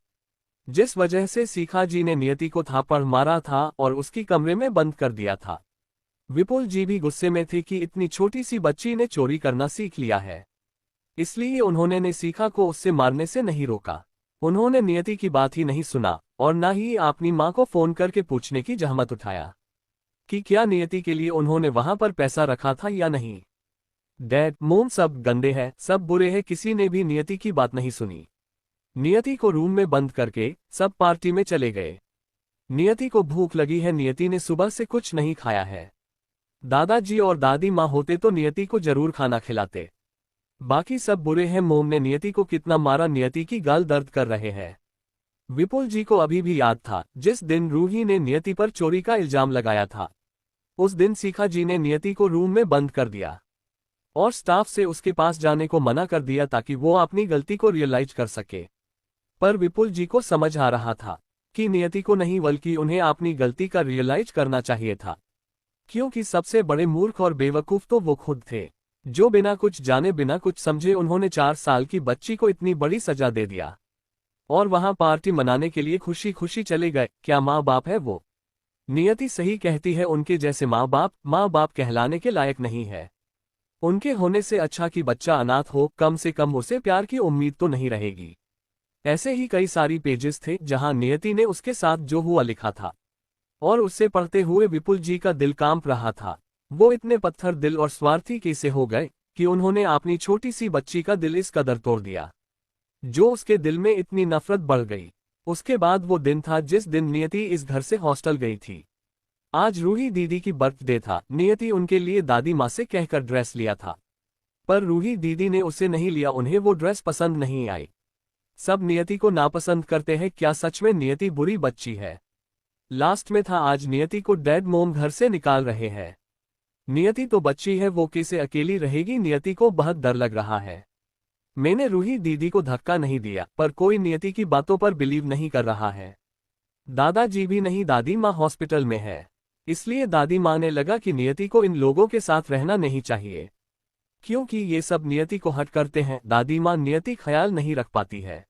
जिस वजह से सीखा जी ने नियति को थापड़ मारा था और उसकी कमरे में बंद कर दिया था। विपुल जी भी गुस्से में थे कि इतनी छोटी सी बच्ची ने चोरी करना सीख लिया है, इसलिए उन्होंने ने सीखा को उससे मारने से नहीं रोका। उन्होंने नियति की बात ही नहीं सुना और न ही अपनी माँ को फोन करके पूछने की जहमत उठाया कि क्या नियति के लिए उन्होंने वहां पर पैसा रखा था या नहीं। डैड मोम सब गंदे हैं, सब बुरे हैं, किसी ने भी नियति की बात नहीं सुनी। नियति को रूम में बंद करके सब पार्टी में चले गए। नियति को भूख लगी है, नियति ने सुबह से कुछ नहीं खाया है। दादाजी और दादी माँ होते तो नियति को जरूर खाना खिलाते। बाकी सब बुरे हैं। मोम ने नियति को कितना मारा, नियति की गाल दर्द कर रहे हैं। विपुल जी को अभी भी याद था जिस दिन रूही ने नियति पर चोरी का इल्जाम लगाया था। उस दिन सीखा जी ने नियति को रूम में बंद कर दिया और स्टाफ से उसके पास जाने को मना कर दिया ताकि वो अपनी गलती को रियलाइज कर सके। पर विपुल जी को समझ आ रहा था कि नियति को नहीं बल्कि उन्हें अपनी गलती का रियलाइज करना चाहिए था, क्योंकि सबसे बड़े मूर्ख और बेवकूफ तो वो खुद थे, जो बिना कुछ जाने बिना कुछ समझे उन्होंने 4 साल की बच्ची को इतनी बड़ी सजा दे दिया और वहां पार्टी मनाने के लिए खुशी खुशी चले गए। क्या माँ बाप है वो? नियति सही कहती है, उनके जैसे माँ बाप कहलाने के लायक नहीं है। उनके होने से अच्छा कि बच्चा अनाथ हो, कम से कम उसे प्यार की उम्मीद तो नहीं रहेगी। ऐसे ही कई सारी पेजेस थे जहां नियति ने उसके साथ जो हुआ लिखा था और उससे पढ़ते हुए विपुल जी का दिल कांप रहा था। वो इतने पत्थर दिल और स्वार्थी कैसे हो गए कि उन्होंने अपनी छोटी सी बच्ची का दिल इस कदर तोड़ दिया, जो उसके दिल में इतनी नफरत बढ़ गई। उसके बाद वो दिन था जिस दिन नियति इस घर से हॉस्टल गई थी। आज रूही दीदी की बर्थडे था। नियति उनके लिए दादी माँ से कहकर ड्रेस लिया था, पर रूही दीदी ने उसे नहीं लिया, उन्हें वो ड्रेस पसंद नहीं आई। सब नियति को नापसंद करते हैं, क्या सच में नियति बुरी बच्ची है? लास्ट में था आज नियति को डैड मोम घर से निकाल रहे हैं। नियति तो बच्ची है, वो कैसे अकेली रहेगी? नियति को बहुत डर लग रहा है। मैंने रूही दीदी को धक्का नहीं दिया, पर कोई नियति की बातों पर बिलीव नहीं कर रहा है। दादाजी भी नहीं, दादी माँ हॉस्पिटल में है, इसलिए दादी माँ ने लगा कि नियति को इन लोगों के साथ रहना नहीं चाहिए, क्योंकि ये सब नियति को हट करते हैं। दादी माँ नियति ख्याल नहीं रख पाती है,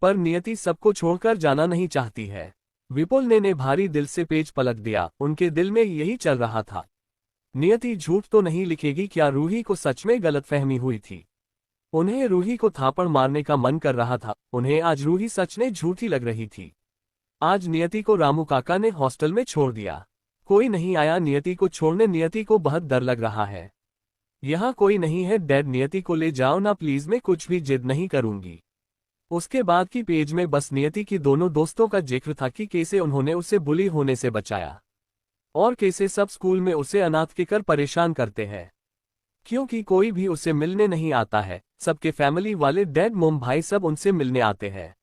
पर नियति सबको छोड़कर जाना नहीं चाहती है। विपुल ने भारी दिल से पेज पलट दिया, उनके दिल में यही चल रहा था, नियति झूठ तो नहीं लिखेगी। क्या रूही को सच में गलतफहमी हुई थी? उन्हें रूही को थापड़ मारने का मन कर रहा था, उन्हें आज रूही सच में झूठी लग रही थी। आज नियति को रामू काका ने हॉस्टल में छोड़ दिया, कोई नहीं आया नियति को छोड़ने। नियति को बहुत डर लग रहा है। यहाँ कोई नहीं है, डैड नियति को ले जाओ ना प्लीज, मैं कुछ भी जिद नहीं करूंगी। उसके बाद की पेज में बस नियति की दोनों दोस्तों का जिक्र था कि कैसे उन्होंने उसे बुली होने से बचाया और कैसे सब स्कूल में उसे अनाथ कहकर परेशान करते हैं, क्योंकि कोई भी उसे मिलने नहीं आता है। सबके फैमिली वाले डैड मोम भाई सब उनसे मिलने आते हैं,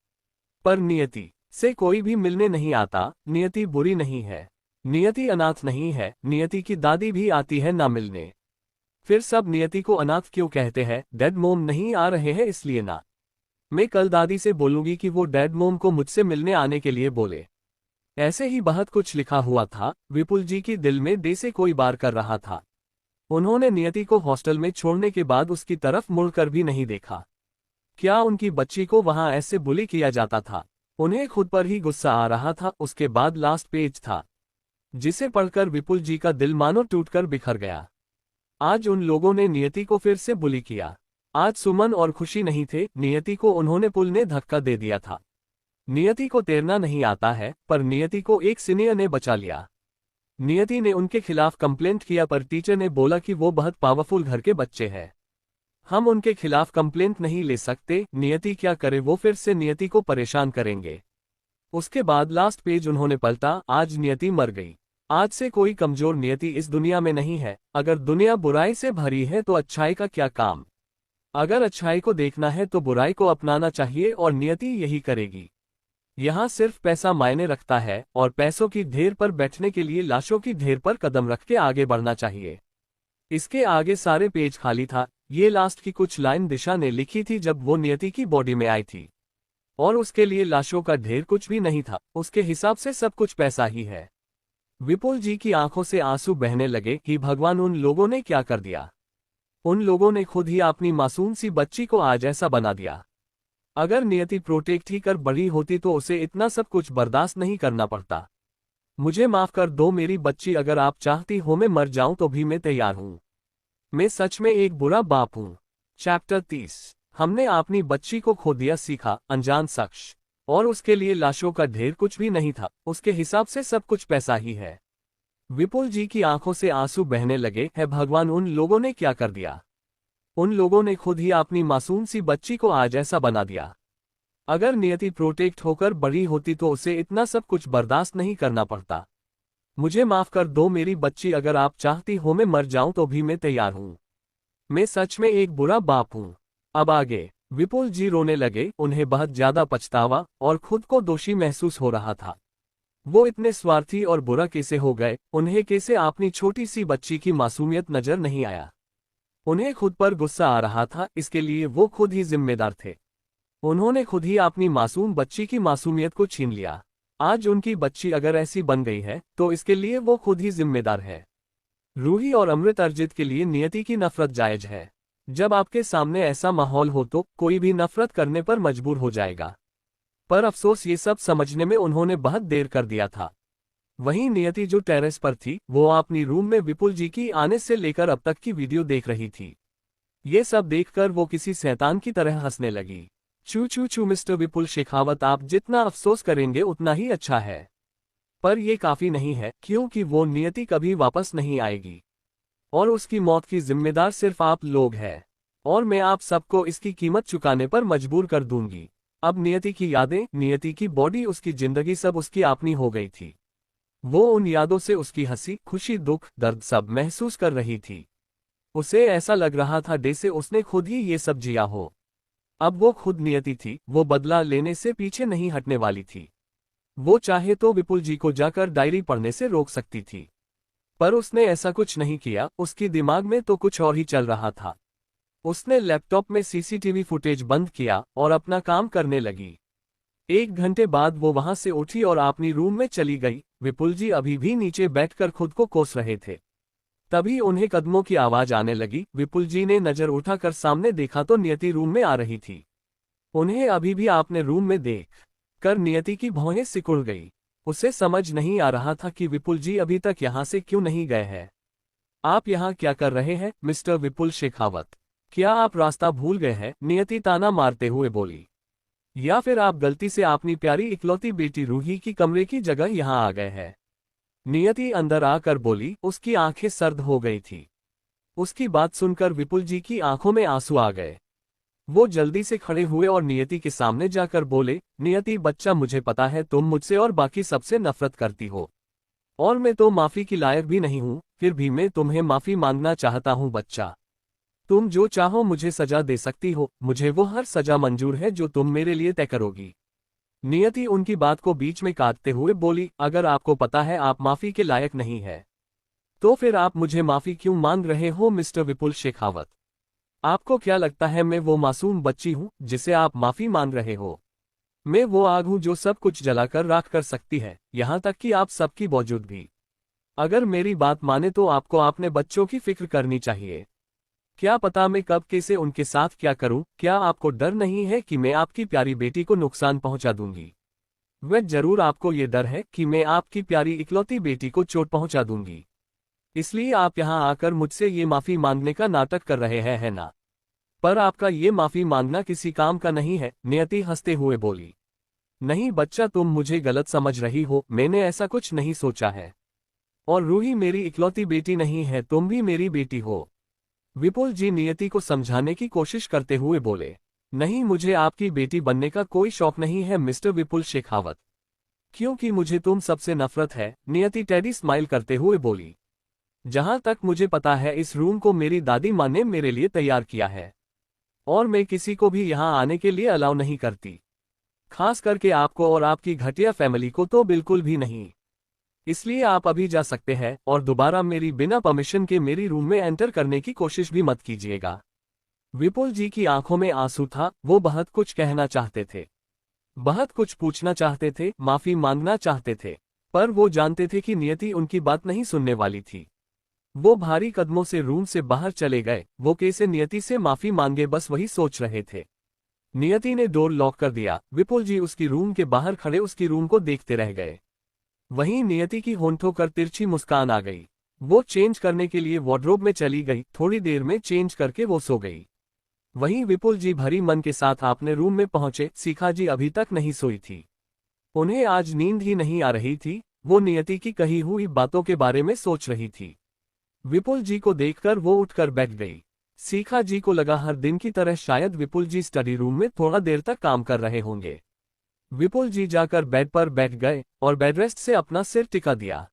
पर नियति से कोई भी मिलने नहीं आता। नियति बुरी नहीं है, नियति अनाथ नहीं है, नियति की दादी भी आती है ना मिलने। फिर सब नियति को अनाथ क्यों कहते हैं? डैड मोम नहीं आ रहे हैं इसलिए ना। मैं कल दादी से बोलूंगी कि वो डैड मोम को मुझसे मिलने आने के लिए बोले। ऐसे ही बहुत कुछ लिखा हुआ था। विपुल जी की दिल में दे से कोई बार कर रहा था। उन्होंने नियति को हॉस्टल में छोड़ने के बाद उसकी तरफ मुड़कर भी नहीं देखा। क्या उनकी बच्ची को वहां ऐसे बुली किया जाता था? उन्हें खुद पर ही गुस्सा आ रहा था। उसके बाद लास्ट पेज था, जिसे पढ़कर विपुल जी का दिल मानो टूटकर बिखर गया। आज उन लोगों ने नियति को फिर से बुली किया। आज सुमन और खुशी नहीं थे, नियति को उन्होंने पुल ने धक्का दे दिया था। नियति को तैरना नहीं आता है, पर नियति को एक सीनियर ने बचा लिया। नियति ने उनके खिलाफ कंप्लेंट किया, पर टीचर ने बोला कि वो बहुत पावरफुल घर के बच्चे हैं, हम उनके खिलाफ कंप्लेंट नहीं ले सकते। नियति क्या करे, वो फिर से नियति को परेशान करेंगे। उसके बाद लास्ट पेज उन्होंने पलटा, आज नियति मर गई। आज से कोई कमजोर नियति इस दुनिया में नहीं है। अगर दुनिया बुराई से भरी है तो अच्छाई का क्या काम? अगर अच्छाई को देखना है तो बुराई को अपनाना चाहिए और नियति यही करेगी। यहाँ सिर्फ पैसा मायने रखता है और पैसों की ढेर पर बैठने के लिए लाशों की ढेर पर कदम रख के आगे बढ़ना चाहिए। इसके आगे सारे पेज खाली था। ये लास्ट की कुछ लाइन दिशा ने लिखी थी जब वो नियति की बॉडी में आई थी। और उसके लिए लाशों का ढेर कुछ भी नहीं था, उसके हिसाब से सब कुछ पैसा ही है। विपुल जी की आंखों से आंसू बहने लगे कि भगवान, उन लोगों ने क्या कर दिया। उन लोगों ने खुद ही अपनी मासूम सी बच्ची को आज ऐसा बना दिया। अगर नियति प्रोटेक्ट ही कर बड़ी होती तो उसे इतना सब कुछ बर्दाश्त नहीं करना पड़ता। मुझे माफ कर दो मेरी बच्ची, अगर आप चाहती हो मैं मर जाऊं तो भी मैं तैयार हूं। मैं सच में एक बुरा बाप हूं। चैप्टर 30। हमने अपनी बच्ची को खो दिया सीखा, अनजान शख्स। और उसके लिए लाशों का ढेर कुछ भी नहीं था, उसके हिसाब से सब कुछ पैसा ही है। विपुल जी की आंखों से आंसू बहने लगे। है भगवान, उन लोगों ने क्या कर दिया। उन लोगों ने खुद ही अपनी मासूम सी बच्ची को आज ऐसा बना दिया। अगर नियति प्रोटेक्ट होकर बड़ी होती तो उसे इतना सब कुछ बर्दाश्त नहीं करना पड़ता। मुझे माफ कर दो मेरी बच्ची, अगर आप चाहती हो मैं मर जाऊं तो भी मैं तैयार हूं। मैं सच में एक बुरा बाप हूं। अब आगे। विपुल जी रोने लगे। उन्हें बहुत ज्यादा पछतावा और खुद को दोषी महसूस हो रहा था। वो इतने स्वार्थी और बुरा कैसे हो गए, उन्हें कैसे अपनी छोटी सी बच्ची की मासूमियत नजर नहीं आया। उन्हें खुद पर गुस्सा आ रहा था, इसके लिए वो खुद ही जिम्मेदार थे। उन्होंने खुद ही अपनी मासूम बच्ची की मासूमियत को छीन लिया। आज उनकी बच्ची अगर ऐसी बन गई है तो इसके लिए वो खुद ही जिम्मेदार है। रूही और अमृत अर्जित के लिए नियति की नफरत जायज है। जब आपके सामने ऐसा माहौल हो तो कोई भी नफरत करने पर मजबूर हो जाएगा। पर अफसोस ये सब समझने में उन्होंने बहुत देर कर दिया था। वहीं नियति जो टेरेस पर थी, वो अपनी रूम में विपुल जी की आने से लेकर अब तक की वीडियो देख रही थी। ये सब देखकर वो किसी शैतान की तरह हंसने लगी। चू चू चू मिस्टर विपुल शेखावत, आप जितना अफसोस करेंगे उतना ही अच्छा है। पर यह काफी नहीं है, क्योंकि वो नियति कभी वापस नहीं आएगी और उसकी मौत की जिम्मेदार सिर्फ आप लोग हैं। और मैं आप सबको इसकी कीमत चुकाने पर मजबूर कर दूंगी। अब नियति की यादें, नियति की बॉडी, उसकी जिंदगी सब उसकी अपनी हो गई थी। वो उन यादों से उसकी हंसी, खुशी, दुख, दर्द सब महसूस कर रही थी। उसे ऐसा लग रहा था जैसे उसने खुद ही ये सब जिया हो। अब वो खुद नियति थी, वो बदला लेने से पीछे नहीं हटने वाली थी। वो चाहे तो विपुल जी को जाकर डायरी पढ़ने से रोक सकती थी, पर उसने ऐसा कुछ नहीं किया। उसकी दिमाग में तो कुछ और ही चल रहा था। उसने लैपटॉप में सीसीटीवी फुटेज बंद किया और अपना काम करने लगी। 1 घंटे बाद वो वहां से उठी और अपनी रूम में चली गई। विपुल जी अभी भी नीचे बैठकर खुद को कोस रहे थे। तभी उन्हें कदमों की आवाज आने लगी। विपुल जी ने नजर उठाकर सामने देखा तो नियति रूम में आ रही थी। उन्हें अभी भी आपने रूम में देख कर नियति की भौहें सिकुड़ गई। उसे समझ नहीं आ रहा था कि विपुल जी अभी तक यहाँ से क्यों नहीं गए हैं। आप यहाँ क्या कर रहे हैं मिस्टर विपुल शेखावत? क्या आप रास्ता भूल गए हैं? नियति ताना मारते हुए बोली। या फिर आप गलती से अपनी प्यारी इकलौती बेटी रूही की कमरे की जगह यहाँ आ गए हैं? नियति अंदर आकर बोली। उसकी आंखें सर्द हो गई थी। उसकी बात सुनकर विपुल जी की आंखों में आंसू आ गए। वो जल्दी से खड़े हुए और नियति के सामने जाकर बोले, नियति बच्चा, मुझे पता है तुम मुझसे और बाकी सबसे नफरत करती हो और मैं तो माफी की लायक भी नहीं हूं, फिर भी मैं तुम्हें माफी मांगना चाहता हूं बच्चा। तुम जो चाहो मुझे सजा दे सकती हो, मुझे वो हर सजा मंजूर है जो तुम मेरे लिए तय करोगी। नियति उनकी बात को बीच में काटते हुए बोली, अगर आपको पता है आप माफी के लायक नहीं है तो फिर आप मुझे माफी क्यों मांग रहे हो मिस्टर विपुल शेखावत? आपको क्या लगता है मैं वो मासूम बच्ची हूं जिसे आप माफी मांग रहे हो? मैं वो आग हूं जो सब कुछ जलाकर राख कर सकती है, यहां तक कि आप सबकी मौजूद भी। अगर मेरी बात माने तो आपको अपने बच्चों की फिक्र करनी चाहिए। क्या पता मैं कब कैसे उनके साथ क्या करूं? क्या आपको डर नहीं है कि मैं आपकी प्यारी बेटी को नुकसान पहुंचा दूंगी? वह जरूर आपको ये डर है कि मैं आपकी प्यारी इकलौती बेटी को चोट पहुंचा दूंगी, इसलिए आप यहां आकर मुझसे ये माफी मांगने का नाटक कर रहे हैं, है ना? पर आपका ये माफी मांगना किसी काम का नहीं है, नियति हंसते हुए बोली। नहीं बच्चा, तुम मुझे गलत समझ रही हो, मैंने ऐसा कुछ नहीं सोचा है। और रूही मेरी इकलौती बेटी नहीं है, तुम भी मेरी बेटी हो। विपुल जी नियति को समझाने की कोशिश करते हुए बोले। नहीं, मुझे आपकी बेटी बनने का कोई शौक नहीं है मिस्टर विपुल शेखावत, क्योंकि मुझे तुम सबसे नफरत है। नियति टेडी स्माइल करते हुए बोली। जहां तक मुझे पता है इस रूम को मेरी दादी माँ ने मेरे लिए तैयार किया है। और मैं किसी को भी यहाँ आने के लिए अलाउ नहीं करती, खास करके आपको और आपकी घटिया फैमिली को तो बिल्कुल भी नहीं। इसलिए आप अभी जा सकते हैं और दोबारा मेरी बिना परमिशन के मेरी रूम में एंटर करने की कोशिश भी मत कीजिएगा। विपुल जी की आंखों में आंसू था। वो बहुत कुछ कहना चाहते थे, बहुत कुछ पूछना चाहते थे, माफी मांगना चाहते थे, पर वो जानते थे कि नियति उनकी बात नहीं सुनने वाली थी। वो भारी कदमों से रूम से बाहर चले गए। वो कैसे नियति से माफी मांगे, बस वही सोच रहे थे। नियति ने डोर लॉक कर दिया। विपुल जी उसकी रूम के बाहर खड़े उसकी रूम को देखते रह गए। वहीं नियति की होंठों पर तिरछी मुस्कान आ गई। वो चेंज करने के लिए वार्डरोब में चली गई। थोड़ी देर में चेंज करके वो सो गई। वहीं विपुल जी भरी मन के साथ अपने रूम में पहुंचे। शिखा जी अभी तक नहीं सोई थी। उन्हें आज नींद ही नहीं आ रही थी। वो नियति की कही हुई बातों के बारे में सोच रही थी। विपुल जी को देखकर वो उठकर बैठ गई। शिखा जी को लगा हर दिन की तरह शायद विपुल जी स्टडी रूम में थोड़ा देर तक काम कर रहे होंगे। विपुल जी जाकर बेड पर बैठ गए और बेडरेस्ट से अपना सिर टिका दिया।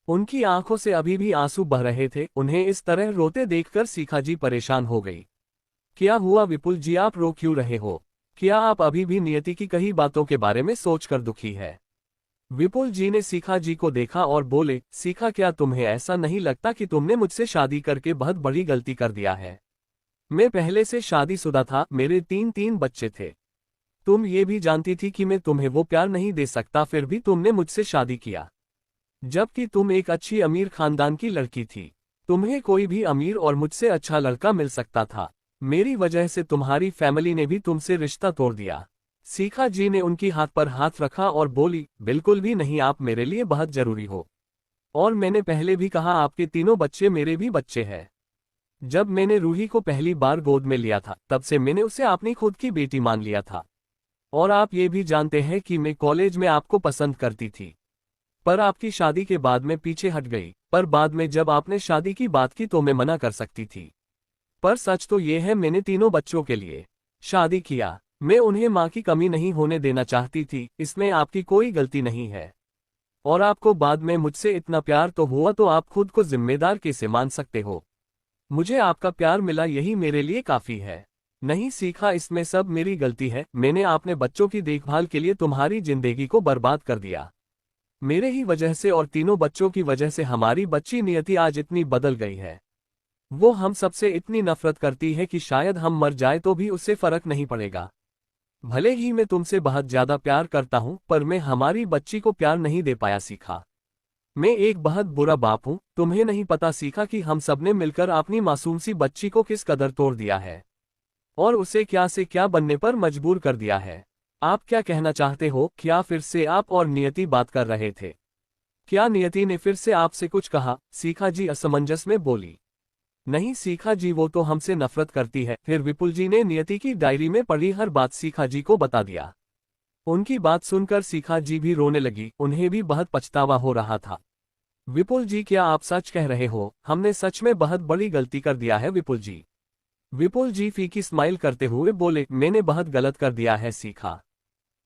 उनकी आंखों से अभी भी आंसू बह रहे थे। उन्हें इस तरह रोते देखकर शिखा जी परेशान हो गई। क्या हुआ विपुल जी, आप रो क्यों रहे हो? क्या आप अभी भी नियति की कही बातों के बारे में सोचकर दुखी है? विपुल जी ने शिखा जी को देखा और बोले, शिखा, क्या तुम्हें ऐसा नहीं लगता कि तुमने मुझसे शादी करके बहुत बड़ी गलती कर दिया है? मैं पहले से शादीशुदा था, मेरे तीन बच्चे थे। तुम ये भी जानती थी कि मैं तुम्हें वो प्यार नहीं दे सकता, फिर भी तुमने मुझसे शादी किया, जबकि तुम एक अच्छी अमीर खानदान की लड़की थी। तुम्हें कोई भी अमीर और मुझसे अच्छा लड़का मिल सकता था। मेरी वजह से तुम्हारी फैमिली ने भी तुमसे रिश्ता तोड़ दिया। शिखा जी ने उनकी हाथ पर हाथ रखा और बोली, बिल्कुल भी नहीं, आप मेरे लिए बहुत जरूरी हो। और मैंने पहले भी कहा, आपके तीनों बच्चे मेरे भी बच्चे हैं। जब मैंने रूही को पहली बार गोद में लिया था, तब से मैंने उसे अपनी खुद की बेटी मान लिया था। और आप ये भी जानते हैं कि मैं कॉलेज में आपको पसंद करती थी, पर आपकी शादी के बाद मैं पीछे हट गई। पर बाद में जब आपने शादी की बात की तो मैं मना कर सकती थी। पर सच तो ये है, मैंने तीनों बच्चों के लिए शादी किया। मैं उन्हें माँ की कमी नहीं होने देना चाहती थी। इसमें आपकी कोई गलती नहीं है। और आपको बाद में मुझसे इतना प्यार तो हुआ तो आप खुद को जिम्मेदार कैसे मान सकते हो? मुझे आपका प्यार मिला, यही मेरे लिए काफी है। नहीं शिखा, इसमें सब मेरी गलती है। मैंने अपने बच्चों की देखभाल के लिए तुम्हारी जिंदगी को बर्बाद कर दिया। मेरे ही वजह से और तीनों बच्चों की वजह से हमारी बच्ची नियति आज इतनी बदल गई है। वो हम सबसे इतनी नफरत करती है कि शायद हम मर जाए तो भी उससे फर्क नहीं पड़ेगा। भले ही मैं तुमसे बहुत ज्यादा प्यार करता हूं, पर मैं हमारी बच्ची को प्यार नहीं दे पाया। शिखा, मैं एक बहुत बुरा बाप हूं। तुम्हें नहीं पता शिखा कि हम सबने मिलकर अपनी मासूम सी बच्ची को किस कदर तोड़ दिया है और उसे क्या से क्या बनने पर मजबूर कर दिया है। आप क्या कहना चाहते हो? क्या फिर से आप और नियति बात कर रहे थे? क्या नियति ने फिर से आपसे कुछ कहा? शिखा जी असमंजस में बोली। नहीं शिखा जी, वो तो हमसे नफरत करती है। फिर विपुल जी ने नियति की डायरी में पढ़ी हर बात शिखा जी को बता दिया। उनकी बात सुनकर शिखा जी भी रोने लगी। उन्हें भी बहुत पछतावा हो रहा था। विपुल जी, क्या आप सच कह रहे हो? हमने सच में बहुत बड़ी गलती कर दिया है विपुल जी। विपुल जी फीकी स्माइल करते हुए बोले, मैंने बहुत गलत कर दिया है शिखा।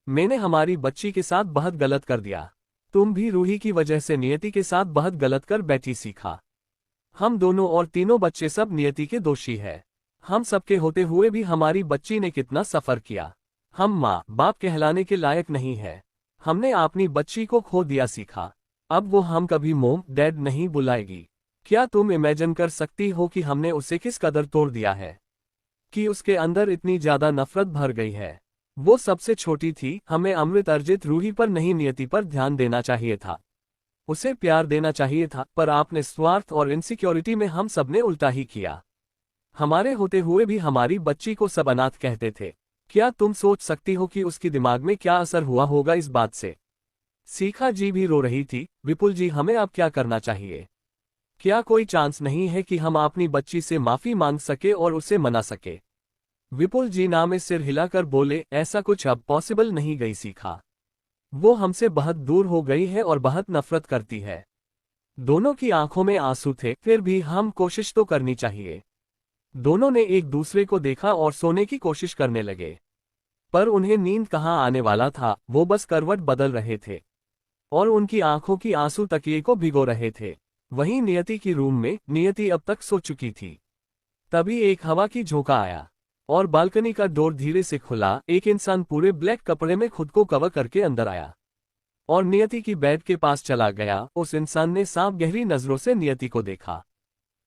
मैंने हमारी बच्ची के साथ बहुत गलत कर दिया। तुम भी रूही की वजह से नियति के साथ बहुत गलत कर बैठी शिखा। हम दोनों और तीनों बच्चे सब नियति के दोषी है। हम सबके होते हुए भी हमारी बच्ची ने कितना सफर किया। हम माँ बाप कहलाने के लायक नहीं है। हमने अपनी बच्ची को खो दिया शिखा। अब वो हम कभी मोम डैड नहीं बुलाएगी। क्या तुम इमेजिन कर सकती हो कि हमने उसे किस कदर तोड़ दिया है, कि उसके अंदर इतनी ज्यादा नफरत भर गई है। वो सबसे छोटी थी। हमें अमृत अर्जित रूही पर नहीं नियति पर ध्यान देना चाहिए था, उसे प्यार देना चाहिए था। पर आपने स्वार्थ और इनसिक्योरिटी में हम सबने उल्टा ही किया। हमारे होते हुए भी हमारी बच्ची को सब अनाथ कहते थे। क्या तुम सोच सकती हो कि उसकी दिमाग में क्या असर हुआ होगा इस बात से? शिखा जी भी रो रही थी। विपुल जी, हमें अब क्या करना चाहिए? क्या कोई चांस नहीं है कि हम अपनी बच्ची से माफी मांग सके और उसे मना सके? विपुल जी ना में सिर हिलाकर बोले, ऐसा कुछ अब पॉसिबल नहीं गई शिखा। वो हमसे बहुत दूर हो गई है और बहुत नफरत करती है। दोनों की आंखों में आंसू थे। फिर भी हम कोशिश तो करनी चाहिए। दोनों ने एक दूसरे को देखा और सोने की कोशिश करने लगे, पर उन्हें नींद कहाँ आने वाला था। वो बस करवट बदल रहे थे और उनकी आंखों की आंसू तकिए को भिगो रहे थे। वहीं नियति की रूम में नियति अब तक सो चुकी थी। तभी एक हवा की झोंका आया। और बालकनी का डोर धीरे से खुला। एक इंसान पूरे ब्लैक कपड़े में खुद को कवर करके अंदर आया और नियति की बेड के पास चला गया। उस इंसान ने सांप गहरी नजरों से नियति को देखा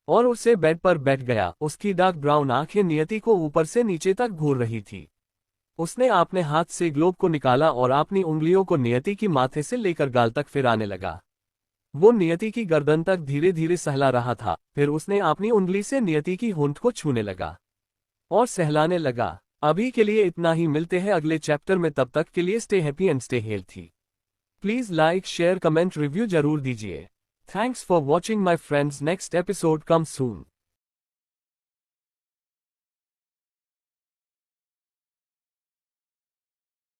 और उससे बेड पर बैठ गया। उसकी डार्क ब्राउन आंखें नियति को ऊपर से नीचे तक घूर रही थी। उसने अपने हाथ से ग्लोब को निकाला और अपनी उंगलियों को नियति की माथे से लेकर गाल तक फिराने लगा। वो नियति की गर्दन तक धीरे धीरे सहला रहा था। फिर उसने अपनी उंगली से नियति की होंठ को छूने लगा और सहलाने लगा। अभी के लिए इतना ही, मिलते हैं अगले चैप्टर में। तब तक के लिए stay happy and stay healthy. Please like, share, comment, review जरूर दीजिए। Thanks for watching my friends. Next episode come soon.